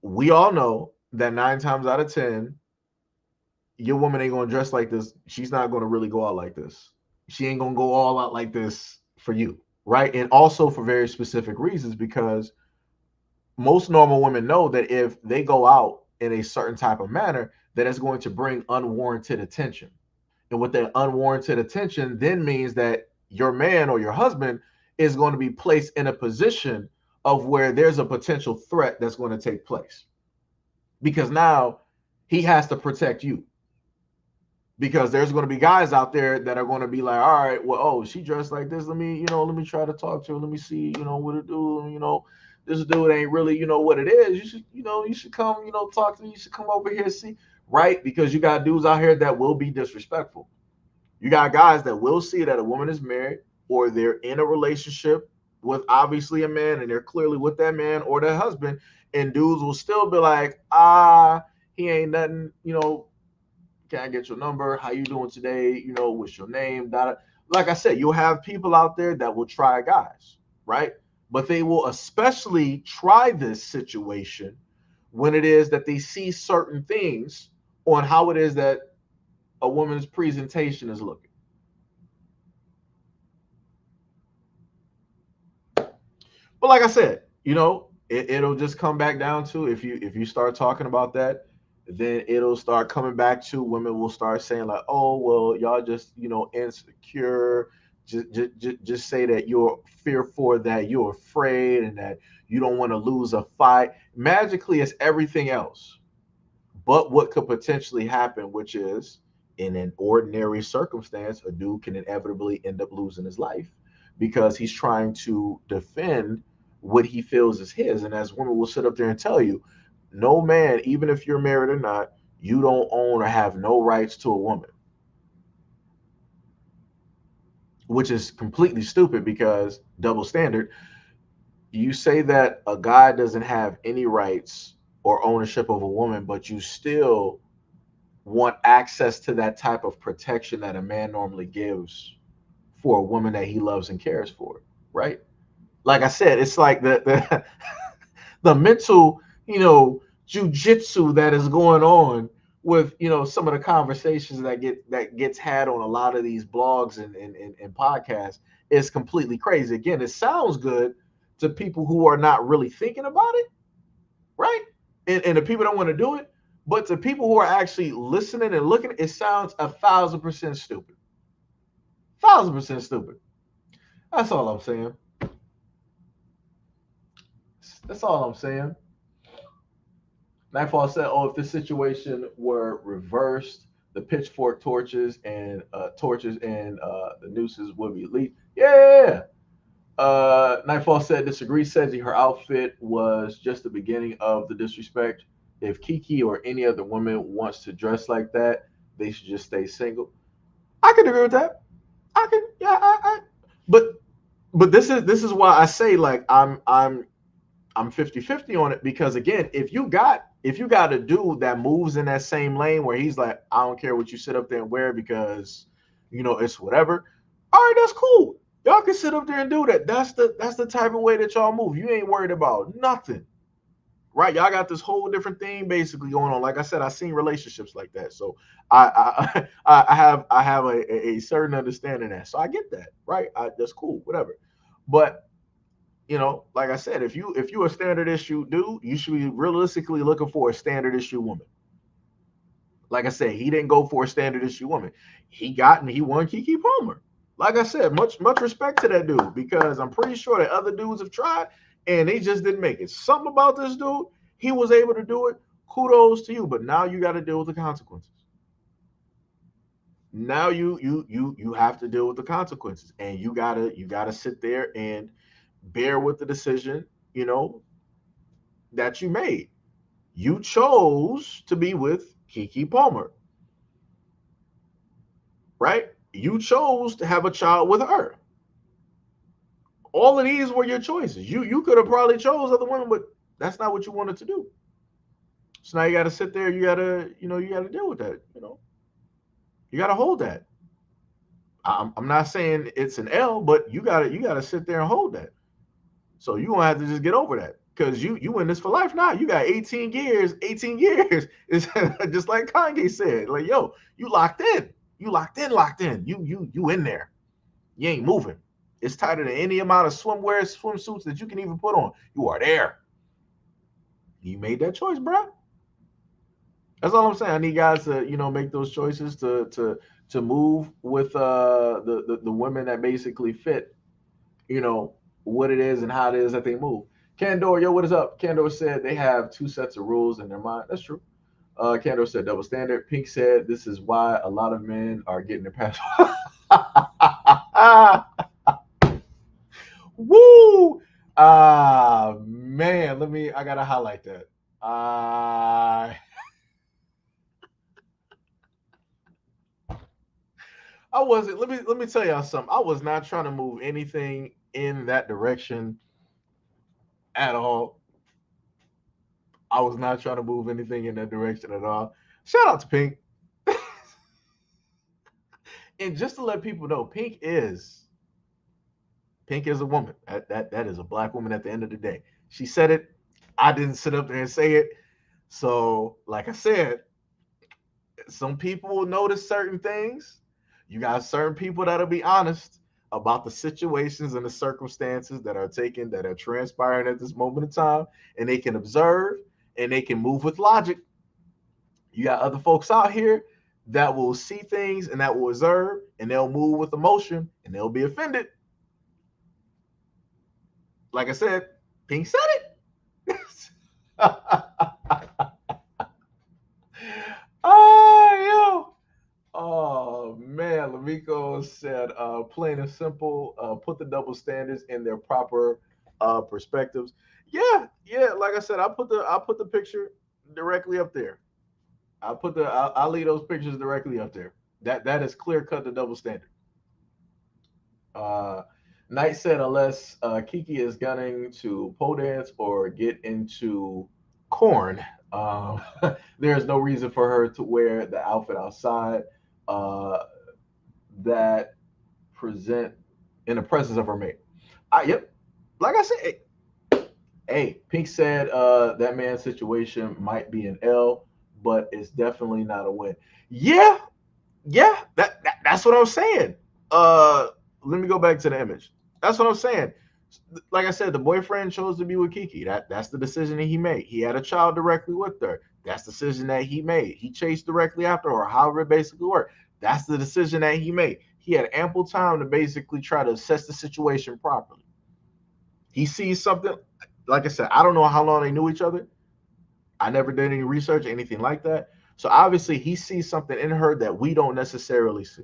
We all know that 9 times out of 10, your woman ain't gonna dress like this. She's not gonna really go out like this. She ain't gonna go all out like this for you, right? And also for very specific reasons, because most normal women know that if they go out in a certain type of manner, that it's going to bring unwarranted attention. And with that unwarranted attention then means that your man or your husband is going to be placed in a position of where there's a potential threat that's going to take place. Because now he has to protect you. Because there's going to be guys out there that are going to be like, all right, well, oh, she dressed like this. Let me try to talk to her. Let me see, what it do. This dude ain't really, what it is. You should come, talk to me. You should come over here, see, right? Because you got dudes out here that will be disrespectful. You got guys that will see that a woman is married or they're in a relationship with obviously a man and they're clearly with that man or their husband, and dudes will still be like, he ain't nothing, can I get your number? How you doing today? What's your name? Like I said, you'll have people out there that will try guys, right? but they will especially try this situation when it is that they see certain things on how it is that a woman's presentation is looking. But like I said, it'll just come back down to if you start talking about that, then it'll start coming back to women will start saying like, oh well, y'all just insecure. Just say that you're fearful, that you're afraid, and that you don't want to lose a fight. Magically, it's everything else but what could potentially happen, which is in an ordinary circumstance, a dude can inevitably end up losing his life because he's trying to defend what he feels is his. And as women will sit up there and tell you, no man, even if you're married or not, you don't own or have no rights to a woman. Which is completely stupid because double standard. You say that a guy doesn't have any rights or ownership of a woman, but you still want access to that type of protection that a man normally gives for a woman that he loves and cares for, right? Like I said, it's like the the mental, jujitsu that is going on with some of the conversations that gets had on a lot of these blogs and podcasts is completely crazy. Again, it sounds good to people who are not really thinking about it, right? And the people don't want to do it, but to people who are actually listening and looking, it sounds 1,000% stupid. 1,000% stupid. That's all I'm saying. That's all I'm saying. Nightfall said, "Oh, if this situation were reversed, the pitchfork torches and the nooses would be elite." Yeah. Nightfall said, "Disagree. Says her outfit was just the beginning of the disrespect. If Kiki or any other woman wants to dress like that, they should just stay single." I can agree with that. I can, yeah. But this is why I say like I'm 50-50 on it because again, if you got a dude that moves in that same lane where he's like, I don't care what you sit up there and wear because it's whatever. All right, that's cool. Y'all can sit up there and do that. That's the type of way that y'all move. You ain't worried about nothing. Right? Y'all got this whole different thing basically going on. Like I said, I've seen relationships like that. So I have a certain understanding of that. So I get that, right? That's cool, whatever. But like I said, if you're a standard issue dude, you should be realistically looking for a standard issue woman. Like I said, he didn't go for a standard issue woman. He won Keke Palmer. Like I said, much respect to that dude because I'm pretty sure that other dudes have tried and they just didn't make it. Something about this dude, he was able to do it. Kudos to you, but now you got to deal with the consequences. Now you have to deal with the consequences, and you gotta sit there and bear with the decision, that you made. You chose to be with Keke Palmer, right? You chose to have a child with her. All of these were your choices. You could have probably chose other women, but that's not what you wanted to do. So now you got to sit there. You got to deal with that. You got to hold that. I'm not saying it's an L, but you got to sit there and hold that. So you gonna have to just get over that because you in this for life now. You got 18 years. 18 years is just like Kanye said. Like, yo, you locked in. You locked in. You in there. You ain't moving. It's tighter than any amount of swimsuits that you can even put on. You are there. You made that choice, bro. That's all I'm saying. I need guys to, make those choices to move with the women that basically fit, what it is and how it is that they move. Candor, yo, what is up? Candor said they have two sets of rules in their mind. That's true. Candor said double standard. Pink said this is why a lot of men are getting their passport. Woo! Man, I gotta highlight that. I wasn't. Let me tell y'all something. I was not trying to move anything in that direction at all. I was not trying to move anything in that direction at all. Shout out to Pink. And just to let people know, Pink is Pink is a woman. That is a black woman at the end of the day. She said it. I didn't sit up there and say it. So, like I said, some people will notice certain things. You got certain people that'll be honest about the situations and the circumstances that are transpiring at this moment in time, and they can observe and they can move with logic. You got other folks out here that will see things and that will observe, and they'll move with emotion and they'll be offended. Like I said, Pink said it. Oh, yo. Oh man, Lamiko said, plain and simple, put the double standards in their proper perspectives. Yeah, like I said, I put the picture directly up there. I'll leave those pictures directly up there. That is clear cut the double standard. Knight said unless Kiki is gunning to pole dance or get into corn, there is no reason for her to wear the outfit outside that present in the presence of her mate. Yep, like I said, hey, Pink said that man's situation might be an L, but it's definitely not a win. Yeah, that's what I'm saying. Let me go back to the image. That's what I'm saying. Like I said, the boyfriend chose to be with Kiki. That's the decision that he made. He had a child directly with her. That's the decision that he made. He chased directly after her, however it basically worked. That's the decision that he made. He had ample time to basically try to assess the situation properly. He sees something, like I said, I don't know how long they knew each other. I never did any research or anything like that. So obviously he sees something in her that we don't necessarily see.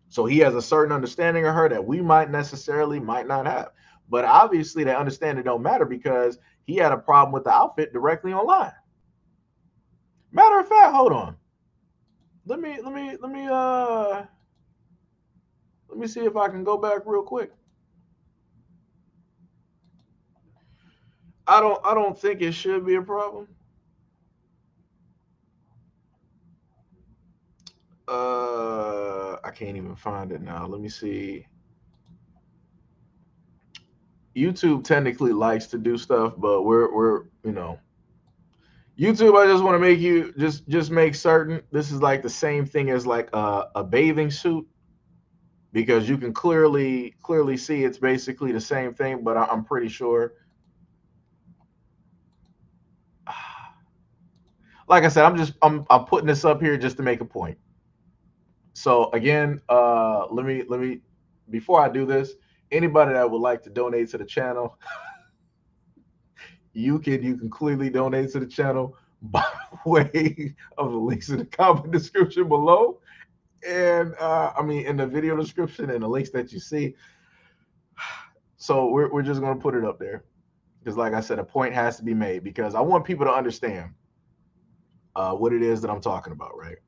So he has a certain understanding of her that we might not have. But obviously that understanding don't matter because he had a problem with the outfit directly online. Matter of fact, hold on. Let me see if I can go back real quick. I don't think it should be a problem. I can't even find it now. Let me see. YouTube technically likes to do stuff, but we're YouTube. I just want to make you just make certain this is like the same thing as like a bathing suit, because you can clearly see it's basically the same thing, but I'm pretty sure. Like I said, I'm putting this up here just to make a point. So again, let me before I do this, anybody that would like to donate to the channel, you can clearly donate to the channel by way of the links in the comment description below, and in the video description and the links that you see. So we're just gonna put it up there because, like I said, a point has to be made because I want people to understand what it is that I'm talking about, right?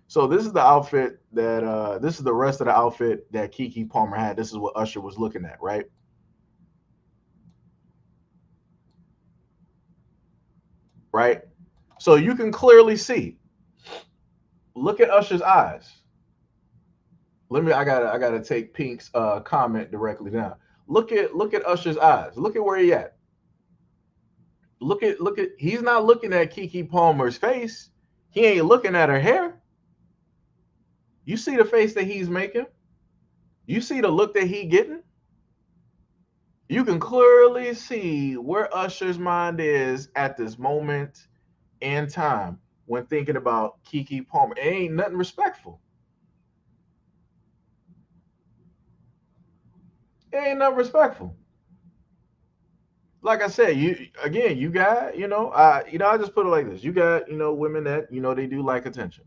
So this is the outfit that this is the rest of the outfit that Keke Palmer had. This is what Usher was looking at, right? Right? So you can clearly see. Look at Usher's eyes. I gotta take Pink's comment directly down. Look at Usher's eyes. Look at where he at. Look at he's not looking at Keke Palmer's face. He ain't looking at her hair. You see the face that he's making? You see the look that he getting? You can clearly see where Usher's mind is at this moment in time when thinking about Keke Palmer. It ain't nothing respectful. It ain't nothing respectful. Like I said, you got, I just put it like this. You got, women that, they do like attention.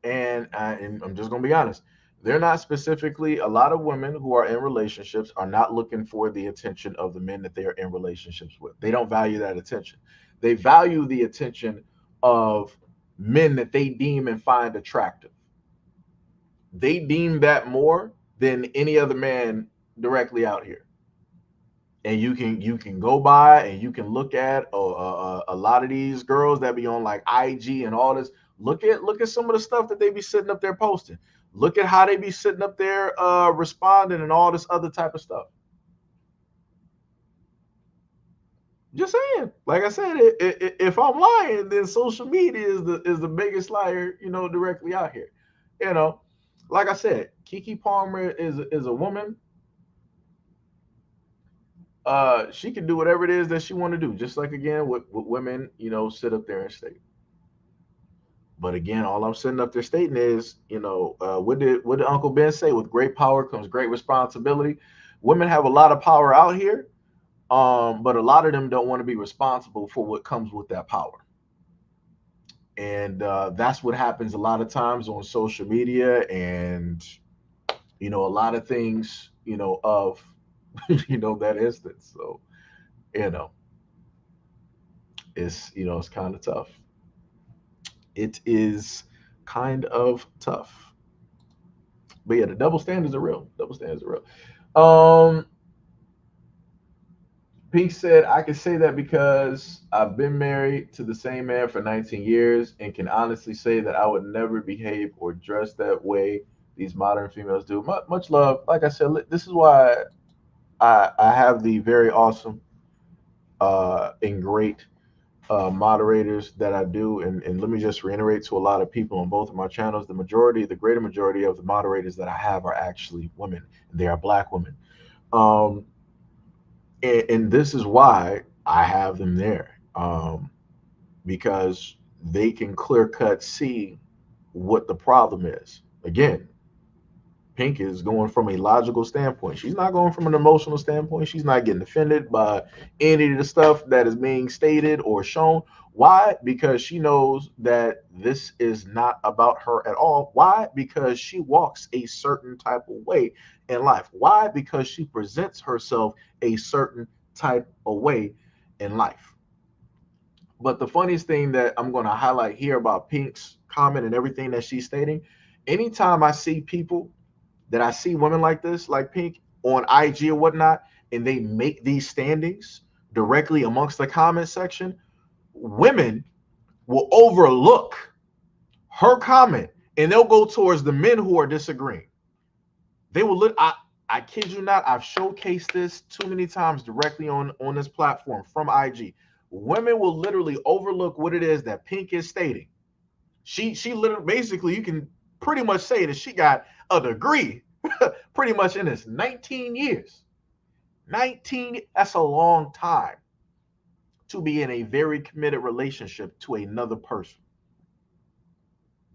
And I'm just going to be honest. They're not specifically, a lot of women who are in relationships are not looking for the attention of the men that they are in relationships with. They don't value that attention. They value the attention of men that they deem and find attractive. They deem that more than any other man directly out here. And you can go by and you can look at a lot of these girls that be on like IG and all this. Look at some of the stuff that they be sitting up there posting. Look at how they be sitting up there responding and all this other type of stuff. Just saying. Like I said, if I'm lying, then social media is the biggest liar, directly out here. Like I said, Keke Palmer is a woman. She can do whatever it is that she want to do, just like again what women, sit up there and state. But again, all I'm sitting up there stating is, what did Uncle Ben say? With great power comes great responsibility. Women have a lot of power out here, but a lot of them don't want to be responsible for what comes with that power. And that's what happens a lot of times on social media, and a lot of things, of that instance. So, it's kind of tough. It is kind of tough. But yeah, the double standards are real. Double standards are real. Pink said, I can say that because I've been married to the same man for 19 years and can honestly say that I would never behave or dress that way these modern females do. Much love. Like I said, this is why I have the very awesome and great moderators that I do. And let me just reiterate to a lot of people on both of my channels, the greater majority of the moderators that I have are actually women. They are Black women. And this is why I have them there, because they can clear cut see what the problem is. Again, Pink is going from a logical standpoint. She's not going from an emotional standpoint. She's not getting offended by any of the stuff that is being stated or shown. Why? Because she knows that this is not about her at all. Why? Because she walks a certain type of way in life. Why? Because she presents herself a certain type of way in life. But the funniest thing that I'm going to highlight here about Pink's comment and everything that she's stating, anytime I see people that I see women like this, like Pink, on IG or whatnot, and they make these standings directly amongst the comment section, women will overlook her comment and they'll go towards the men who are disagreeing. They will look. I kid you not, I've showcased this too many times directly on this platform from IG. Women will literally overlook what it is that Pink is stating. She literally, basically, you can pretty much say that she got a degree pretty much in this 19 years. 19, that's a long time to be in a very committed relationship to another person.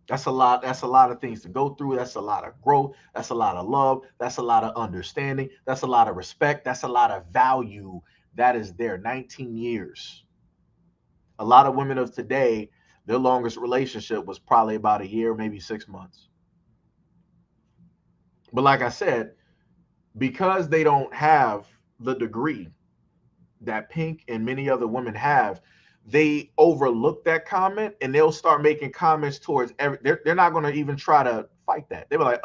That's a lot. That's a lot of things to go through. That's a lot of growth. That's a lot of love. That's a lot of understanding. That's a lot of respect. That's a lot of value that is there. 19 years. A lot of women of today, their longest relationship was probably about a year, maybe 6 months. But like I said, because they don't have the degree that Pink and many other women have, they overlook that comment and they'll start making comments towards they're not going to even try to fight that. They'll be like,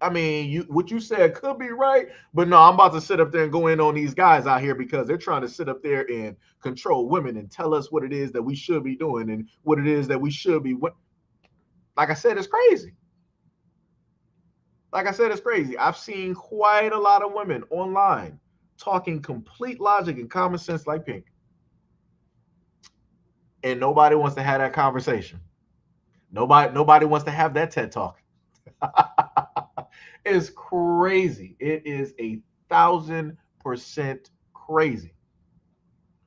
I mean, what you said could be right, but no, I'm about to sit up there and go in on these guys out here because they're trying to sit up there and control women and tell us what it is that we should be doing and what it is that we should be. Like I said, it's crazy. Like I said, it's crazy. I've seen quite a lot of women online talking complete logic and common sense like Pink. And nobody wants to have that conversation. Nobody wants to have that TED Talk. It's crazy. It is 1,000% crazy.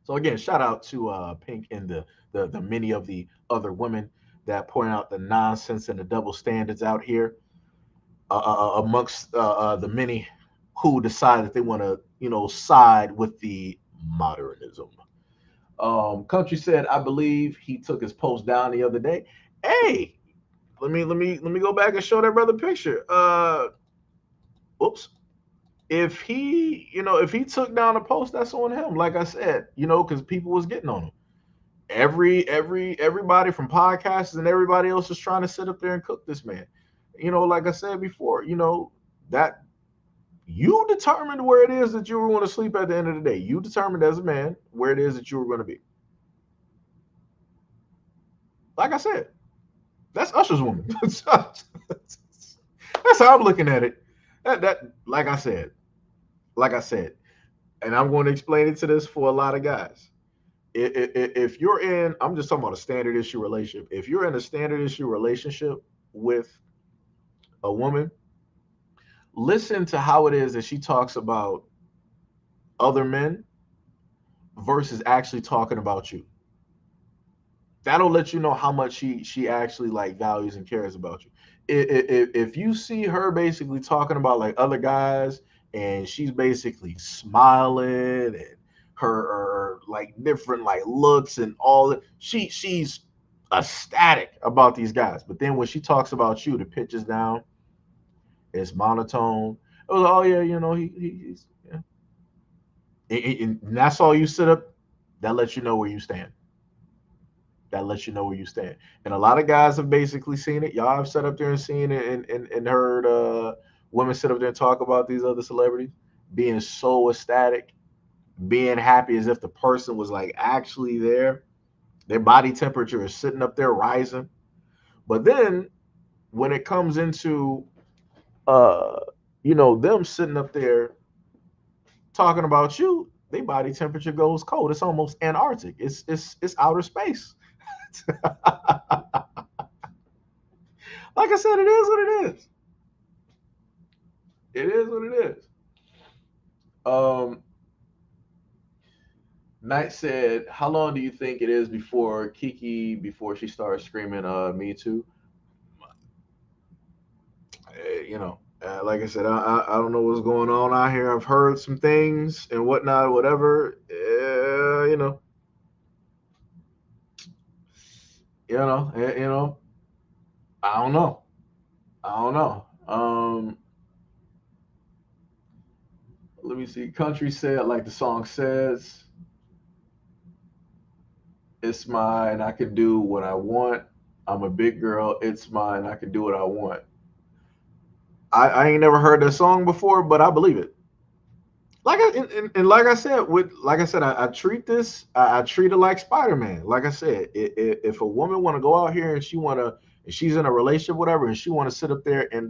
So again, shout out to Pink and the many of the other women that point out the nonsense and the double standards out here amongst the many who decide that they want to, side with the modernism. Country said, I believe he took his post down the other day. Hey, let me go back and show that brother picture. Oops. If he took down a post, that's on him. Like I said, because people was getting on him. Everybody from podcasts and everybody else is trying to sit up there and cook this man. Like I said before, that you determined where it is that you were going to sleep at the end of the day. You determined as a man where it is that you were going to be. Like I said, that's Usher's woman. That's how I'm looking at it. That like I said, and I'm going to explain it to this for a lot of guys. If you're in, I'm just talking about a standard issue relationship. If you're in a standard issue relationship with a woman, listen to how it is that she talks about other men versus actually talking about you. That'll let you know how much she actually like values and cares about you. If you see her basically talking about like other guys and she's basically smiling and her like different like looks and all that, she's ecstatic about these guys. But then when she talks about you, the pitch is down, it's monotone. It was, oh yeah, you know, he's yeah. And that's all you sit up. That lets you know where you stand. That lets you know where you stand. And a lot of guys have basically seen it. Y'all have sat up there and seen it and heard women sit up there and talk about these other celebrities being so ecstatic, being happy as if the person was like actually there. Their body temperature is sitting up there rising. But then when it comes into them sitting up there talking about you, their body temperature goes cold. It's almost Antarctic. It's outer space. Like I said, it is what it is. It is what it is. Knight said, how long do you think it is before she starts screaming, me too? Like I said, I don't know what's going on out here. I've heard some things and whatnot, whatever. I don't know. Let me see. Country said, like the song says, it's mine. I can do what I want. I'm a big girl. It's mine. I can do what I want. I ain't never heard that song before, but I believe it. Like I said, I treat this. I treat it like Spider-Man. Like I said, if a woman want to go out here and she's in a relationship, whatever, and she want to sit up there and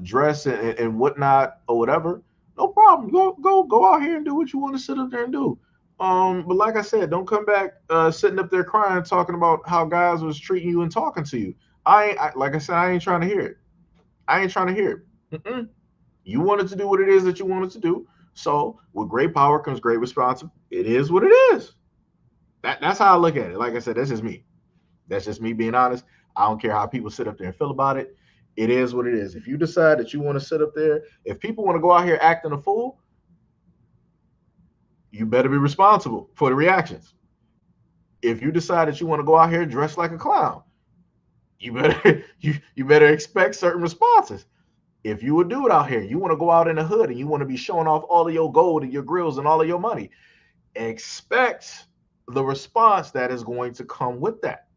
dress and whatnot or whatever, no problem. Go out here and do what you want to sit up there and do. But like I said, don't come back sitting up there crying, talking about how guys was treating you and talking to you. Like I said, I ain't trying to hear it. Mm-mm. You wanted to do what it is that you wanted to do. So with great power comes great responsibility. It is what it is. That's how I look at it. Like I said, that's just me. That's just me being honest. I don't care how people sit up there and feel about it. It is what it is. If you decide that you want to sit up there, if people want to go out here acting a fool, you better be responsible for the reactions. If you decide that you want to go out here dressed like a clown, you better expect certain responses. If you would do it out here, you want to go out in the hood and you want to be showing off all of your gold and your grills and all of your money, expect the response that is going to come with that.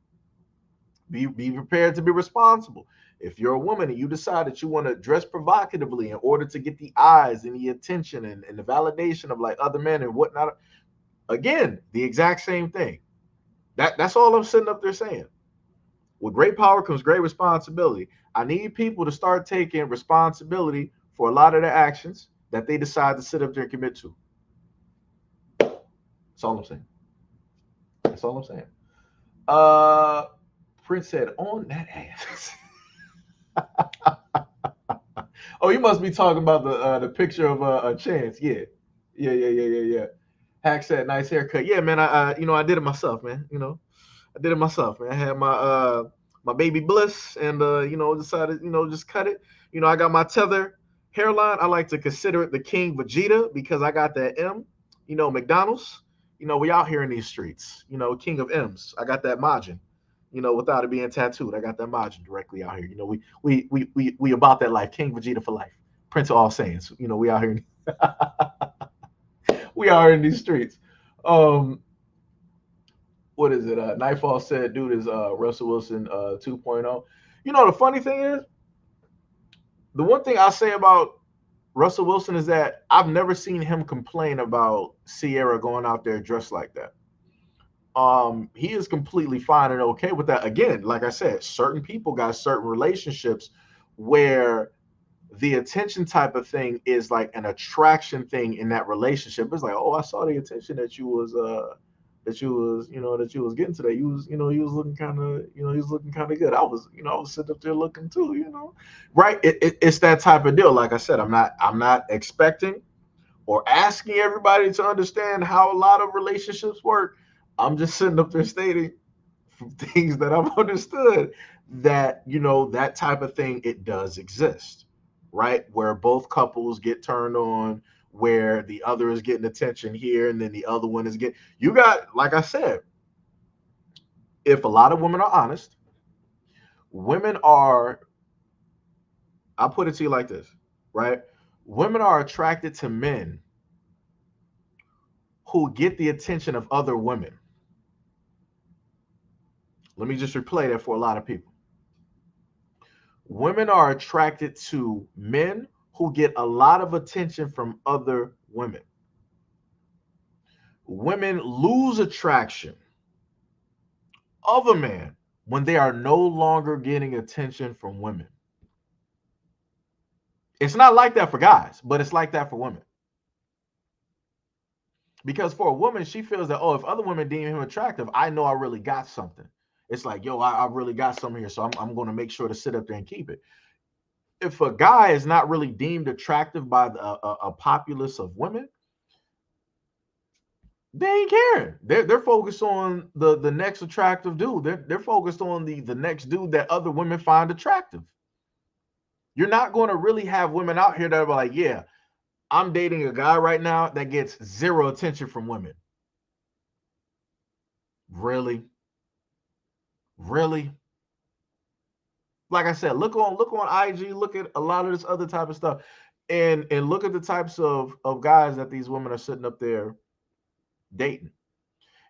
Be prepared to be responsible. If you're a woman and you decide that you want to dress provocatively in order to get the eyes and the attention and the validation of like other men and whatnot, again, the exact same thing. That's all I'm sitting up there saying. With great power comes great responsibility. I need people to start taking responsibility for a lot of the actions that they decide to sit up there and commit to. That's all I'm saying. Prince said, on that ass. Oh, you must be talking about the picture of a Chance. Yeah. Hack said, nice haircut. Yeah, man. I did it myself, man. I had my baby Bliss and decided, just cut it. I got my tether hairline. I like to consider it the King Vegeta because I got that M. McDonald's. We out here in these streets. King of M's. I got that Majin. Without it being tattooed, I got that Majin directly out here. We about that life. King Vegeta for life. Prince of all Saiyans. We out here. We are in these streets. What is it? Nightfall said, dude is Russell Wilson 2.0. The funny thing is, the one thing I say about Russell Wilson is that I've never seen him complain about Sierra going out there dressed like that. He is completely fine and okay with that. Again, like I said, certain people got certain relationships where the attention type of thing is like an attraction thing in that relationship. It's like, oh, I saw the attention that you was getting today. You was looking kind of, you was looking kind of good. I was sitting up there looking too, right? It's that type of deal. Like I said, I'm not expecting or asking everybody to understand how a lot of relationships work. I'm just sitting up there stating things that I've understood, that that type of thing, it does exist, right? Where both couples get turned on, where the other is getting attention here and then the other one is getting, you got, like I said, if a lot of women are honest, women are, I'll put it to you like this, right? Women are attracted to men who get the attention of other women. Let me just replay that for a lot of people. Women are attracted to men who get a lot of attention from other women. Women lose attraction of a man when they are no longer getting attention from women. It's not like that for guys, but it's like that for women. Because for a woman, she feels that, oh, if other women deem him attractive, I know I really got something. It's like, yo, I really got something here, so I'm going to make sure to sit up there and keep it. If a guy is not really deemed attractive by a populace of women, they ain't caring. They're focused on the next attractive dude. They're focused on the next dude that other women find attractive. You're not going to really have women out here that are like, yeah, I'm dating a guy right now that gets zero attention from women. Really? Like I said, look on IG, look at a lot of this other type of stuff, and look at the types of guys that these women are sitting up there dating.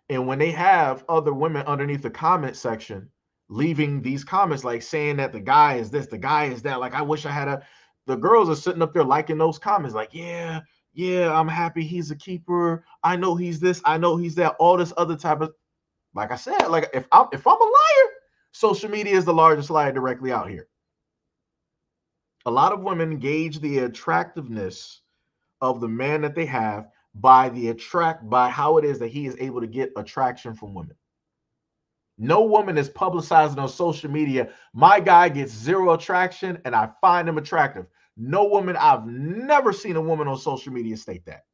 And when they have other women underneath the comment section leaving these comments like saying that the guy is this, the guy is that, like, I wish I had the girls are sitting up there liking those comments like, yeah, I'm happy he's a keeper. I know he's this, I know he's that, all this other type of, like I said, like if I'm a liar, social media is the largest liar directly out here. A lot of women gauge the attractiveness of the man that they have by how it is that he is able to get attraction from women. No woman is publicizing on social media, my guy gets zero attraction and I find him attractive. No woman, I've never seen a woman on social media state that.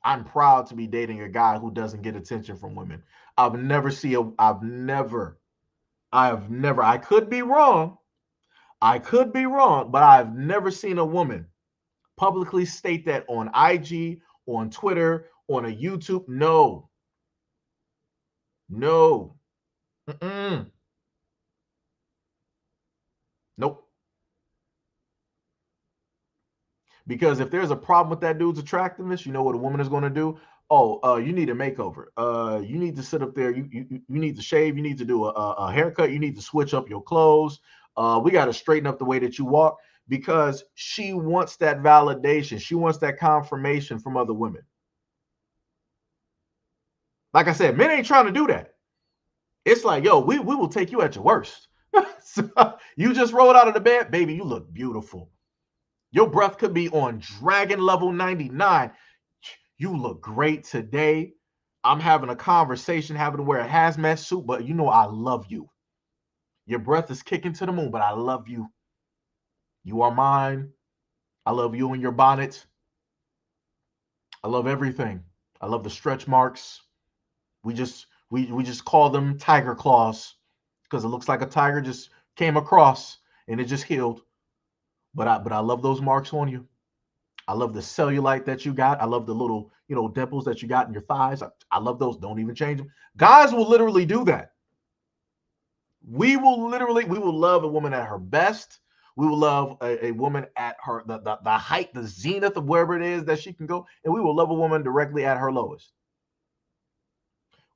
I'm proud to be dating a guy who doesn't get attention from women. I could be wrong, but I've never seen a woman publicly state that on IG, on Twitter, on a YouTube. No. Nope. Because if there's a problem with that dude's attractiveness, you know what a woman is going to do? Oh, you need a makeover. You need to sit up there. You need to shave. You need to do a haircut. You need to switch up your clothes. We got to straighten up the way that you walk, because she wants that validation. She wants that confirmation from other women. Like I said, men ain't trying to do that. It's like, yo, we will take you at your worst. So, you just rolled out of the bed, baby, you look beautiful. Your breath could be on dragon level 99. You look great today. I'm having a conversation, having to wear a hazmat suit, but you know I love you. Your breath is kicking to the moon, but I love you. You are mine. I love you and your bonnet. I love everything. I love the stretch marks. We just call them tiger claws because it looks like a tiger just came across and it just healed. But I love those marks on you. I love the cellulite that you got. I love the little, dimples that you got in your thighs. I love those. Don't even change them. Guys will literally do that. We will love a woman at her best. We will love a woman at her, the height, the zenith of wherever it is that she can go. And we will love a woman directly at her lowest.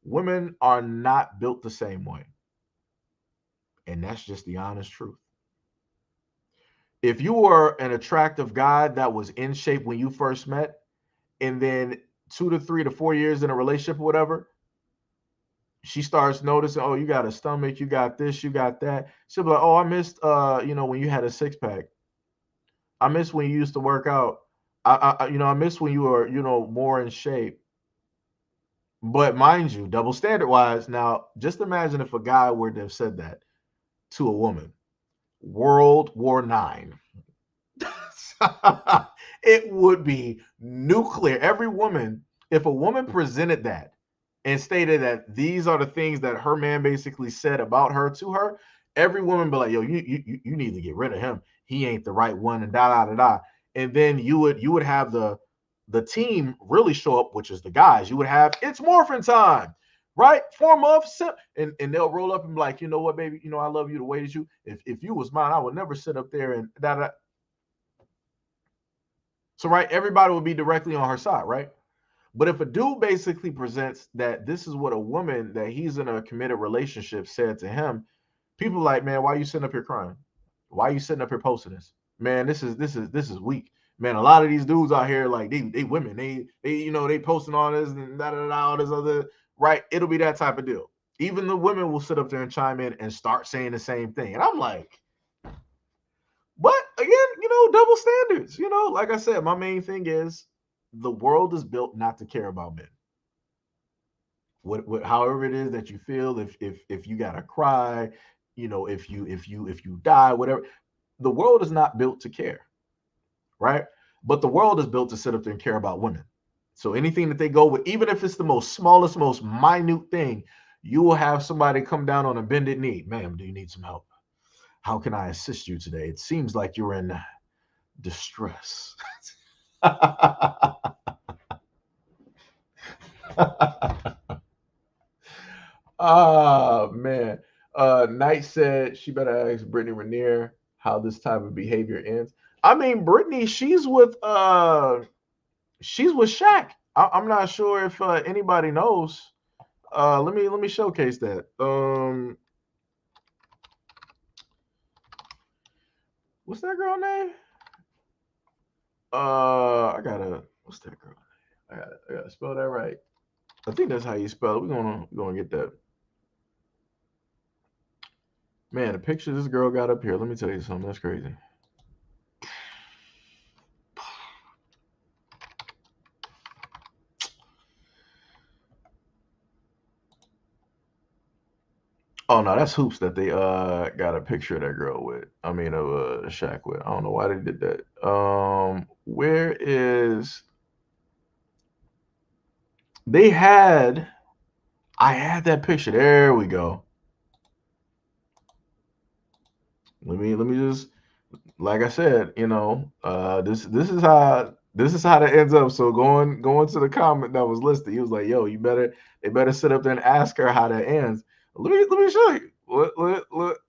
Women are not built the same way. And that's just the honest truth. If you were an attractive guy that was in shape when you first met, and then 2 to 3 to 4 years in a relationship or whatever, she starts noticing, oh, you got a stomach, you got this, you got that. She'll be like, oh, I missed, when you had a 6-pack. I miss when you used to work out. I miss when you were, more in shape. But mind you, double standard wise, now just imagine if a guy were to have said that to a woman. World War IX. It would be nuclear. Every woman, if a woman presented that and stated that these are the things that her man basically said about her to her, every woman be like, yo, you need to get rid of him. He ain't the right one, and da da da da. And then you would have the team really show up, which is the guys. You would have, it's morphin' time, right? 4 months, and they'll roll up and be like, you know what, baby, I love you the way that you. If you was mine, I would never sit up there and da da. So right, everybody will be directly on her side, right? But if a dude basically presents that this is what a woman that he's in a committed relationship said to him, people are like, man, why are you sitting up here crying? Why are you sitting up here posting this? Man, this is weak. Man, a lot of these dudes out here, like they women, they posting all this and da da da all this other, right? It'll be that type of deal. Even the women will sit up there and chime in and start saying the same thing. And I'm like, but again, double standards. Like I said, my main thing is the world is built not to care about men. However it is that you feel, if you gotta cry, if you die, whatever, the world is not built to care, right? But the world is built to sit up there and care about women. So anything that they go with, even if it's the most smallest, most minute thing, you will have somebody come down on a bended knee. Ma'am, do you need some help? How can I assist you today? It seems like you're in distress. Oh man. Knight said she better ask Brittany Renier how this type of behavior ends. I mean, Brittany, she's with Shaq. I'm not sure if anybody knows. Let me showcase that. What's that girl name? What's that girl name? I gotta spell that right. I think that's how you spell it. We're gonna get that. Man, the picture this girl got up here. Let me tell you something. That's crazy. Oh no, that's Hoops that they got a picture of that girl with. I mean of Shaq with. I don't know why they did that. Where is I had that picture. There we go. Let me just, like I said, this is how that ends up. So going to the comment that was listed, he was like, yo, they better sit up there and ask her how that ends. Let me show you.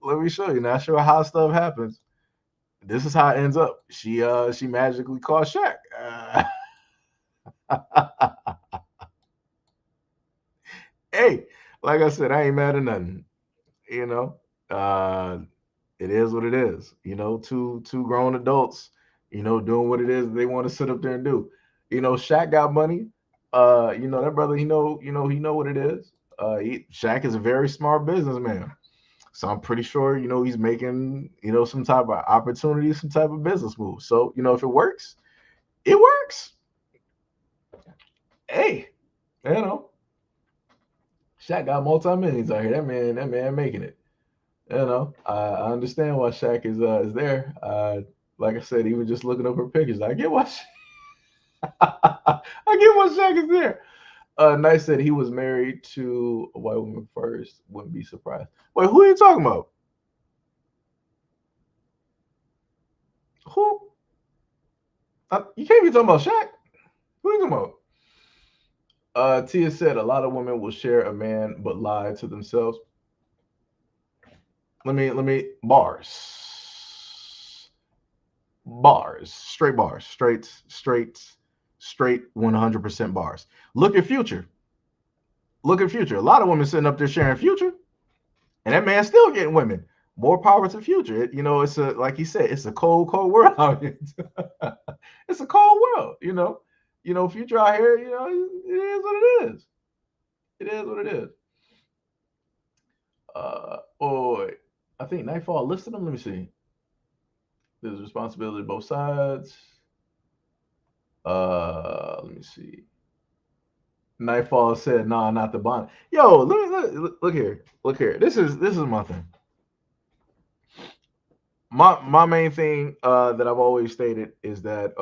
Let me show you. Not sure how stuff happens. This is how it ends up. She magically called Shaq. Hey, like I said, I ain't mad at nothing. It is what it is. Two grown adults, doing what it is they want to sit up there and do. Shaq got money. That brother, he know what it is. Shaq is a very smart businessman. So I'm pretty sure, he's making, some type of opportunity, some type of business move. So, if it works, it works. Hey, Shaq got multi-millions out here. That man making it. I understand why Shaq is there. Like I said, even just looking up her pictures, I get why Shaq is there. Knight said he was married to a white woman first. Wouldn't be surprised. Wait, who are you talking about? Who? You can't be talking about Shaq. Who are you talking about? Tia said a lot of women will share a man but lie to themselves. Let me bars, straight bars, straight 100% bars. Look at Future. A lot of women sitting up there sharing Future, and that man's still getting women. More power to Future. It's like he said, it's a cold world out here. It's a cold world. Future out here. It is what it is. It is what it is. Oh, I think Nightfall listed them. Let me see. There's responsibility both sides. Let me see. Nightfall said, "Nah, not the bond." Yo, look here, look here. This is my thing. My main thing that I've always stated is that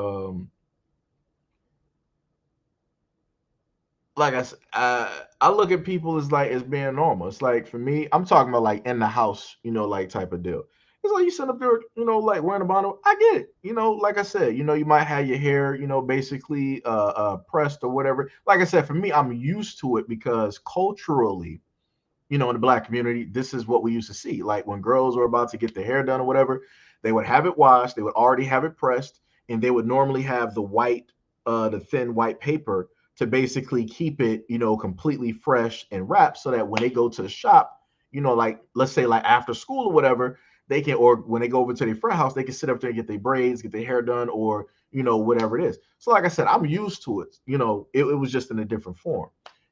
like I look at people as like as being normal. It's like for me, I'm talking about like in the house, like type of deal. It's like you sit up there, like wearing a bonnet. I get it. Like I said, you might have your hair, basically pressed or whatever. Like I said, for me, I'm used to it because culturally, in the black community, this is what we used to see. Like when girls were about to get their hair done or whatever, they would have it washed, they would already have it pressed, and they would normally have the thin white paper to basically keep it, completely fresh and wrapped so that when they go to the shop, like let's say like after school or whatever, they can, or when they go over to their friend house, they can sit up there and get their braids, get their hair done, or whatever it is. So like I said, I'm used to it. It was just in a different form.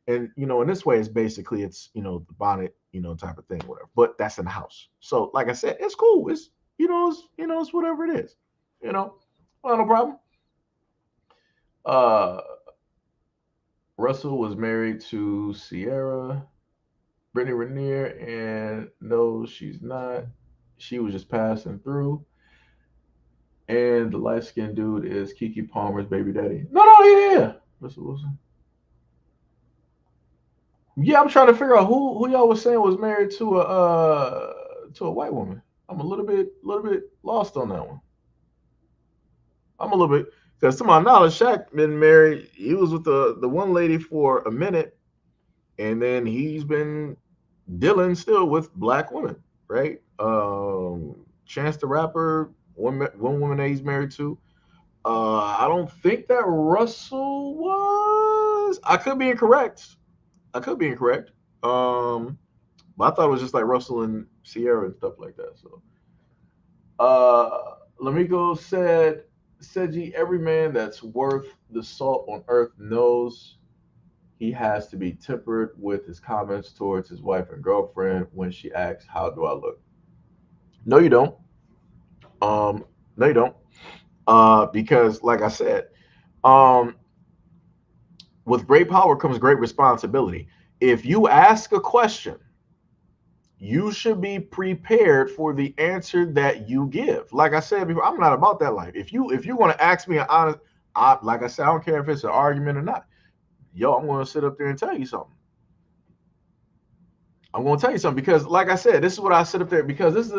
And in this way, it's the bonnet, type of thing, whatever. But that's in the house. So like I said, it's cool. It's whatever it is. Well, no problem. Uh Russell was married to Sierra, Brittany Rainier, and no, she's not. She was just passing through. And the light skinned dude is Kiki Palmer's baby daddy. No, yeah. Russell Wilson. Yeah, I'm trying to figure out who y'all was saying was married to a white woman. I'm a little bit lost on that one. I'm a little bit because to my knowledge, Shaq been married. He was with the one lady for a minute, and then he's been dealing still with black women, right? Chance the Rapper, one woman that he's married to. I don't think that Russell was. I could be incorrect. But I thought it was just like Russell and Sierra and stuff like that. So, Lamigo said, Seji, every man that's worth the salt on earth knows he has to be tempered with his comments towards his wife and girlfriend when she asks, "How do I look?" No, you don't. No, you don't. Because, like I said, um, with great power comes great responsibility. If you ask a question, you should be prepared for the answer that you give. Like I said before, I'm not about that life. If you're going to ask me an honest, like I said, I don't care if it's an argument or not. Yo, I'm going to sit up there and tell you something. I'm going to tell you something because, like I said, this is what I sit up there because this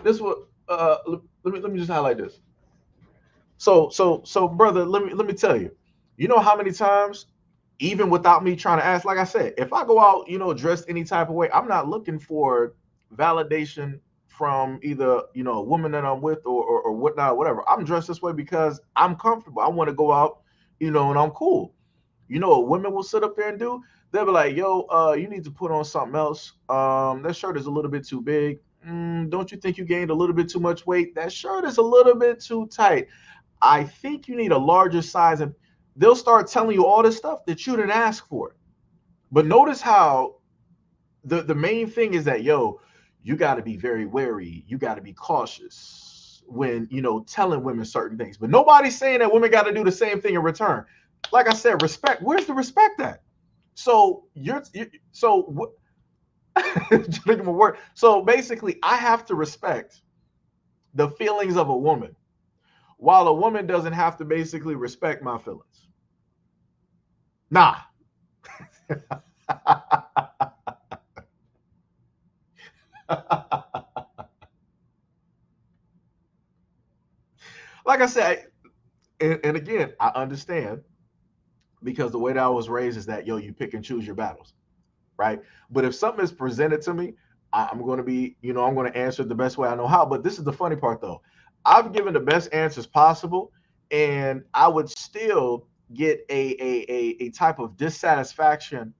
is what. Let me just highlight this. So, brother, let me tell you. You know how many times, even without me trying to ask, like I said, if I go out, dressed any type of way, I'm not looking for validation from either, a woman that I'm with or whatnot, whatever. I'm dressed this way because I'm comfortable. I want to go out, and I'm cool. You know what women will sit up there and do? They'll be like, yo, you need to put on something else. That shirt is a little bit too big. Don't you think you gained a little bit too much weight? That shirt is a little bit too tight. I think you need a larger size. And they'll start telling you all this stuff that you didn't ask for. But notice how the main thing is that, yo, you got to be very wary. You got to be cautious when, telling women certain things. But nobody's saying that women got to do the same thing in return. Like I said, respect. Where's the respect at? So so basically, I have to respect the feelings of a woman, while a woman doesn't have to basically respect my feelings. Nah. Like I said, and again, I understand because the way that I was raised is that, yo, you pick and choose your battles, right? But if something is presented to me, I'm going to be, I'm going to answer it the best way I know how. But this is the funny part, though. I've given the best answers possible, and I would still get a type of dissatisfaction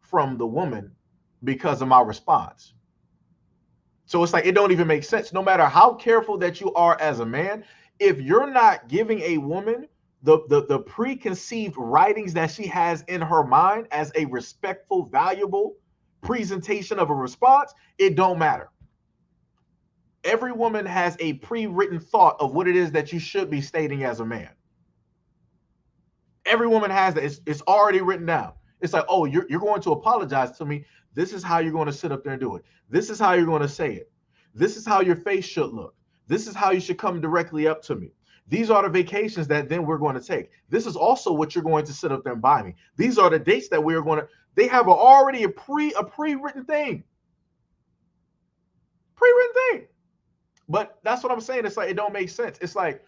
from the woman because of my response. So it's like it don't even make sense. No matter how careful that you are as a man, if you're not giving a woman the preconceived writings that she has in her mind as a respectful, valuable presentation of a response, it don't matter. Every woman has a pre-written thought of what it is that you should be stating as a man. Every woman has that. It's already written down. It's like, oh, you're going to apologize to me. This is how you're going to sit up there and do it. This is how you're going to say it. This is how your face should look. This is how you should come directly up to me. These are the vacations that then we're going to take. This is also what you're going to sit up there and buy me. These are the dates that we are going to. They have already a pre-written thing. Pre-written thing. But that's what I'm saying. It's like, it don't make sense. It's like,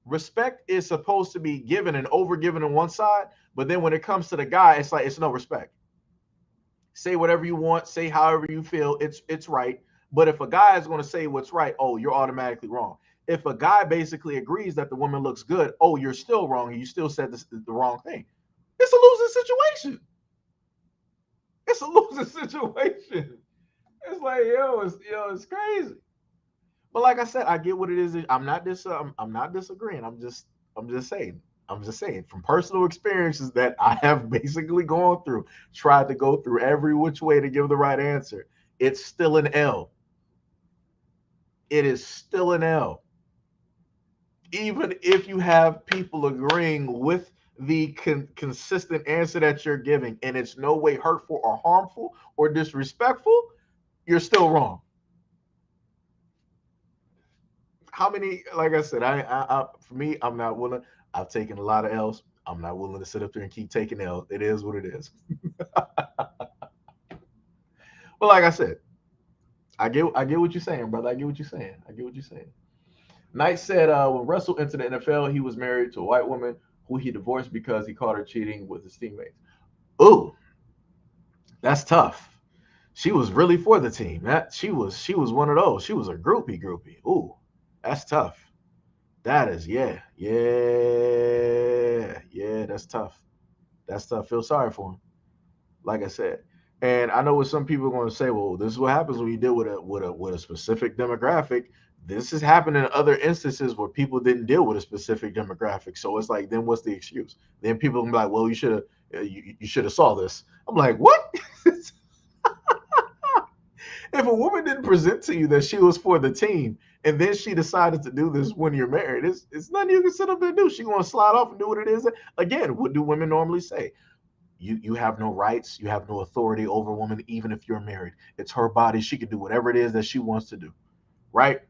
respect is supposed to be given and overgiven on one side, but then when it comes to the guy, it's like, it's no respect. Say whatever you want, say however you feel, it's right. But if a guy is going to say what's right, oh, you're automatically wrong. If a guy basically agrees that the woman looks good, oh, you're still wrong, and you still said the wrong thing. It's a losing situation. It's a losing situation. It's like, it's crazy. But like I said, I get what it is. I'm not disagreeing. I'm just saying from personal experiences that I have basically gone through, tried to go through every which way to give the right answer. It's still an L. It is still an L. Even if you have people agreeing with the consistent answer that you're giving, and it's no way hurtful or harmful or disrespectful, you're still wrong. How many, like I said, I for me, I'm not willing. I've taken a lot of L's. I'm not willing to sit up there and keep taking L's. It is what it is. But like I said, I get what you're saying, brother. I get what you're saying. Knight said when Russell entered the NFL, he was married to a white woman who he divorced because he caught her cheating with his teammates. Ooh, that's tough. She was really for the team. She was one of those. She was a groupie. Ooh. That's tough. That is, yeah, that's tough. That's tough. Feel sorry for him. Like I said. And I know what some people are going to say, well, this is what happens when you deal with a specific demographic. This has happened in other instances where people didn't deal with a specific demographic. So it's like, then what's the excuse? Then people can be like, well, you should have saw this. I'm like, what? If a woman didn't present to you that she was for the team, and then she decided to do this when you're married, it's nothing you can sit up there and do. She's going to slide off and do what it is. Again, what do women normally say? You have no rights. You have no authority over a woman, even if you're married. It's her body. She can do whatever it is that she wants to do. Right?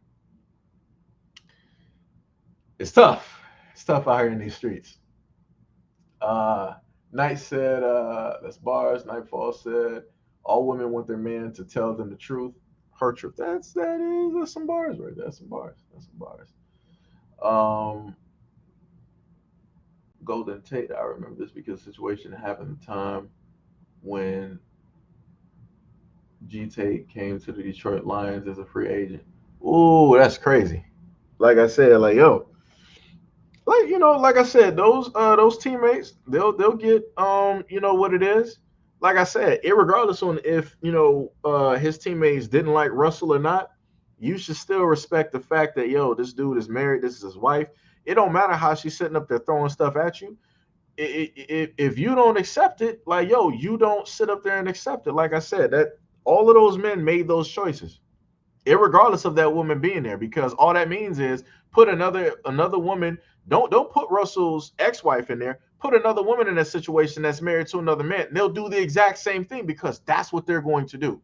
It's tough. It's tough out here in these streets. Knight said, that's bars. Nightfall said, all women want their man to tell them the truth, her truth. That's some bars right there. That's some bars. Golden Tate, I remember this because the situation happened at the time when G Tate came to the Detroit Lions as a free agent. Ooh, that's crazy. Like I said, like I said, those teammates, they'll get what it is. Like I said, irregardless on if his teammates didn't like Russell or not, you should still respect the fact that this dude is married, this is his wife. It don't matter how she's sitting up there throwing stuff at you. If you don't accept it, like you don't sit up there and accept it. Like I said, that all of those men made those choices, irregardless of that woman being there, because all that means is put another woman. Don't put Russell's ex-wife in there. Put another woman in that situation that's married to another man. They'll do the exact same thing because that's what they're going to do.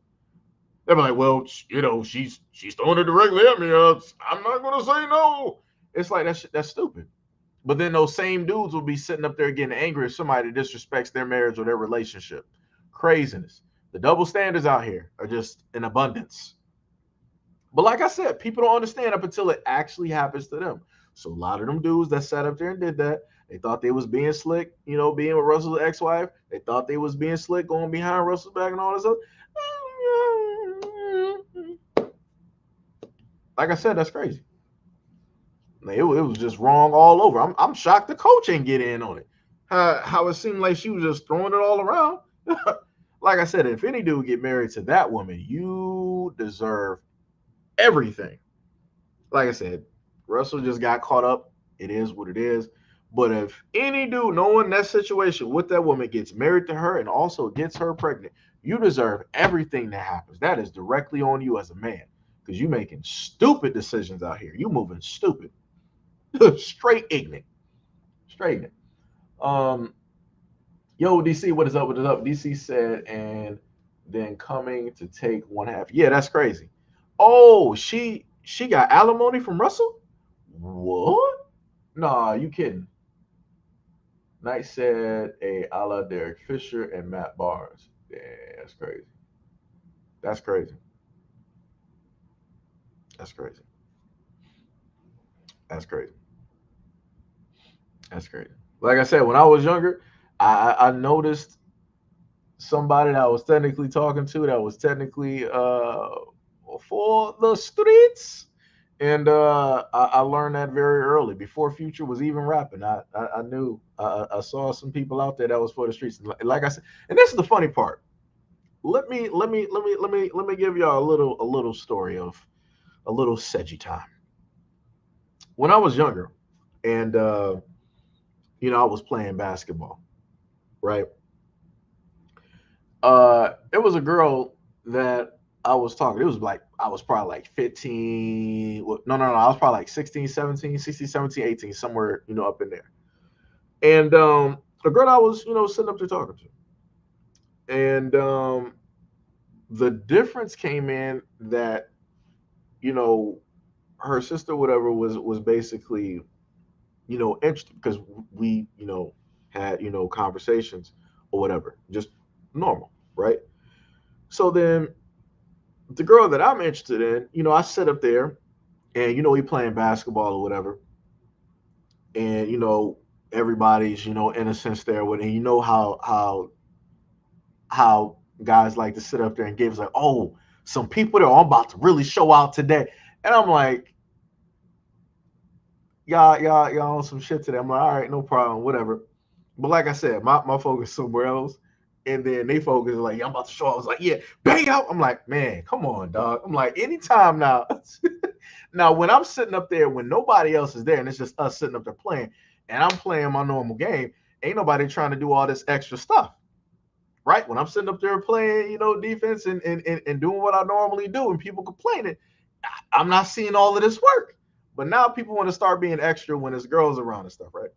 They'll be like, well, she's throwing it directly at me. I'm not going to say no. It's like that's stupid. But then those same dudes will be sitting up there getting angry if somebody disrespects their marriage or their relationship. Craziness. The double standards out here are just in abundance. But like I said, people don't understand up until it actually happens to them. So a lot of them dudes that sat up there and did that, they thought they was being slick, being with Russell's ex-wife. They thought they was being slick, going behind Russell's back and all this other. Like I said, that's crazy. It was just wrong all over. I'm shocked the coach ain't get in on it. How it seemed like she was just throwing it all around. Like I said, if any dude get married to that woman, you deserve everything. Like I said, Russell just got caught up. It is what it is. But if any dude knowing that situation with that woman gets married to her and also gets her pregnant, You deserve everything that happens. That is directly on you as a man, because you making stupid decisions out here. You moving stupid, straight ignorant, straight ignorant. Yo, DC, what is up? What is up? DC said, and then coming to take one half. Yeah, that's crazy. Oh, she got alimony from Russell? What? Nah, you kidding. Knight said a la Derek Fisher and Matt Barnes. Yeah, that's crazy. That's crazy. That's crazy. That's crazy. That's crazy. Like I said, when I was younger, I noticed somebody that I was technically talking to that was technically for the streets. And I learned that very early before Future was even rapping. I knew I saw some people out there that was for the streets. And like I said, and this is the funny part. Let me give y'all a little story of a little Seji time. When I was younger, and I was playing basketball, right? It was a girl that I was talking. It was like I was probably like 15. No, I was probably like 16, 17, 16, 17, 18, somewhere, up in there. And the girl I was, sitting up there talking to. And the difference came in that, her sister, whatever, was basically, interested because we, had, conversations or whatever, just normal, right? So then the girl that I'm interested in, I sit up there and, we playing basketball or whatever. And, everybody's, in a sense there with, and how guys like to sit up there and give us like, oh, some people there, I'm about to really show out today. And I'm like, y'all on some shit today. I'm like, all right, no problem, whatever. But like I said, my focus somewhere else. And then they focus like, yeah, I'm about to show out. I was like, yeah, bang out. I'm like, man, come on, dog. I'm like, anytime now. Now, when I'm sitting up there, when nobody else is there, and it's just us sitting up there playing, and I'm playing my normal game, ain't nobody trying to do all this extra stuff. Right? When I'm sitting up there playing, defense and doing what I normally do, and people complaining, I'm not seeing all of this work. But now people want to start being extra when there's girls around and stuff, right?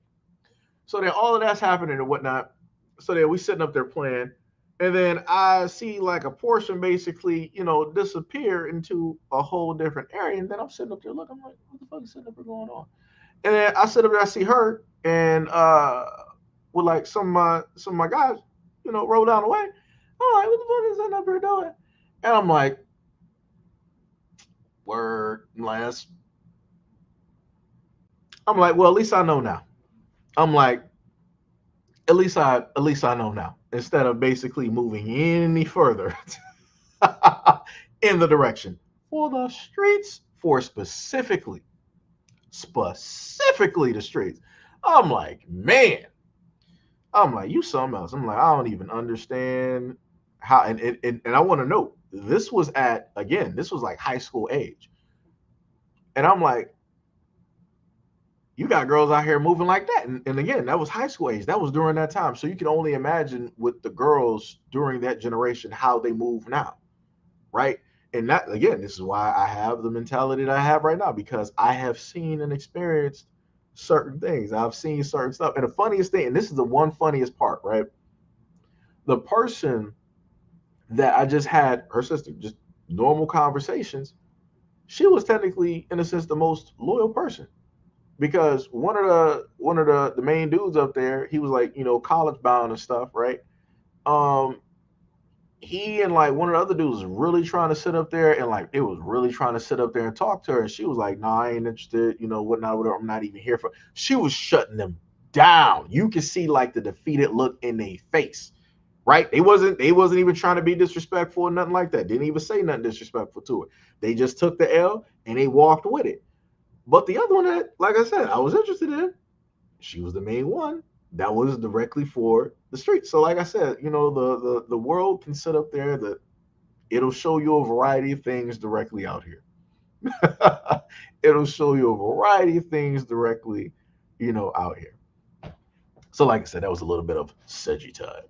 So then all of that's happening and whatnot. So then we sitting up there playing, and then I see like a portion basically, disappear into a whole different area. And then I'm sitting up there looking, I'm like, what the fuck is sitting up there going on? And then I sit up there, I see her, and with like some of my guys, roll down the way. I'm like, what the fuck is that up here doing? And I'm like, word, last. I'm like, well, at least I know now. I'm like, at least I know now. Instead of basically moving any further in the direction for the streets, for specifically the streets. I'm like, man. I'm like, you something else. I'm like, I don't even understand how. And I want to know, this was like high school age. And I'm like, you got girls out here moving like that. And again, that was high school age. That was during that time. So you can only imagine with the girls during that generation, how they move now. Right. And that, again, this is why I have the mentality that I have right now, because I have seen and experienced certain things. I've seen certain stuff. And the funniest thing, and this is the one funniest part, right? The person that I just had, her sister, just normal conversations, she was technically, in a sense, the most loyal person. Because one of the main dudes up there, he was like, college bound and stuff, right? He and like one of the other dudes was really trying to sit up there, and like it was really trying to sit up there and talk to her, and she was like, "Nah, I ain't interested, whatnot, whatever. I'm not even here for." She was shutting them down. You could see like the defeated look in their face, right? They wasn't even trying to be disrespectful or nothing like that. Didn't even say nothing disrespectful to it. They just took the L and they walked with it. But the other one that, like I said, I was interested in, she was the main one that was directly for the streets. So like I said, the world can sit up there, that it'll show you a variety of things directly out here. It'll show you a variety of things directly, out here. So like I said, that was a little bit of Seji time.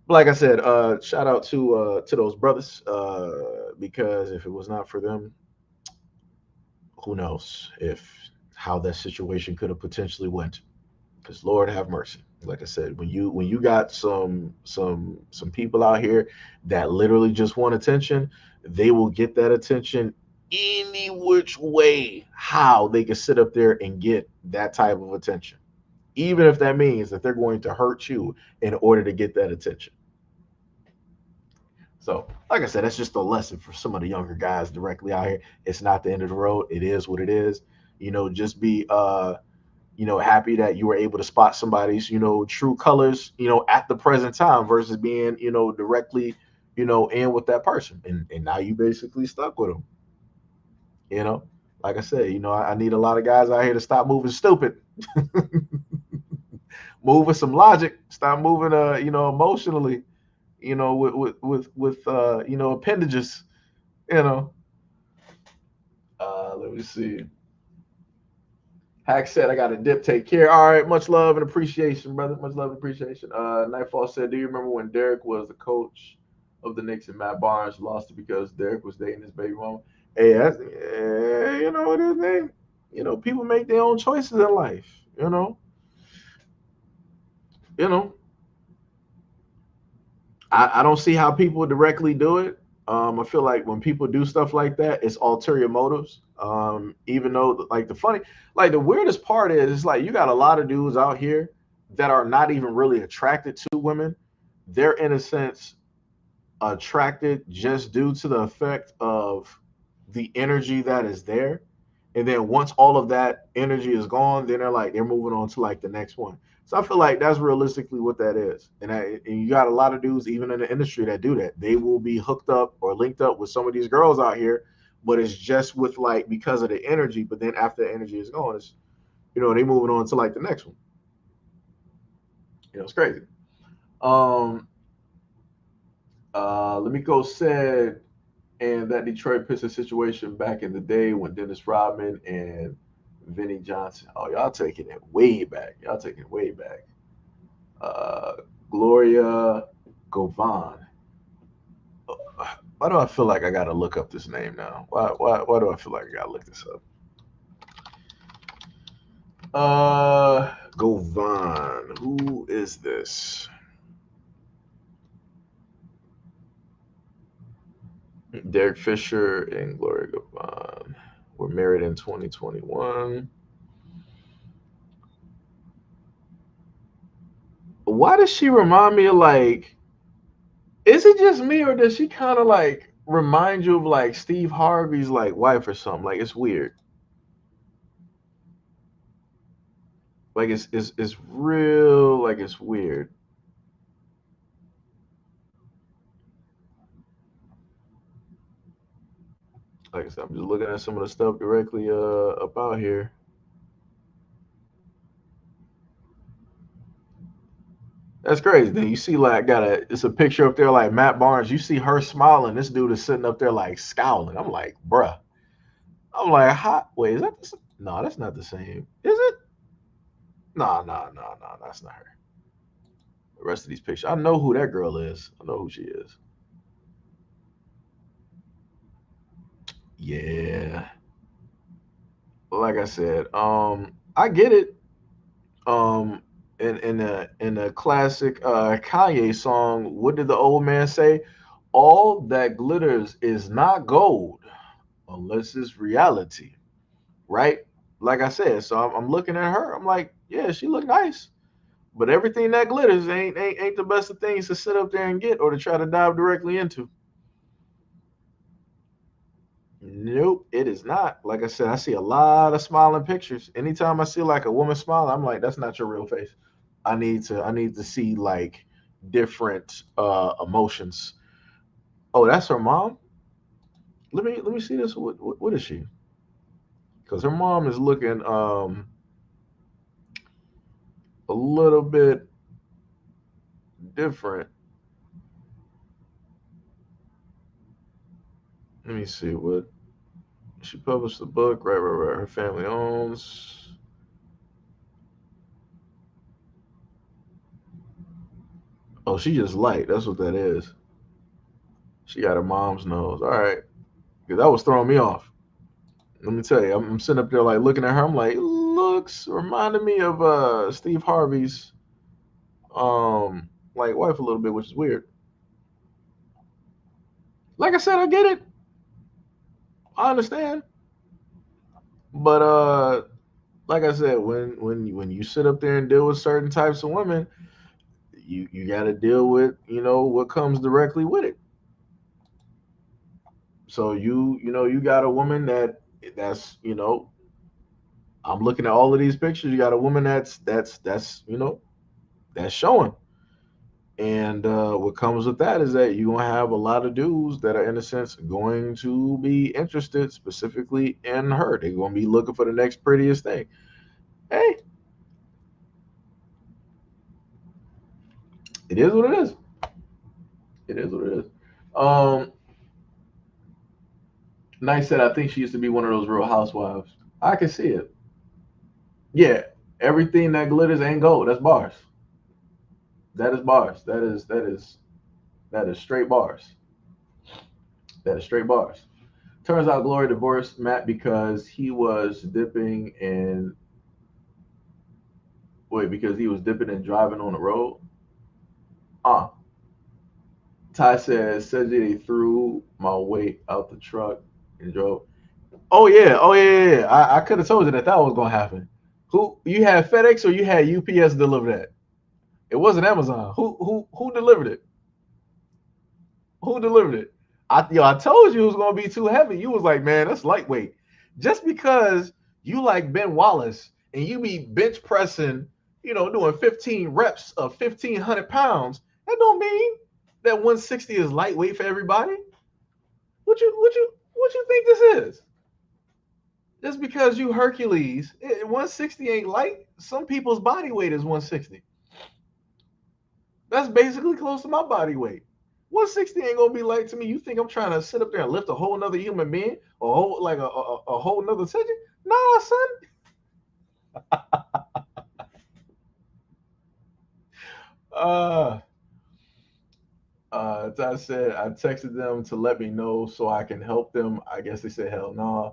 like I said, shout out to those brothers, because if it was not for them, who knows if how that situation could have potentially went. Because Lord have mercy. Like I said, when you got some people out here that literally just want attention, they will get that attention any which way how they can sit up there and get that type of attention, even if that means that they're going to hurt you in order to get that attention. So, like I said, that's just a lesson for some of the younger guys directly out here. It's not the end of the road. It is what it is. Just be happy that you were able to spot somebody's, true colors, at the present time versus being, directly, in with that person. And now you basically stuck with them, you know. Like I said, I need a lot of guys out here to stop moving stupid. Move with some logic. Stop moving emotionally, with appendages, you know. Let me see. Hack said, I got a dip. Take care. All right. Much love and appreciation, brother. Much love and appreciation. Nightfall said, do you remember when Derek was the coach of the Knicks and Matt Barnes lost it because Derek was dating his baby mama? Hey, what is name? People make their own choices in life. You know, I don't see how people directly do it. I feel like when people do stuff like that, it's ulterior motives. Even though, like the weirdest part is like you got a lot of dudes out here that are not even really attracted to women. They're in a sense attracted just due to the effect of the energy that is there. And then once all of that energy is gone, then they're moving on to like the next one. So I feel like that's realistically what that is. And you got a lot of dudes even in the industry that do that. They will be hooked up or linked up with some of these girls out here, but it's just with like because of the energy. But then after the energy is gone, it's they moving on to like the next one. It's crazy. Um, Lamiko said, and that Detroit Pistons situation back in the day when Dennis Rodman and Vinnie Johnson. Oh, y'all taking it way back. Y'all taking it way back. Uh, Gloria Govan. Why do I feel like I gotta look up this name now? Why do I feel like I gotta look this up? Govan. Who is this? Derek Fisher and Gloria Govan were married in 2021. Why does she remind me of like? Is it just me or does she kind of like remind you of like Steve Harvey's like wife or something? Like it's weird. Like it's real. Like it's weird. Like I said, I'm just looking at some of the stuff directly about here. That's crazy. Then you see like it's a picture up there like Matt Barnes. You see her smiling. This dude is sitting up there like scowling. I'm like, bruh. I'm like, hot. Wait, is that no? That's not the same. Is it? No, no, no, no. That's not her. The rest of these pictures, I know who that girl is. I know who she is. Yeah. Like I said, I get it. Um, in a classic Kanye song, what did the old man say? All that glitters is not gold unless it's reality, right? Like I said, so I'm looking at her. I'm like, yeah, she look nice, but everything that glitters ain't the best of things to sit up there and get or to try to dive directly into. Nope, it is not. Like I said, I see a lot of smiling pictures. Anytime I see like a woman smile, I'm like, that's not your real face. I need to see like different emotions. Oh, that's her mom. Let me see this. What is she? Because her mom is looking a little bit different. Let me see what she published the book. Right. Her family owns. Oh, she just light. That's what that is. She got her mom's nose. All right. Because that was throwing me off. Let me tell you, I'm sitting up there like looking at her. I'm like, looks reminded me of Steve Harvey's like wife a little bit, which is weird. Like I said, I get it. I understand. But like I said, when you sit up there and deal with certain types of women, you got to deal with what comes directly with it. So you got a woman that's I'm looking at all of these pictures. You got a woman that's showing. And what comes with that is that you're gonna have a lot of dudes that are, in a sense, going to be interested specifically in her. They're gonna be looking for the next prettiest thing. Hey, it is what it is. It is what it is. Um, Nice said, I think she used to be one of those Real Housewives. I can see it. Yeah, everything that glitters ain't gold. That's bars. That is bars. That is straight bars. That is straight bars. Turns out Gloria divorced Matt because he was dipping and because he was dipping and driving on the road. Uh Ty said they threw my weight out the truck and drove. Oh yeah, oh yeah. I could have told you that was gonna happen. Who you had FedEx or you had UPS deliver that? It wasn't Amazon. Who delivered it? Who delivered it? I told you it was gonna be too heavy. You was like, man, that's lightweight. Just because you like Ben Wallace and you be bench pressing, doing 15 reps of 1,500 pounds, that don't mean that 160 is lightweight for everybody. What you think this is? Just because you Hercules, 160 ain't light. Some people's body weight is 160. That's basically close to my body weight. 160 ain't gonna be light to me. You think I'm trying to sit up there and lift a whole nother human being, or a whole nother section? Nah, son. Uh, I said I texted them to let me know so I can help them. I guess they said hell no. Nah.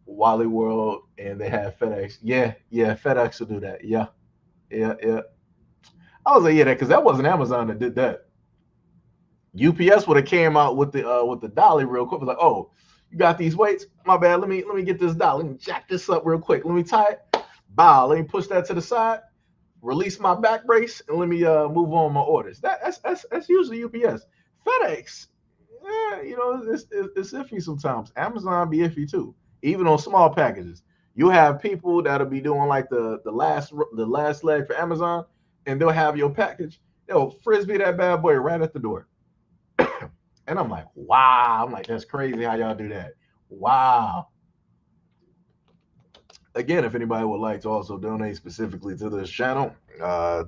Wally World and they have FedEx. Yeah, FedEx will do that. Yeah, yeah. I was like, yeah, because that wasn't Amazon that did that. UPS would have came out with the dolly real quick. Was like, oh, you got these weights? My bad. Let me get this dolly. Let me jack this up real quick. Let me tie it. Bow. Let me push that to the side. Release my back brace and let me move on my orders. That's usually UPS. FedEx, it's iffy sometimes. Amazon be iffy too, even on small packages. You have people that'll be doing like the last leg for Amazon, and they'll have your package. They'll frisbee that bad boy right at the door. And I'm like, wow. I'm like, that's crazy how y'all do that. Wow. Again, if anybody would like to also donate specifically to this channel, to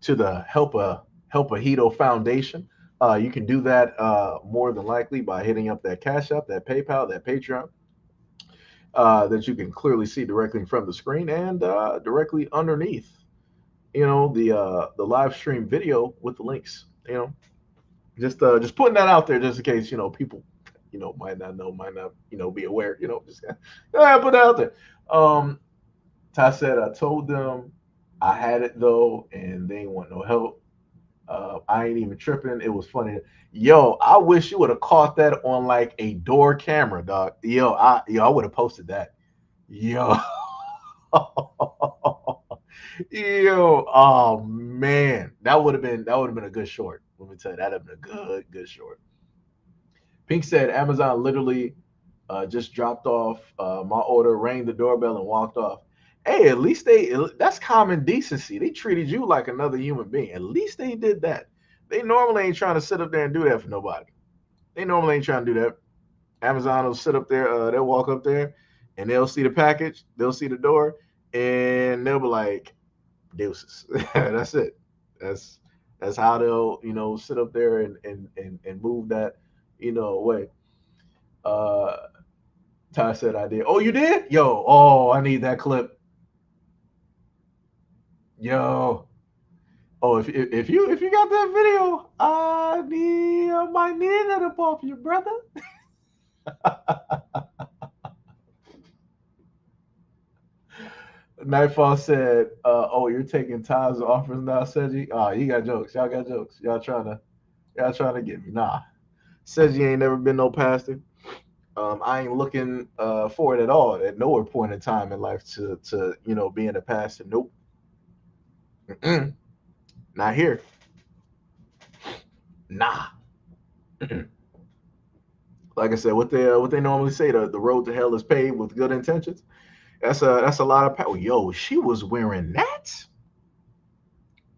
the SEIJIHITO Foundation, you can do that more than likely by hitting up that Cashapp, that PayPal, that Patreon, that you can clearly see directly from the screen and directly underneath, the live stream video with the links. Just putting that out there just in case people might not know, might not be aware. Just put that out there. Ty said I told them I had it though, and they ain't want no help. I ain't even tripping. It was funny. Yo, I wish you would have caught that on like a door camera, dog. I would have posted that. Yo. Yo, oh man, that would have been a good short. Let me tell you, that'd have been a good short. Pink said Amazon literally just dropped off my order, rang the doorbell, and walked off. Hey, at least that's common decency. They treated you like another human being. At least they did that. They normally ain't trying to sit up there and do that for nobody. They normally ain't trying to do that. Amazon will sit up there, they'll walk up there, and they'll see the package, they'll see the door, and they'll be like, deuces. That's it. That's how they'll sit up there and move that away. Ty said I did. Oh, you did? Yo, oh, I need that clip. Yo. Oh, if you got that video, I might need that up off you, brother. Nightfall said, "Oh, you're taking tithes and offers now, Seji. Oh, you got jokes. Y'all got jokes. Y'all trying to get me. Nah, Seji ain't never been no pastor. I ain't looking for it at all at nowhere point in time in life to being a pastor. Nope, mm-mm. Not here. Nah." Like I said, what they normally say, the road to hell is paved with good intentions. That's a lot of power. Yo, she was wearing that.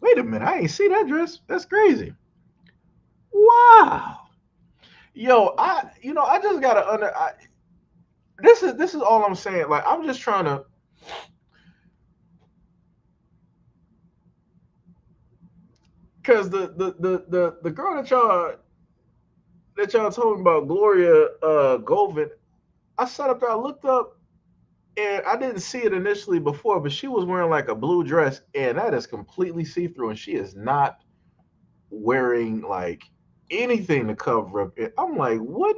Wait a minute, I ain't see that dress. That's crazy. Wow. Yo, I just gotta this is all I'm saying. Like, I'm just trying to, because the girl that y'all told me about, Gloria Govind, I sat up there, I looked up, and I didn't see it initially before, but she was wearing like a blue dress, and that is completely see through, and she is not wearing like anything to cover up it. I'm like, what?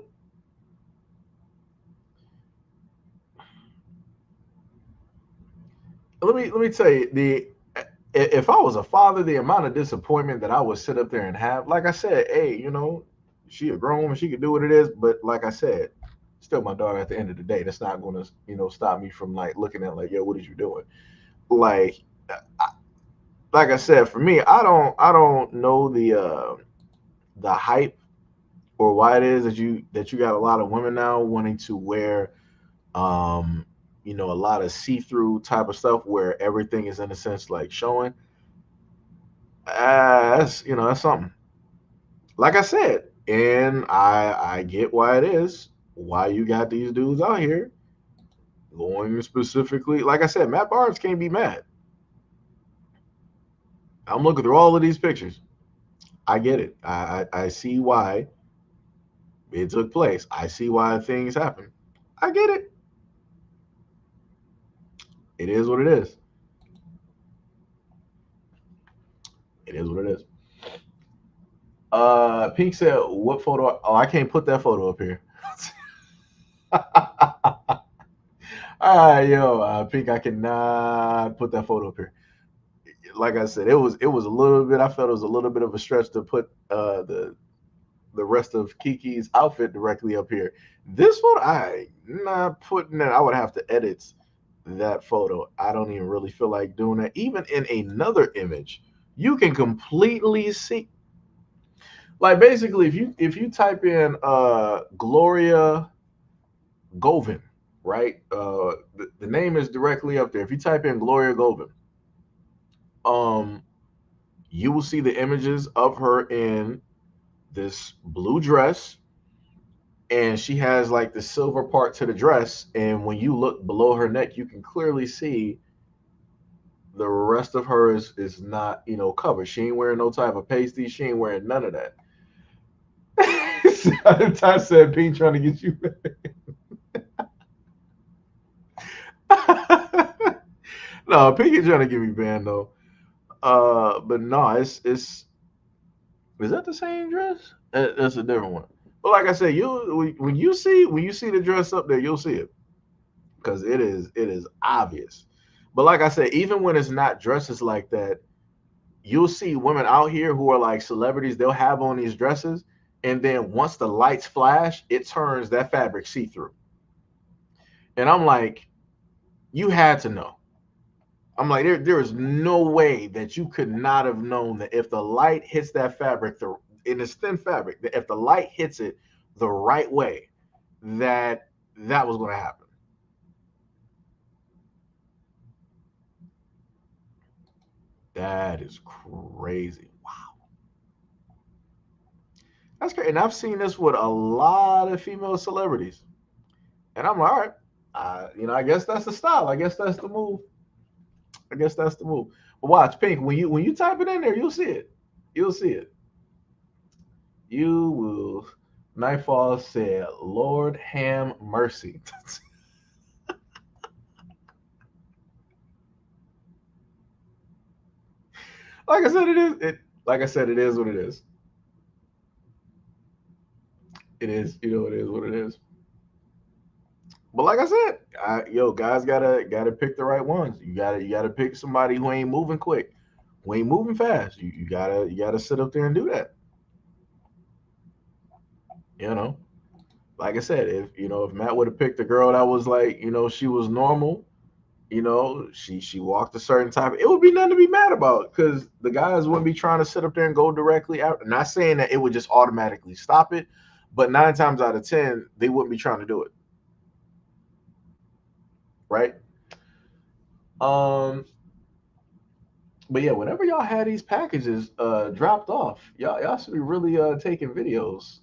Let me tell you, the if I was a father, the amount of disappointment that I would sit up there and have. Like I said, hey, she a grown woman, she could do what it is, but like I said, still my daughter at the end of the day. That's not going to stop me from like looking at like, yo, what is you doing? Like, like I said, for me, I don't know the hype or why it is that you got a lot of women now wanting to wear a lot of see-through type of stuff where everything is in a sense like showing. That's something. Like I said, and I get why it is, why you got these dudes out here going specifically. Like I said, Matt Barnes can't be mad. I'm looking through all of these pictures. I get it. I see why it took place. I see why things happen. I get it. It is what it is. It is what it is. Pink said, "What photo? Oh, I can't put that photo up here." Yo, Pink, I cannot put that photo up here. Like I said, it was a little bit. I felt it was a little bit of a stretch to put the rest of Kiki's outfit directly up here. This one, I not putting that. I would have to edit that photo. I don't even really feel like doing that. Even in another image, you can completely see. Like, basically, if you type in Gloria Govind, right? The name is directly up there. If you type in Gloria Govind, um, you will see the images of her in this blue dress, and she has like the silver part to the dress. And when you look below her neck, you can clearly see the rest of her is not covered. She ain't wearing no type of pasty. She ain't wearing none of that. I said, Pink trying to get you. No, Pink is trying to get me banned though. But no, it's is that the same dress? That's a different one. But like I said, when you see the dress up there, you'll see it because it is obvious. But like I said, even when it's not dresses like that, you'll see women out here who are like celebrities. They'll have on these dresses, and then once the lights flash, it turns that fabric see through. And I'm like, you had to know. I'm like, there is no way that you could not have known that if the light hits that fabric, in this thin fabric, that if the light hits it the right way, that was going to happen. That is crazy. Wow. That's great. And I've seen this with a lot of female celebrities. And I'm like, all right, I guess that's the style. I guess that's the move. I guess that's the move. But watch, Pink, when you type it in there, you'll see it. You'll see it. You will. Nightfall said, Lord have mercy. Like I said, it is. Like I said, it is what it is. It is. It is what it is. But like I said, guys gotta pick the right ones. You gotta pick somebody who ain't moving quick, who ain't moving fast. You gotta sit up there and do that. You know, like I said, if Matt would have picked a girl that was like, she was normal, she walked a certain type, it would be nothing to be mad about because the guys wouldn't be trying to sit up there and go directly out. Not saying that it would just automatically stop it, but 9 times out of 10, they wouldn't be trying to do it. Right? Um, but yeah, whenever y'all had these packages dropped off, y'all should be really taking videos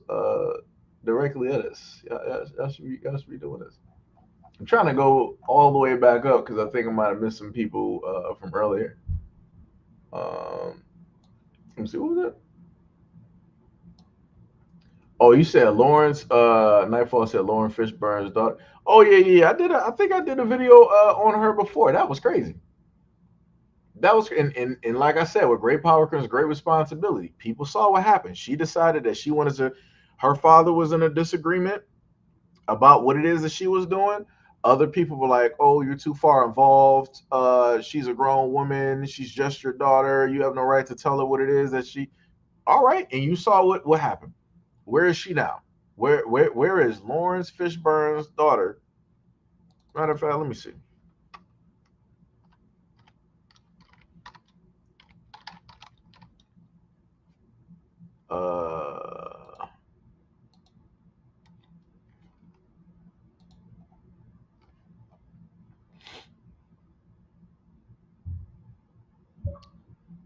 directly at us. Y'all should be doing this. I'm trying to go all the way back up because I think I might have missed some people from earlier. Let me see, what was that? Oh, you said Lawrence. Nightfall said Lauren Fishburne's daughter. Oh yeah. I think I did a video on her before. That was crazy. That was and like I said, with great power comes great responsibility. People saw what happened. She decided that she wanted to. Her father was in a disagreement about what it is that she was doing. Other people were like, "Oh, you're too far involved. She's a grown woman. She's just your daughter. You have no right to tell her what it is that she." All right, and you saw what happened. Where is she now? Where is Lawrence Fishburne's daughter? Matter of fact, let me see.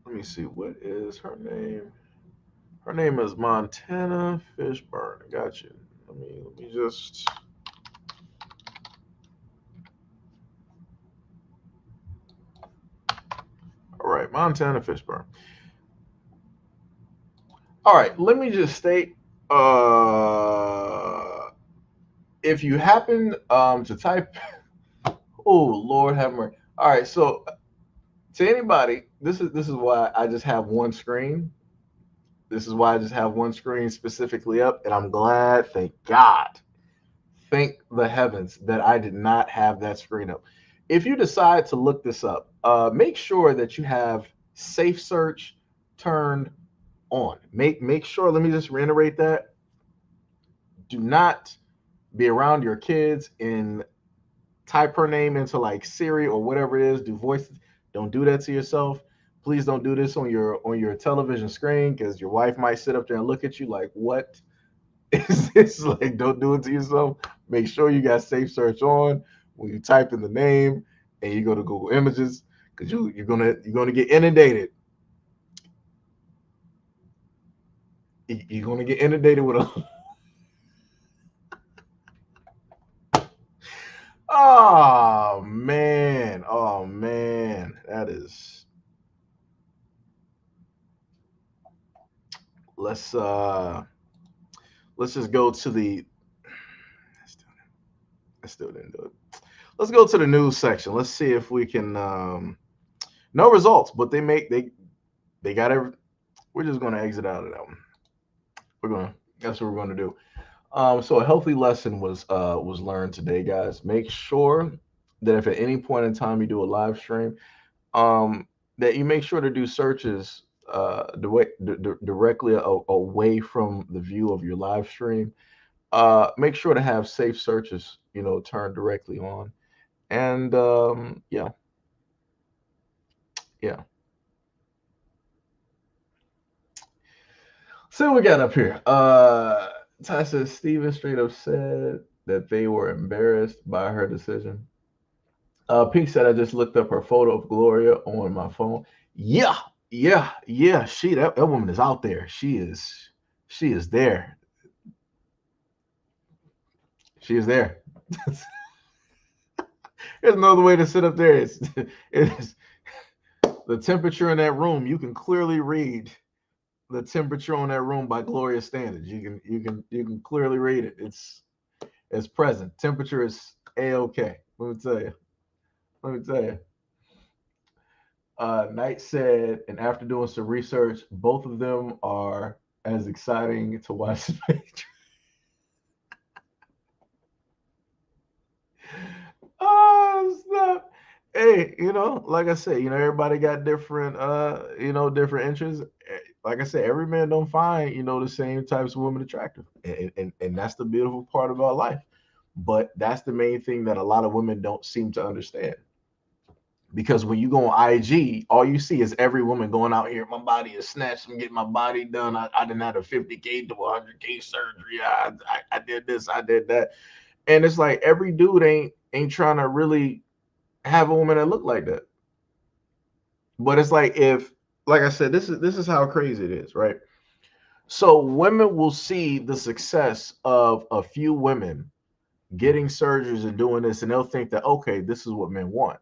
Let me see. What is her name? Her name is Montana Fishburne. Got you. Let me just. All right, Montana Fishburne. All right, let me just state. If you happen to type, oh Lord have mercy. All right, so to anybody, this is why I just have one screen. This is why I just have one screen specifically up, and I'm glad, thank God, thank the heavens that I did not have that screen up. If you decide to look this up, make sure that you have safe search turned on. Make sure. Let me just reiterate that. Do not be around your kids and type her name into like Siri or whatever it is. Do voices. Don't do that to yourself. Please don't do this on your television screen because your wife might sit up there and look at you like, what is this? Like, don't do it to yourself. Make sure you got safe search on when you type in the name and you go to Google Images because you're gonna get inundated. You're gonna get inundated with a oh man, that is. Let's just go to the. I still didn't do it. Let's go to the news section. Let's see if we can. No results, but they got every. We're just gonna exit out of that one. That's what we're gonna do. So a healthy lesson was learned today, guys. Make sure that if at any point in time you do a live stream, that you make sure to do searches directly away from the view of your live stream. Make sure to have safe searches, turned directly on. And yeah. So we got up here. Ty says Steven straight up said that they were embarrassed by her decision. Pink said I just looked up her photo of Gloria on my phone. Yeah. That woman is out there. She is there. She is there. There's another way to sit up there. It's the temperature in that room. You can clearly read the temperature on that room by Gloria standards. You can clearly read it. It's present. Temperature is A-OK. Let me tell you. Knight said, and after doing some research, both of them are as exciting to watch. Oh, snap. Hey, like I said, everybody got different, different interests. Like I said, every man don't find, the same types of women attractive. And that's the beautiful part about life. But that's the main thing that a lot of women don't seem to understand. Because when you go on IG, all you see is every woman going out here. My body is snatched. I'm getting my body done. I didn't have a 50K to 100K surgery. I did this. I did that. And it's like every dude ain't trying to really have a woman that look like that. But it's like like I said, this is how crazy it is, right? So women will see the success of a few women getting surgeries and doing this, and they'll think that, okay, this is what men want.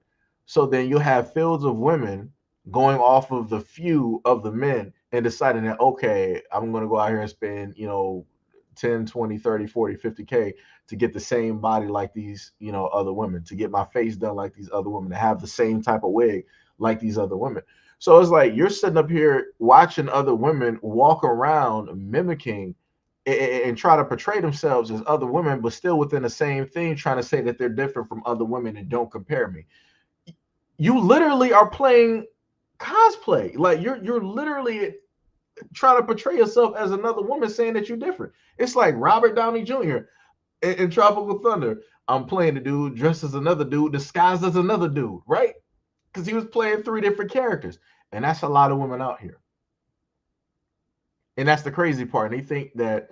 So then you'll have fields of women going off of the few of the men and deciding that, okay, I'm going to go out here and spend, 10, 20, 30, 40, 50K to get the same body like these, other women, to get my face done like these other women, to have the same type of wig like these other women. So it's like you're sitting up here watching other women walk around mimicking and try to portray themselves as other women, but still within the same thing, trying to say that they're different from other women and don't compare me. You literally are playing cosplay. Like you're literally trying to portray yourself as another woman, saying that you're different. It's like Robert Downey Jr. in Tropical Thunder. I'm playing the dude dressed as another dude, disguised as another dude, right? Because he was playing three different characters. And that's a lot of women out here. And that's the crazy part. And they think that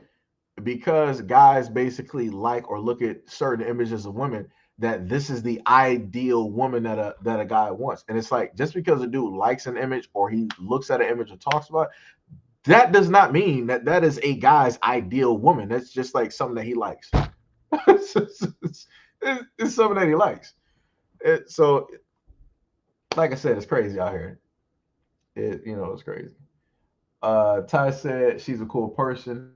because guys basically like or look at certain images of women, that this is the ideal woman that a guy wants. And it's like, just because a dude likes an image or he looks at an image or talks about it, that does not mean that that is a guy's ideal woman. That's just like something that he likes. It's something that he likes. So, like I said, it's crazy out here. It's crazy. Ty said she's a cool person.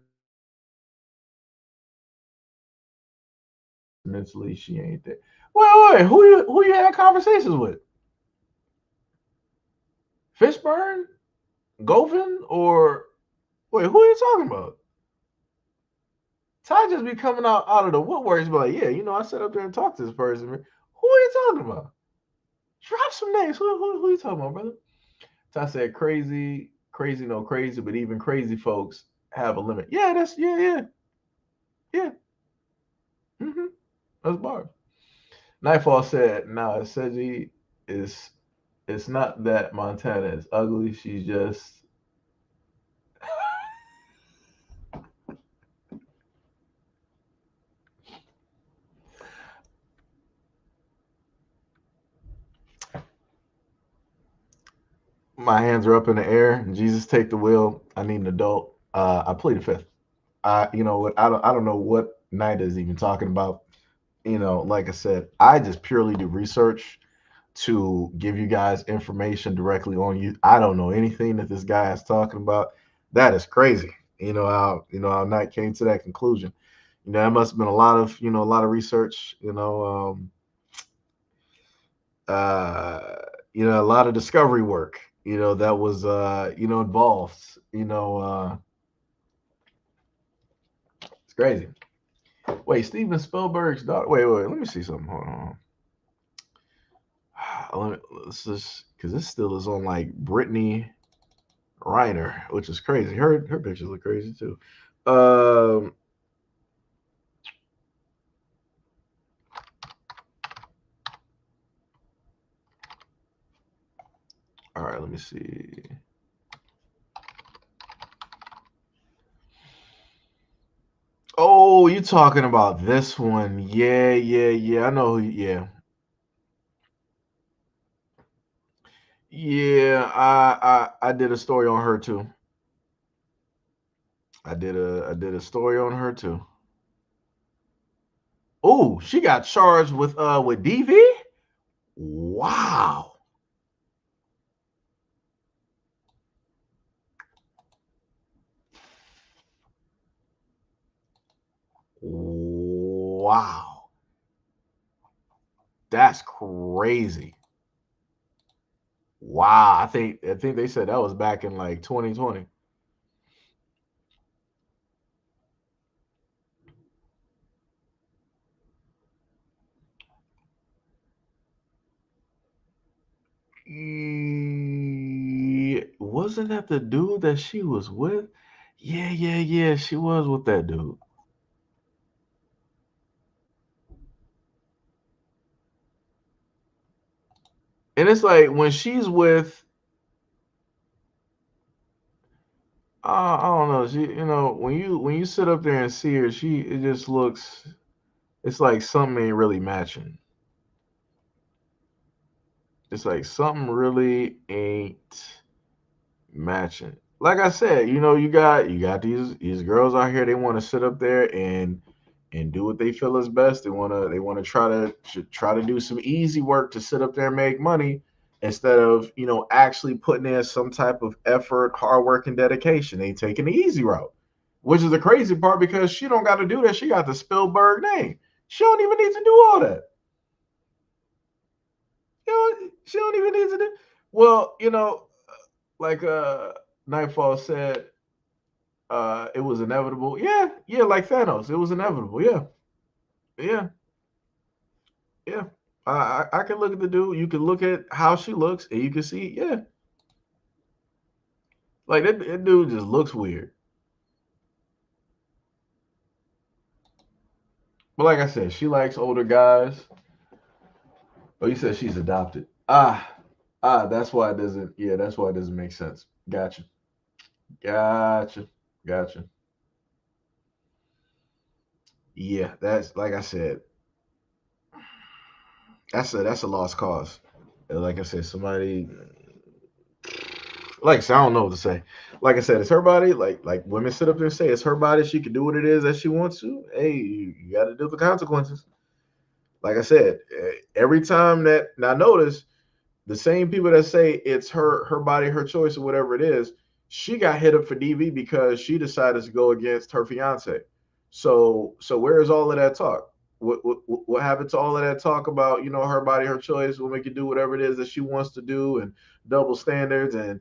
Mentally, she ain't there. Wait, who you had conversations with? Fishburne, Govin, or wait, who are you talking about? Ty just be coming out of the woodworks, be like, yeah, I sat up there and talked to this person. Man. Who are you talking about? Drop some names. Who are you talking about, brother? Ty said crazy, no crazy, but even crazy folks have a limit. Yeah, yeah. Mm-hmm. That's bars. Nightfall said, "Nah, Seji is. It's not that Montana is ugly. She's just." My hands are up in the air. Jesus, take the wheel. I need an adult. I plead the fifth. You know what? I don't know what Night is even talking about. Like I said, I just purely do research to give you guys information directly on you. I don't know anything that this guy is talking about. That is crazy. How Knight came to that conclusion. That must have been a lot of research. A lot of discovery work. That was involved. It's crazy. Wait, Steven Spielberg's daughter. Wait. Let me see something. Hold on. Let's just because this still is on like Brittany Reiner, which is crazy. Her pictures look crazy too. All right, let me see. Oh, you talking about this one? Yeah. I know. Yeah. Yeah, I did a story on her too. I did a story on her too. Oh, she got charged with DV? Wow. Wow. That's crazy. Wow, I think they said that was back in like 2020. Wasn't that the dude that she was with? Yeah, yeah, yeah. She was with that dude. And it's like when she's with, I don't know, she, when you sit up there and see her, it just looks, it's like something ain't really matching. It's like something really ain't matching. Like I said, you got these girls out here. They want to sit up there and do what they feel is best. They want to try to do some easy work to sit up there and make money instead of actually putting in some type of effort, hard work, and dedication. They taking the easy route, which is the crazy part because she don't got to do that. She got the Spielberg name. She don't even need to do all that. She don't even need to do. Well, like Nightfall said, it was inevitable. Yeah, yeah, like Thanos, it was inevitable. Yeah, yeah, yeah. I can look at the dude. You can look at how she looks, and you can see, yeah, like that dude just looks weird. But like I said, she likes older guys. Oh, you said she's adopted. That's why it doesn't. Yeah, that's why it doesn't make sense. Gotcha, gotcha, gotcha. Yeah, that's like I said. That's a lost cause. Like I said, somebody like I said, I don't know what to say. Like I said, it's her body. Like women sit up there and say it's her body. She can do what it is that she wants to. Hey, you got to deal with the consequences. Like I said, every time that now notice the same people that say it's her body, her choice, or whatever it is, she got hit up for DV because she decided to go against her fiance. So where is all of that talk? What happened to all of that talk about her body, her choice, woman can do whatever it is that she wants to do, and double standards and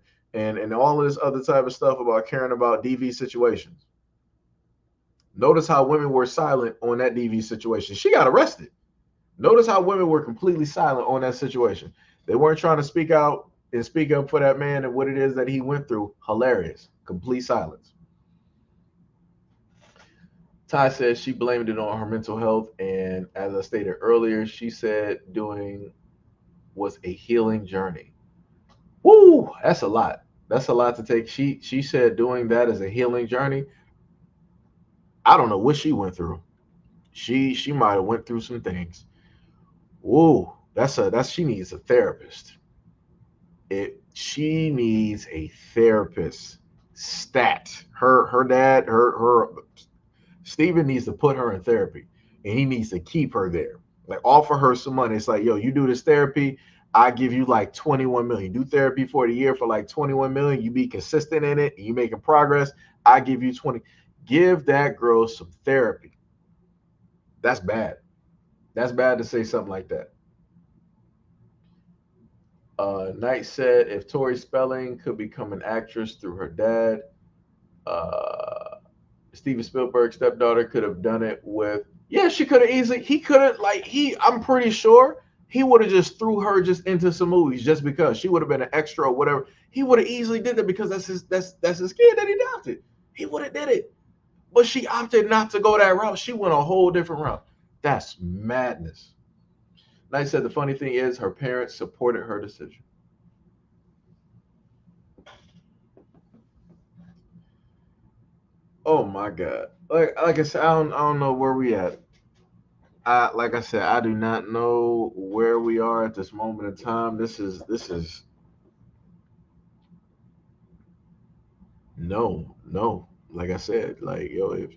all of this other type of stuff about caring about DV situations. Notice how women were silent on that DV situation. She got arrested. Notice how women were completely silent on that situation. They weren't trying to speak out and speak up for that man and what it is that he went through. Hilarious. Complete silence. Ty says she blamed it on her mental health. And as I stated earlier, she said doing was a healing journey. Woo, that's a lot. That's a lot to take. She said doing that is a healing journey. I don't know what she went through. She might have went through some things. Woo, that's she needs a therapist. She needs a therapist. Stat. Her dad, her Steven needs to put her in therapy and he needs to keep her there. Like offer her some money. It's like, yo, you do this therapy, I give you like 21 million. Do therapy for the year for like 21 million. You be consistent in it and you making progress. I give you 20. Give that girl some therapy. That's bad. That's bad to say something like that. Knight said if Tori Spelling could become an actress through her dad, uh, Steven Spielberg's stepdaughter could have done it with. Yeah, she could have easily. He could have I'm pretty sure he would have just threw her just into some movies just because she would have been an extra or whatever. He would have easily did that because that's his kid that he adopted. He would have did it, but she opted not to go that route. She went a whole different route. That's madness. Knight said the funny thing is her parents supported her decision. Oh my God. Like I said, I don't know where we at. Like I said, I do not know where we are at this moment in time. This is no. Like I said, like yo,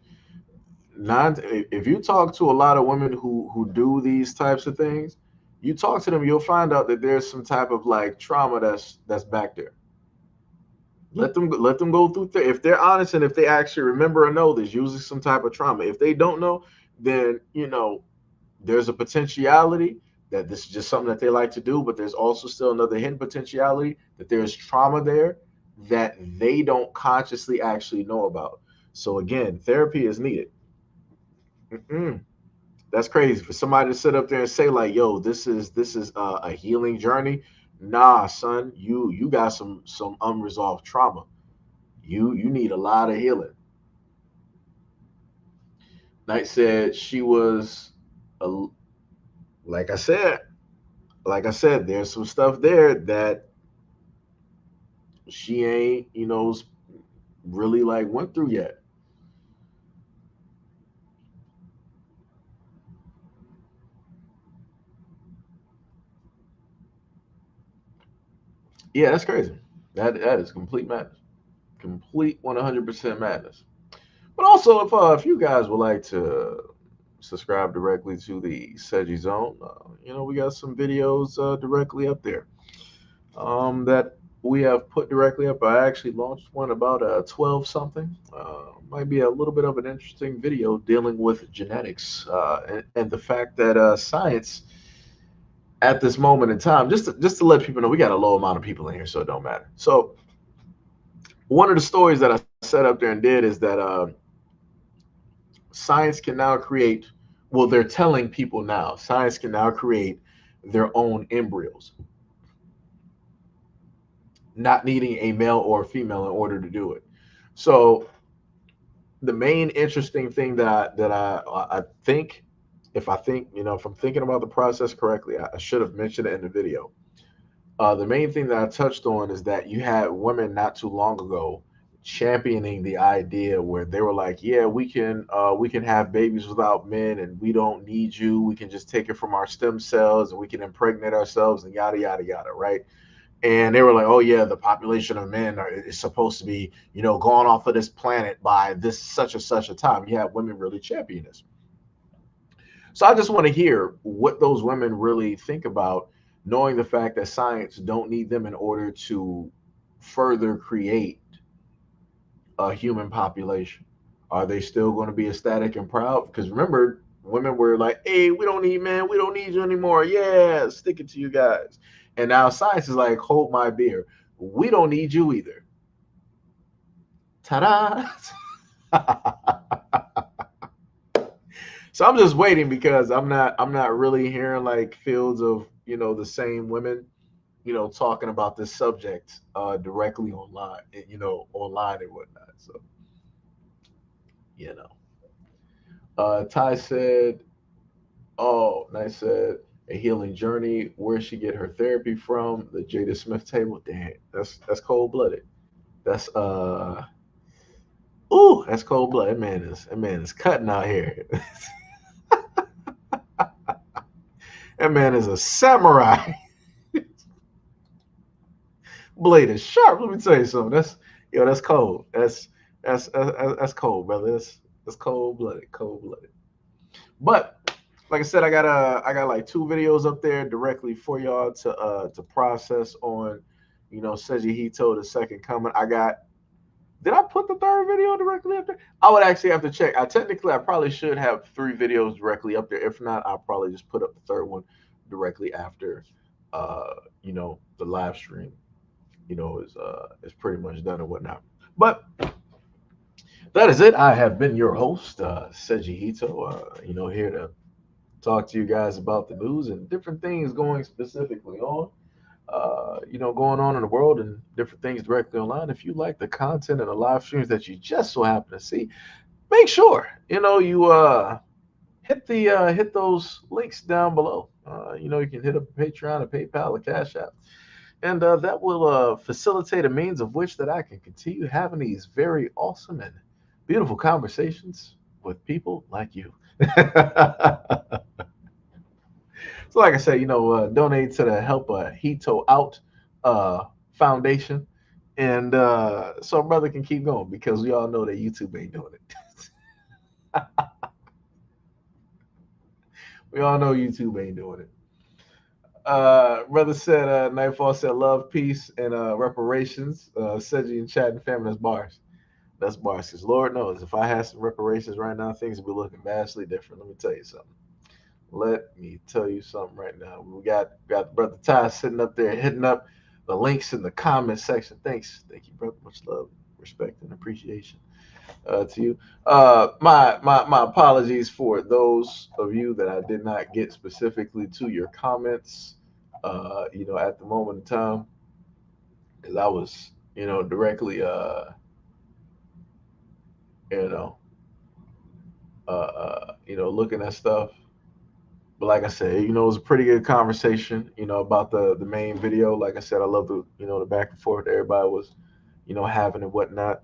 if you talk to a lot of women who do these types of things, you talk to them, you'll find out that there's some type of like trauma that's back there. Let them go through. If they're honest and if they actually remember or know, there's usually some type of trauma. If they don't know, then there's a potentiality that this is just something that they like to do, but there's also still another hidden potentiality that there's trauma there that they don't consciously actually know about. So again, therapy is needed. Mm-mm. That's crazy for somebody to sit up there and say like, "Yo, this is a healing journey." Nah, son, you got some unresolved trauma. You need a lot of healing. Knight said she was, a, like I said, there's some stuff there that she ain't, really like went through yet. Yeah, that's crazy. That is complete madness. Complete 100% madness. But also, if you guys would like to subscribe directly to the Seji Zone, we got some videos directly up there that we have put directly up. I actually launched one about 12 something. Might be a little bit of an interesting video dealing with genetics and the fact that science at this moment in time, just to let people know, we got a low amount of people in here, so it don't matter. So one of the stories that I set up there and did is that science can now create, well, they're telling people now, science can now create their own embryos, not needing a male or a female in order to do it. So the main interesting thing that I think, if I'm thinking about the process correctly, I should have mentioned it in the video. The main thing that I touched on is that you had women not too long ago championing the idea where they were like, yeah, we can have babies without men, and we don't need you. We can just take it from our stem cells, and we can impregnate ourselves, and yada yada yada, right? And they were like, oh yeah, the population of men is supposed to be, gone off of this planet by this such and such a time. You have women really champion this. So I just want to hear what those women really think about knowing the fact that science don't need them in order to further create a human population. Are they still going to be ecstatic and proud? Because remember, women were like, hey, we don't need men, we don't need you anymore. Yeah, stick it to you guys. And now science is like, hold my beer. We don't need you either. Ta-da! So I'm just waiting because I'm not really hearing like fields of the same women talking about this subject directly online, online and whatnot. So you know, Ty said, "Oh, nice said a healing journey. Where she get her therapy from? The Jada Smith table. Damn, that's cold blooded. That's ooh, that's cold blooded. That man is cutting out here. That man is a samurai. Blade is sharp. Let me tell you something. That's cold. That's cold, brother. That's cold blooded. Cold blooded. But like I said, I got like two videos up there directly for y'all to process on, SEIJIHITO, the second coming. Did I put the third video directly up there? I would actually have to check. I probably should have three videos directly up there. If not, I'll probably just put up the third one directly after the live stream, is pretty much done and whatnot. But that is it. I have been your host, SEIJIHITO, here to talk to you guys about the news and different things going specifically on, going on in the world and different things directly online. If you like the content and the live streams that you just so happen to see, make sure, you hit those links down below. You can hit up a Patreon, a PayPal, a Cash App. And that will facilitate a means of which that I can continue having these very awesome and beautiful conversations with people like you. So like I said, donate to the Help Hito Out Foundation. And so brother can keep going because we all know that YouTube ain't doing it. We all know YouTube ain't doing it. Brother said, Nightfall said, love, peace, and reparations. Seji and chat and family, that's bars. That's bars. Because Lord knows, if I had some reparations right now, things would be looking vastly different. Let me tell you something. Let me tell you something right now. We got Brother Ty sitting up there hitting up the links in the comment section. Thank you, brother. Much love, respect, and appreciation to you. My apologies for those of you that I did not get specifically to your comments. At the moment in time, because I was, directly, you know, looking at stuff. But like I said, it was a pretty good conversation, about the main video. Like I said, I love the back and forth that everybody was, having and whatnot.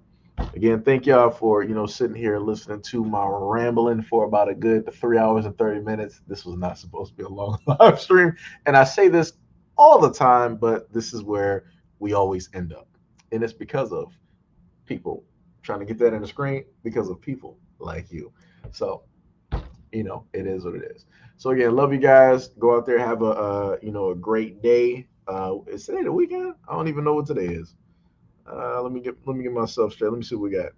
Again, thank y'all for, sitting here listening to my rambling for about a good 3 hours and 30 minutes. This was not supposed to be a long live stream. And I say this all the time, but this is where we always end up. And it's because of people trying to get that in the screen, because of people like you. So, it is what it is. So again, love you guys. Go out there, have a great day. Is today the weekend? I don't even know what today is. Let me get myself straight. Let me see what we got.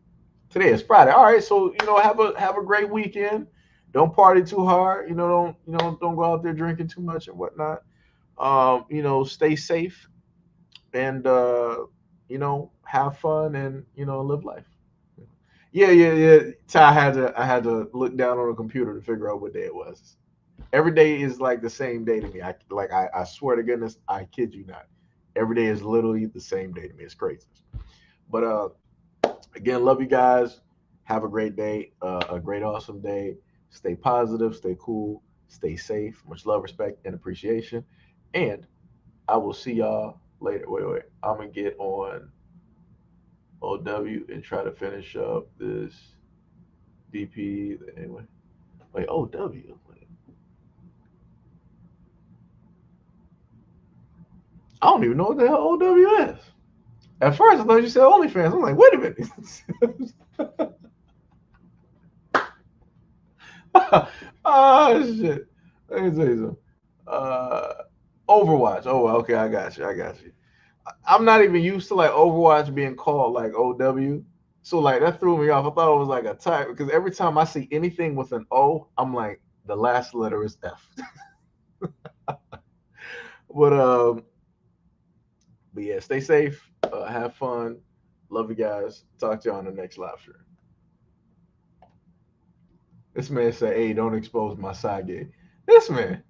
Today is Friday. All right, so have a great weekend. Don't party too hard. Don't go out there drinking too much and whatnot. Stay safe and have fun and live life. Yeah. I had to look down on the computer to figure out what day it was. Every day is like the same day to me. I swear to goodness, I kid you not. Every day is literally the same day to me. It's crazy. But again, love you guys. Have a great day, a great, awesome day. Stay positive, stay cool, stay safe. Much love, respect, and appreciation. And I will see y'all later. Wait. I'm gonna get on OW and try to finish up this DP. Anyway, wait, OW. I don't even know what the hell OW is. At first, I thought you said OnlyFans. I'm like, wait a minute. Oh shit! Let me tell you something. Overwatch. Oh, okay, I got you. I'm not even used to like Overwatch being called like OW, so like that threw me off. I thought it was like a type because every time I see anything with an O, I'm like the last letter is F. But yeah, stay safe. Have fun. Love you guys. Talk to you on the next live stream. This man said, "Hey, don't expose my side gig." This man.